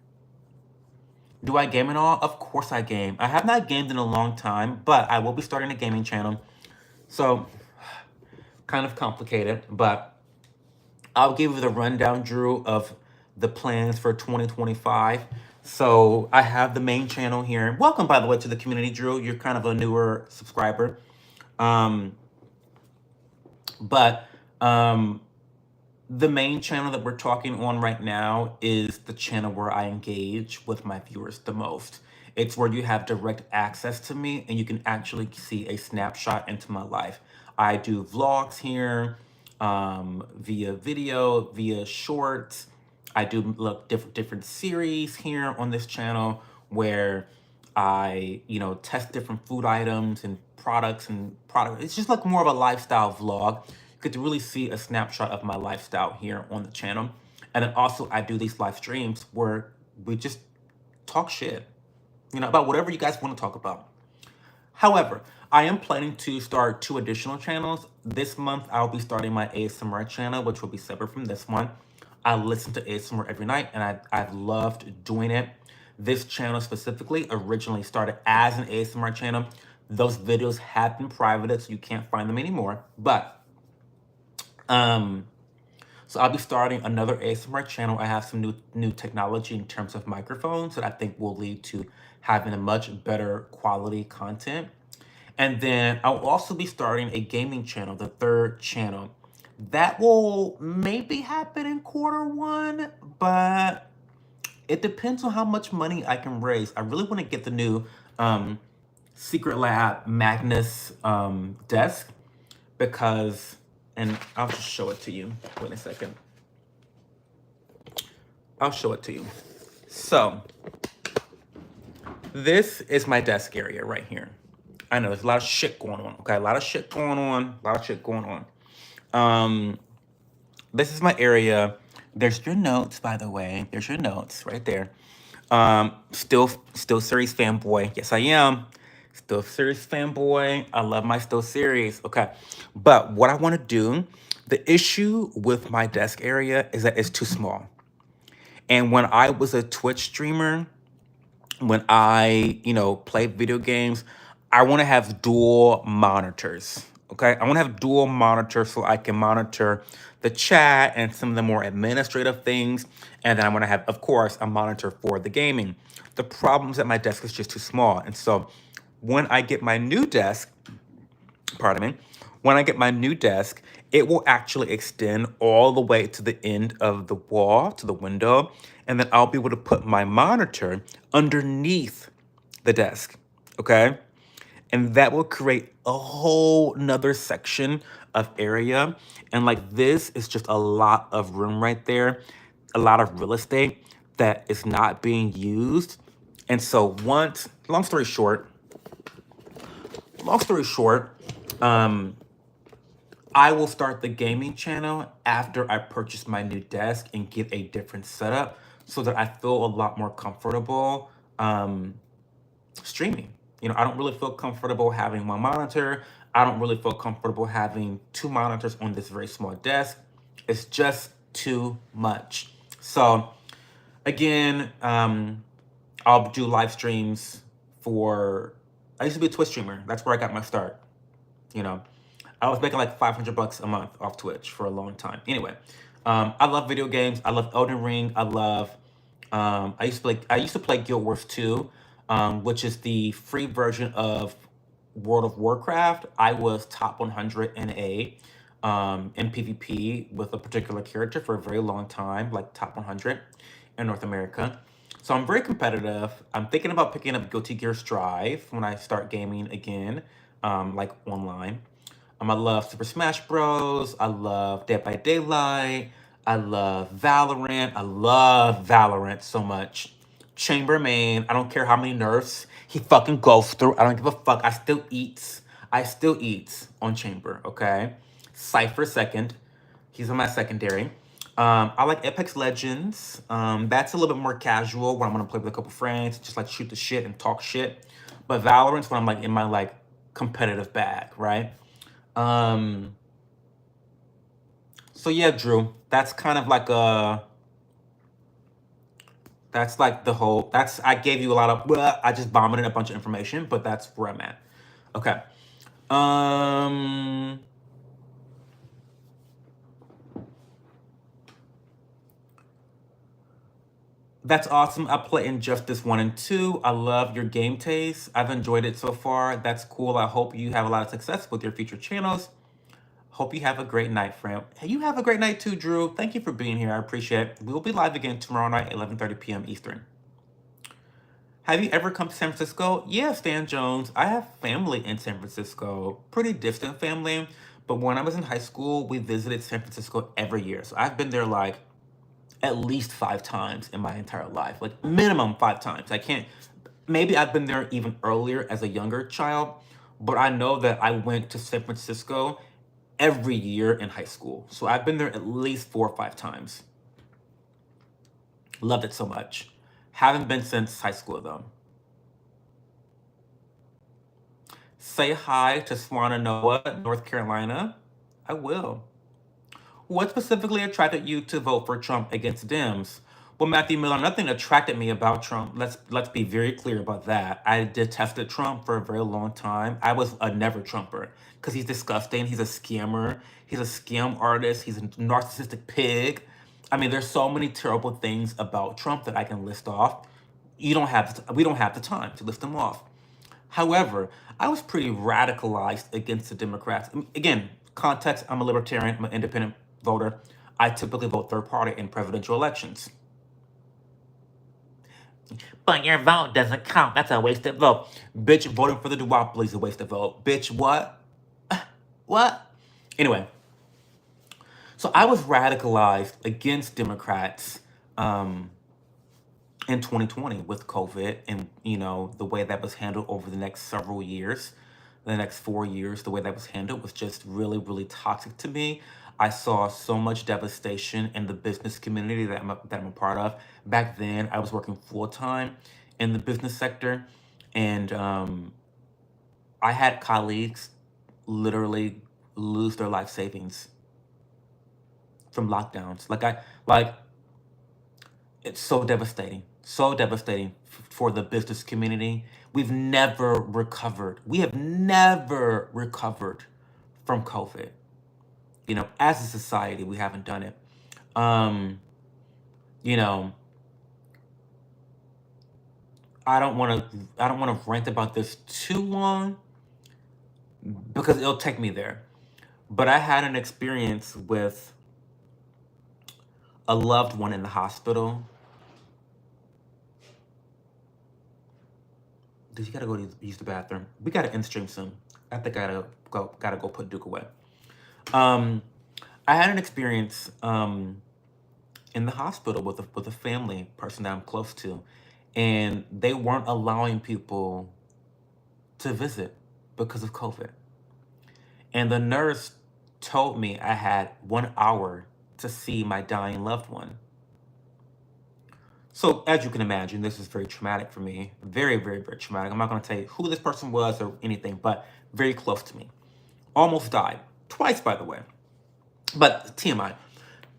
Speaker 1: Do I game at all? Of course I game. I have not gamed in a long time, but I will be starting a gaming channel. So, kind of complicated, but I'll give you the rundown, Drew, of the plans for 2025. So I have the main channel here. Welcome, by the way, to the community, Drew. You're kind of a newer subscriber. But the main channel that we're talking on right now is the channel where I engage with my viewers the most. It's where you have direct access to me and you can actually see a snapshot into my life. I do vlogs here via video, via shorts. I do look different series here on this channel where I, test different food items and products and product. It's just like more of a lifestyle vlog. You get to really see a snapshot of my lifestyle here on the channel. And then also I do these live streams where we just talk shit, about whatever you guys want to talk about. However, I am planning to start 2 additional channels. This month, I'll be starting my ASMR channel, which will be separate from this one. I listen to ASMR every night, and I've loved doing it. This channel specifically originally started as an ASMR channel. Those videos have been privated, so you can't find them anymore. But, so I'll be starting another ASMR channel. I have some new technology in terms of microphones that I think will lead to having a much better quality content. And then I'll also be starting a gaming channel, the 3rd channel. That will maybe happen in Q1, but it depends on how much money I can raise. I really want to get the new Secret Lab Magnus desk because, and I'll just show it to you. Wait a second. I'll show it to you. So, this is my desk area right here. I know there's a lot of shit going on. Okay, a lot of shit going on. This is my area. There's your notes, by the way. There's your notes right there. Still series fanboy. Yes, I am. Still series fanboy. I love my still series. Okay, but what I want to do, the issue with my desk area is that it's too small. And when I was a Twitch streamer, when I, play video games, I want to have dual monitors. Okay, I want to have dual monitors so I can monitor the chat and some of the more administrative things. And then I want to have, of course, a monitor for the gaming. The problem is that my desk is just too small. And so when I get my new desk, pardon me, when I get my new desk, it will actually extend all the way to the end of the wall, to the window, and then I'll be able to put my monitor underneath the desk, okay? And that will create a whole nother section of area. And like this is just a lot of room right there, a lot of real estate that is not being used. And so once, long story short, um, I will start the gaming channel after I purchase my new desk and get a different setup so that I feel a lot more comfortable streaming. You know, I don't really feel comfortable having one monitor. I don't really feel comfortable having two monitors on this very small desk. It's just too much. So again, I'll do live streams for. I used to be a Twitch streamer. That's where I got my start. You know, I was making like $500 a month off Twitch for a long time. Anyway, I love video games. I love Elden Ring. I love. I used to play Guild Wars 2, which is the free version of World of Warcraft. I was top 100 in PvP with a particular character for a very long time, like top 100 in North America. So I'm very competitive. I'm thinking about picking up Guilty Gear Strive when I start gaming again, like online. I love Super Smash Bros. I love Dead by Daylight. I love Valorant. I love Valorant so much. Chambermain, I don't care how many nerfs he fucking goes through. I don't give a fuck. I still eats. I still eats on Chamber, okay? Cypher second. He's on my secondary. I like Apex Legends. That's a little bit more casual when I'm gonna play with a couple friends, just like shoot the shit and talk shit. But Valorant's when I'm like in my like competitive bag, right? Um, so yeah, Drew, that's kind of like that's like the whole, that's, I gave you a lot of, well, I just vomited a bunch of information, but that's where I'm at. Okay. Um, that's awesome. I play Injustice 1 and 2. I love your game taste. I've enjoyed it so far. That's cool. I hope you have a lot of success with your future channels. Hope you have a great night, friend. Hey, you have a great night too, Drew. Thank you for being here. I appreciate it. We'll be live again tomorrow night, 11:30 p.m. Eastern. Have you ever come to San Francisco? Yeah, Stan Jones. I have family in San Francisco. Pretty distant family. But when I was in high school, we visited San Francisco every year. So I've been there like at least 5 times in my entire life. Like minimum 5 times. I can't, maybe I've been there even earlier as a younger child. But I know that I went to San Francisco every year in high school. So I've been there at least 4 or 5 times. Loved it so much. Haven't been since high school though. Say hi to Swananoa, North Carolina. I will. What specifically attracted you to vote for Trump against Dems? Well, Matthew Miller, nothing attracted me about Trump. Let's be very clear about that. I detested Trump for a very long time. I was a never Trumper because he's disgusting. He's a scammer. He's a scam artist. He's a narcissistic pig. I mean, there's so many terrible things about Trump that I can list off. We don't have the time to list them off. However, I was pretty radicalized against the Democrats. I mean, again, context, I'm a libertarian, I'm an independent voter. I typically vote third party in presidential elections. But your vote doesn't count. That's a wasted vote. Bitch, voting for the duopoly is a wasted vote. Bitch, what? What? Anyway, so I was radicalized against Democrats in 2020 with COVID and, you know, the way that was handled over the next several years, the next 4 years, the way that was handled was just really, really toxic to me. I saw so much devastation in the business community that I'm a part of. Back then, I was working full time in the business sector, and I had colleagues literally lose their life savings from lockdowns. Like it's so devastating for the business community. We've never recovered. We have never recovered from COVID. You know, as a society, we haven't done it. Um, you know, I don't want to rant about this too long, because it'll take me there. But I had an experience with a loved one in the hospital. Dude, you gotta go use the bathroom. We gotta end stream soon. I think I gotta go put Duke away. Um, I had an experience in the hospital with a family person that I'm close to, and they weren't allowing people to visit because of COVID. And the nurse told me I had 1 hour to see my dying loved one. So, as you can imagine, this is very traumatic for me. Very, very, very traumatic. I'm not going to tell you who this person was or anything, but very close to me. Almost died. Twice, by the way. But TMI.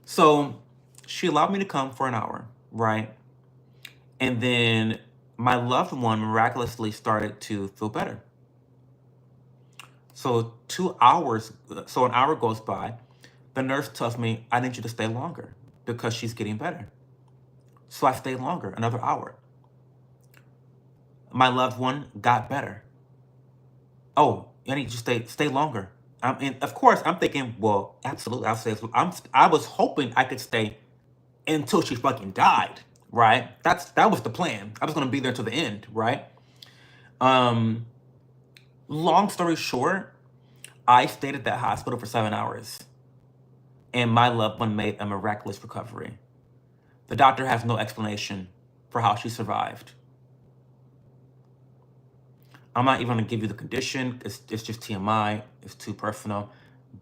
Speaker 1: So, she allowed me to come for an hour, right? And then my loved one miraculously started to feel better. So 2 hours, so an hour goes by. The nurse tells me, I need you to stay longer because she's getting better. So I stayed longer, another hour. My loved one got better. Oh, I need you to stay longer. And of course, I'm thinking, well, absolutely, I'll stay. I was hoping I could stay until she fucking died, right? That was the plan. I was gonna be there till the end, right? Um, Long story short, I stayed at that hospital for 7 hours, and my loved one made a miraculous recovery. The doctor has no explanation for how she survived. I'm not even gonna give you the condition. It's just TMI. It's too personal.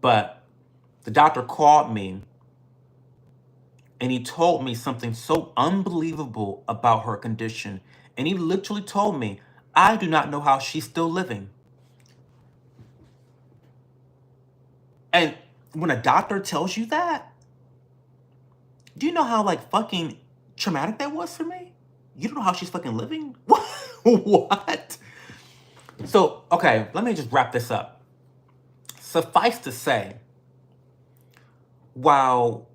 Speaker 1: But the doctor called me and he told me something so unbelievable about her condition. And he literally told me, I do not know how she's still living. And when a doctor tells you that, do you know how like fucking traumatic that was for me? You don't know how she's fucking living? What? So, okay, let me just wrap this up. Suffice to say, while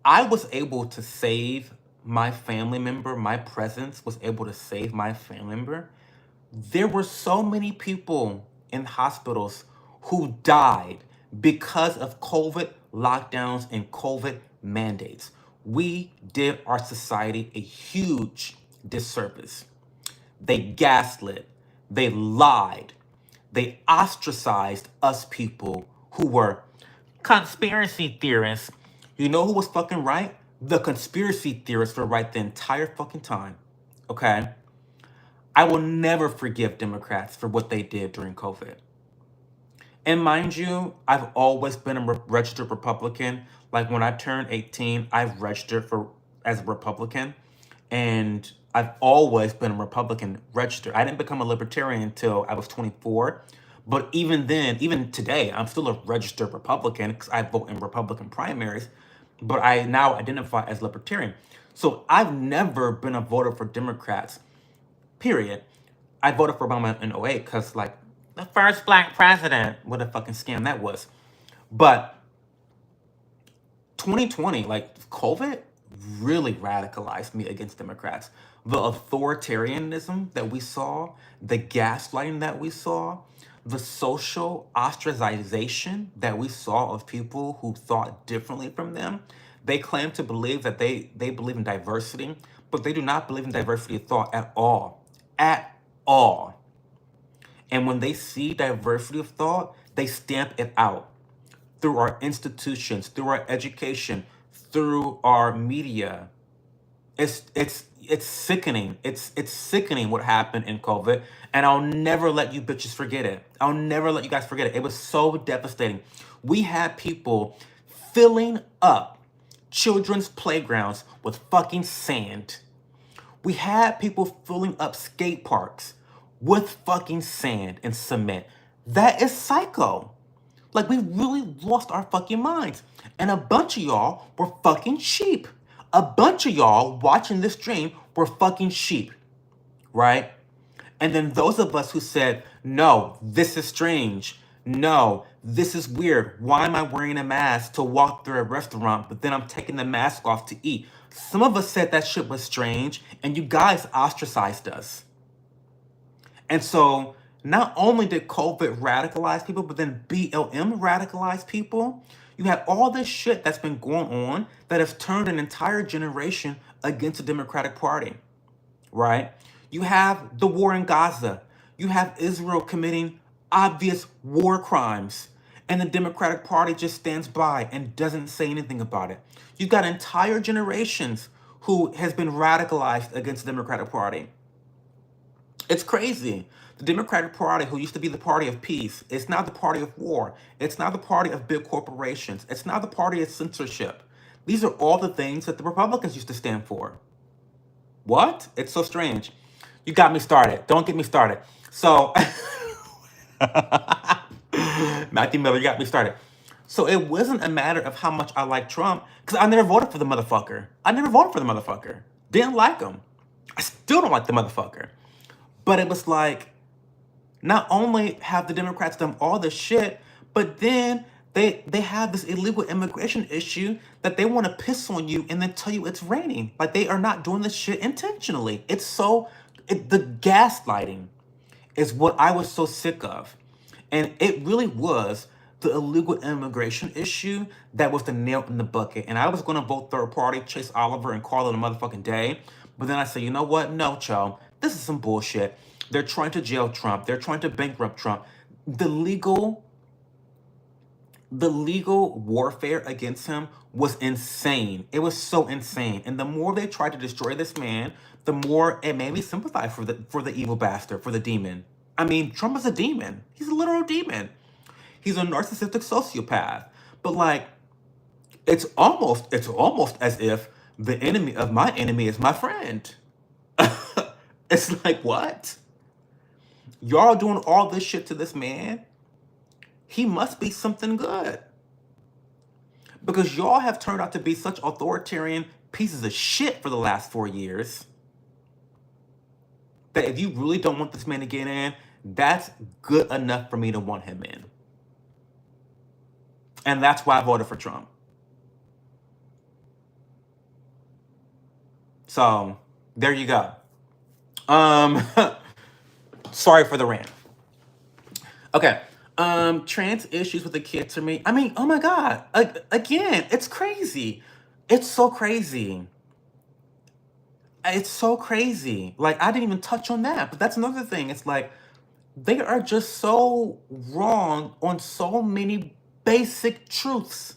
Speaker 1: I was able to save my family member, my presence was able to save my family member, there were so many people in hospitals who died because of COVID lockdowns and COVID mandates. We did our society a huge disservice. They gaslit, they lied, they ostracized us people who were conspiracy theorists. You know who was fucking right? The conspiracy theorists were right the entire fucking time. Okay? I will never forgive Democrats for what they did during COVID. And mind you, I've always been a registered Republican. Like when I turned 18, I've registered as a Republican. And I've always been a Republican registered. I didn't become a libertarian until I was 24. But even then, even today, I'm still a registered Republican because I vote in Republican primaries. But I now identify as libertarian. So I've never been a voter for Democrats, period. I voted for Obama in 08 because, like, the first black president, what a fucking scam that was. But 2020, like, COVID really radicalized me against Democrats. The authoritarianism that we saw, the gaslighting that we saw, the social ostracization that we saw of people who thought differently from them. They claim to believe that they believe in diversity, but they do not believe in diversity of thought at all. At all. And when they see diversity of thought, they stamp it out through our institutions, through our education, through our media. It's sickening. It's sickening what happened in COVID, and I'll never let you bitches forget it. I'll never let you guys forget it. It was so devastating. We had people filling up children's playgrounds with fucking sand. We had people filling up skate parks with fucking sand and cement. That is psycho. Like, we really lost our fucking minds. And a bunch of y'all were fucking sheep. A bunch of y'all watching this stream were fucking sheep, right? And then those of us who said, no, this is strange. No, this is weird. Why am I wearing a mask to walk through a restaurant, but then I'm taking the mask off to eat? Some of us said that shit was strange, and you guys ostracized us. And so Not only did COVID radicalize people, but then BLM radicalized people. You had all this shit that's been going on that has turned an entire generation against the Democratic Party, right? You have the war in Gaza. You have Israel committing obvious war crimes. And the Democratic Party just stands by and doesn't say anything about it. You've got entire generations who has been radicalized against the Democratic Party. It's crazy. The Democratic Party, who used to be the party of peace, is now the party of war. It's now the party of big corporations. It's now the party of censorship. These are all the things that the Republicans used to stand for. What? It's so strange. You got me started. Don't get me started. So, Matthew Miller, you got me started. So it wasn't a matter of how much I like Trump, because I never voted for the motherfucker. I never voted for the motherfucker. Didn't like him. I still don't like the motherfucker. But it was like, not only have the Democrats done all this shit, but then they have this illegal immigration issue that they want to piss on you and then tell you it's raining. Like, they are not doing this shit intentionally. It's so, the gaslighting is what I was so sick of. And it really was the illegal immigration issue that was the nail in the bucket. And I was going to vote third party, Chase Oliver, and call it a motherfucking day. But then I said, you know what? No, Cho, this is some bullshit. They're trying to jail Trump. They're trying to bankrupt Trump. The legal warfare against him was insane. It was so insane. And the more they tried to destroy this man, the more it made me sympathize for the evil bastard, for the demon. I mean, Trump is a demon. He's a literal demon. He's a narcissistic sociopath. But like, it's almost as if the enemy of my enemy is my friend. It's like, what? Y'all doing all this shit to this man? He must be something good. Because y'all have turned out to be such authoritarian pieces of shit for the last 4 years that if you really don't want this man to get in, that's good enough for me to want him in. And that's why I voted for Trump. So, there you go. Sorry for the rant. Okay. Trans issues with the kids for me. I mean, oh my God. Again, it's crazy. It's so crazy. It's so crazy. Like, I didn't even touch on that, but that's another thing. It's like, they are just so wrong on so many basic truths.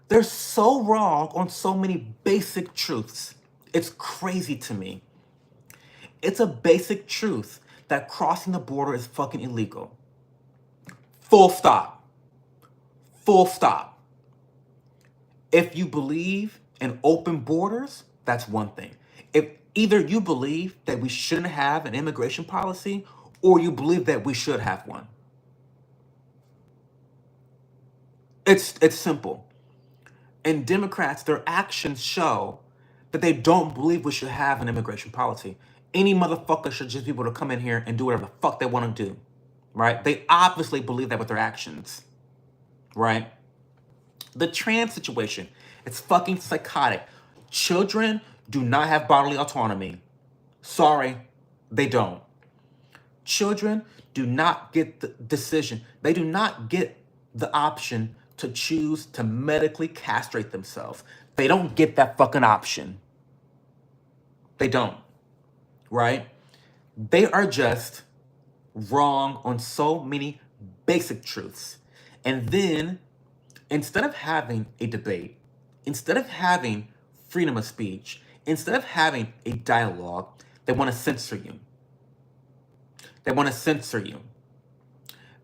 Speaker 1: They're so wrong on so many basic truths. It's crazy to me. It's a basic truth that crossing the border is fucking illegal. Full stop. Full stop. If you believe in open borders, that's one thing. If either you believe that we shouldn't have an immigration policy or you believe that we should have one. It's simple. And Democrats, their actions show that they don't believe we should have an immigration policy. Any motherfucker should just be able to come in here and do whatever the fuck they want to do, right? They obviously believe that with their actions, right? The trans situation, it's fucking psychotic. Children do not have bodily autonomy. Sorry, they don't. Children do not get the decision. They do not get the option to choose to medically castrate themselves. They don't get that fucking option. They don't, right? They are just wrong on so many basic truths. And then, instead of having a debate, instead of having freedom of speech, instead of having a dialogue, they want to censor you. They want to censor you.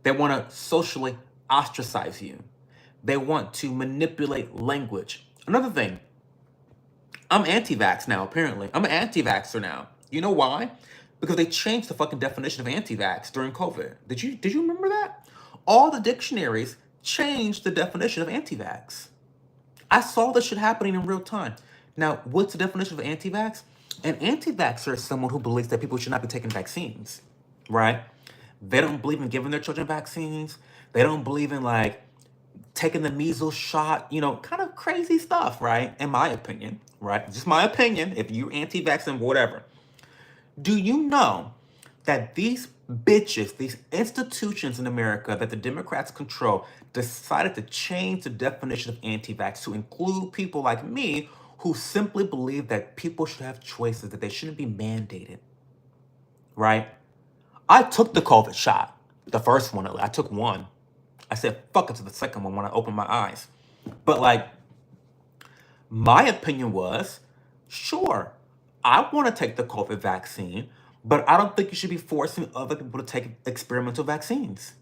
Speaker 1: They want to socially ostracize you. They want to manipulate language. Another thing, I'm anti-vax now, apparently. I'm an anti-vaxxer now. You know why? Because they changed the fucking definition of anti-vax during COVID. Did you remember that? All the dictionaries changed the definition of anti-vax. I saw this shit happening in real time. Now, what's the definition of anti-vax? An anti-vaxxer is someone who believes that people should not be taking vaccines, right? They don't believe in giving their children vaccines. They don't believe in, like, taking the measles shot, you know, kind of crazy stuff, right? In my opinion, right? Just my opinion. If you're anti-vaccine, whatever. Do you know that these bitches, these institutions in America that the Democrats control, decided to change the definition of anti-vax to include people like me who simply believe that people should have choices, that they shouldn't be mandated, right? I took the COVID shot, the first one. I took one. I said, fuck it to the second one when I opened my eyes. But like, my opinion was, sure, I want to take the COVID vaccine, but I don't think you should be forcing other people to take experimental vaccines.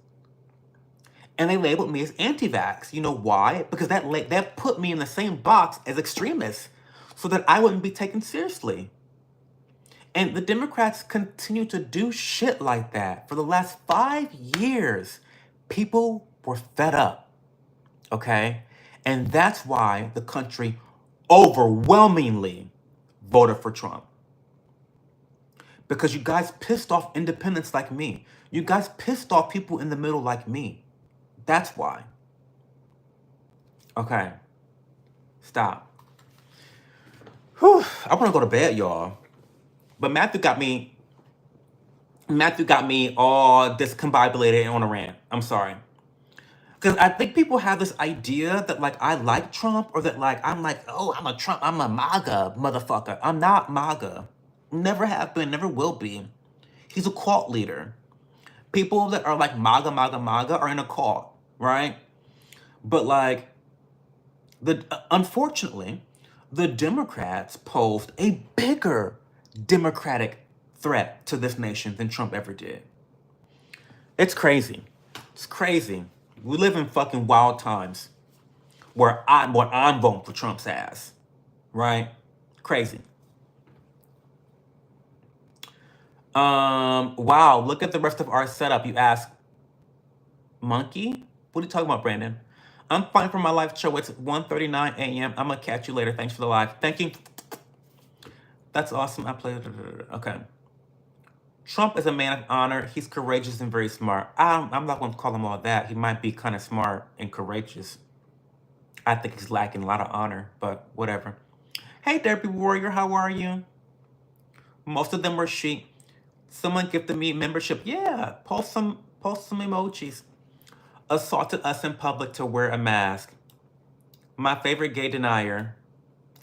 Speaker 1: And they labeled me as anti-vax. You know why? Because that put me in the same box as extremists so that I wouldn't be taken seriously. And the Democrats continue to do shit like that. For the last 5 years, people were fed up, okay? And that's why the country overwhelmingly voted for Trump. Because you guys pissed off independents like me. You guys pissed off people in the middle like me. That's why. Okay. Stop. Whew. I want to go to bed, y'all. But Matthew got me all discombobulated and on a rant. I'm sorry. Because I think people have this idea that like I like Trump, or that like I'm like, oh, I'm a MAGA motherfucker. I'm not MAGA. Never have been, never will be. He's a cult leader. People that are like MAGA, MAGA, MAGA are in a cult, right? But like, unfortunately, the Democrats posed a bigger democratic threat to this nation than Trump ever did. It's crazy. It's crazy. We live in fucking wild times where I'm voting for Trump's ass, right? Crazy. Wow, look at the rest of our setup. You ask, monkey? What are you talking about, Brandon? I'm fine for my live show. It's 1:39 a.m. I'm gonna catch you later. Thanks for the live. Thank you. That's awesome. I played. Okay. Trump is a man of honor. He's courageous and very smart. I'm not going to call him all that. He might be kind of smart and courageous. I think he's lacking a lot of honor, but whatever. Hey, Derby Warrior, how are you? Most of them were sheep. Someone gifted me membership. Yeah, post some emojis. Assaulted us in public to wear a mask. My favorite gay denier.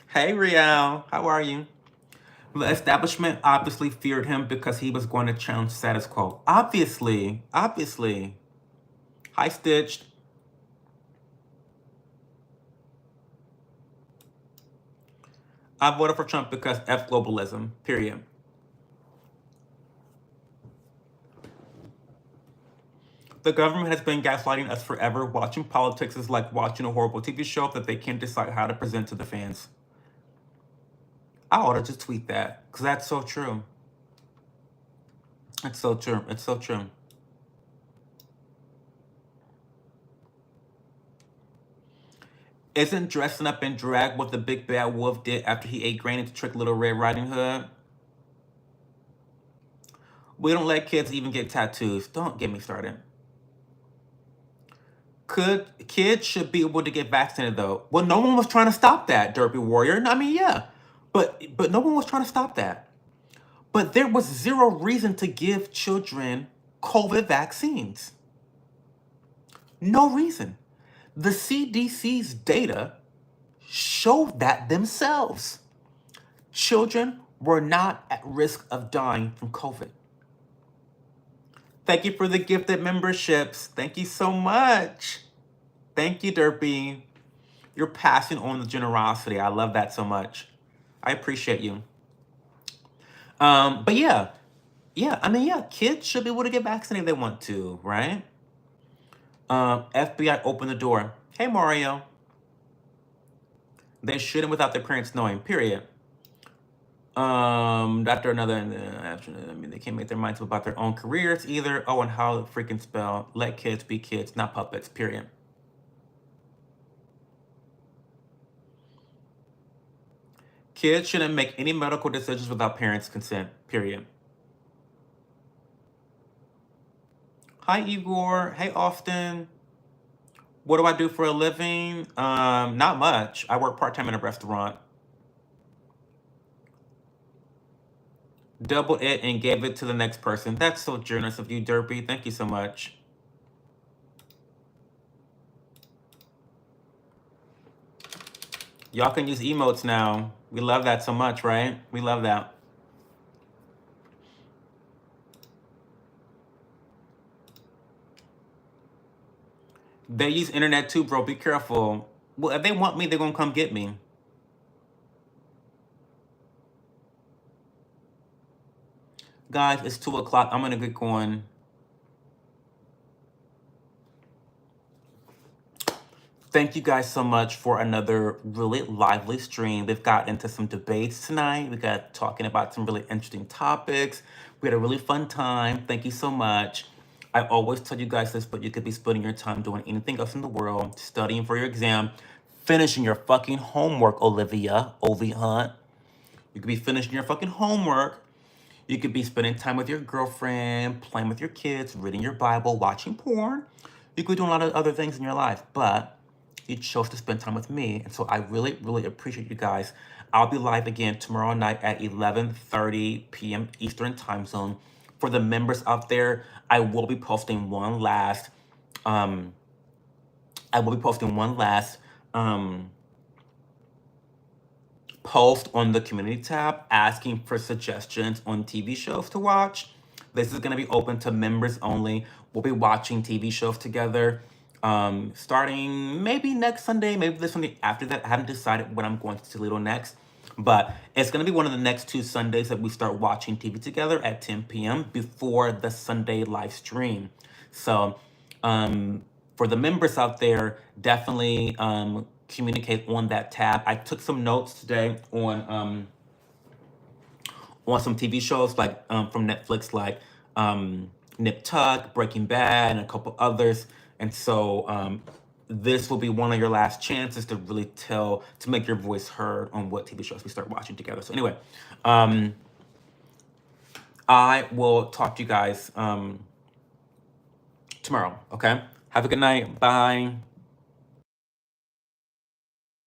Speaker 1: Hey, Riel, how are you? The establishment obviously feared him because he was going to challenge status quo. Obviously. Hi, Stitched. I voted for Trump because F globalism, period. The government has been gaslighting us forever. Watching politics is like watching a horrible TV show that they can't decide how to present to the fans. I ought to just tweet that, because that's so true. It's so true. It's so true. Isn't dressing up in drag what the big bad wolf did after he ate granny to trick Little Red Riding Hood? We don't let kids even get tattoos. Don't get me started. Kids should be able to get vaccinated though. Well, no one was trying to stop that, Derpy Warrior. I mean, yeah. But no one was trying to stop that. But there was zero reason to give children COVID vaccines. No reason. The CDC's data showed that themselves. Children were not at risk of dying from COVID. Thank you for the gifted memberships. Thank you so much. Thank you, Derpy. You're passing on the generosity. I love that so much. I appreciate you. But yeah, I mean, yeah, kids should be able to get vaccinated if they want to, right? FBI open the door. Hey, Mario. They shouldn't without their parents knowing, period. After another, I mean, they can't make their minds up about their own careers either. Oh, and how freaking spell, let kids be kids, not puppets, period. Kids shouldn't make any medical decisions without parents' consent, period. Hi, Igor. Hey, Austin. What do I do for a living? Not much. I work part-time in a restaurant. doubled it and gave it to the next person. That's so generous of you, Derpy. Thank you so much. Y'all can use emotes now. We love that so much, right? We love that. They use internet too, bro. Be careful. Well, if they want me, they're gonna come get me. Guys, it's 2 o'clock. I'm gonna get going. Thank you guys so much for another really lively stream. We've got into some debates tonight. We got talking about some really interesting topics. We had a really fun time. Thank you so much. I always tell you guys this, but you could be spending your time doing anything else in the world, studying for your exam, finishing your fucking homework, Olivia, Ovi Hunt. You could be finishing your fucking homework. You could be spending time with your girlfriend, playing with your kids, reading your Bible, watching porn. You could be doing a lot of other things in your life, but you chose to spend time with me. And so I really, really appreciate you guys. I'll be live again tomorrow night at 11:30 p.m. Eastern time zone. For the members out there, I will be posting one last um post on the community tab asking for suggestions on TV shows to watch. This is going to be open to members only. We'll be watching TV shows together starting maybe next Sunday, maybe the Sunday after that. I haven't decided when I'm going to Toledo next, but it's going to be one of the next 2 Sundays that we start watching TV together at 10 p.m. before the Sunday live stream. So for the members out there, definitely communicate on that tab. I took some notes today on some TV shows like from Netflix, like Nip Tuck, Breaking Bad, and a couple others. And so this will be one of your last chances to really to make your voice heard on what TV shows we start watching together. So anyway, I will talk to you guys tomorrow. Okay. Have a good night. Bye.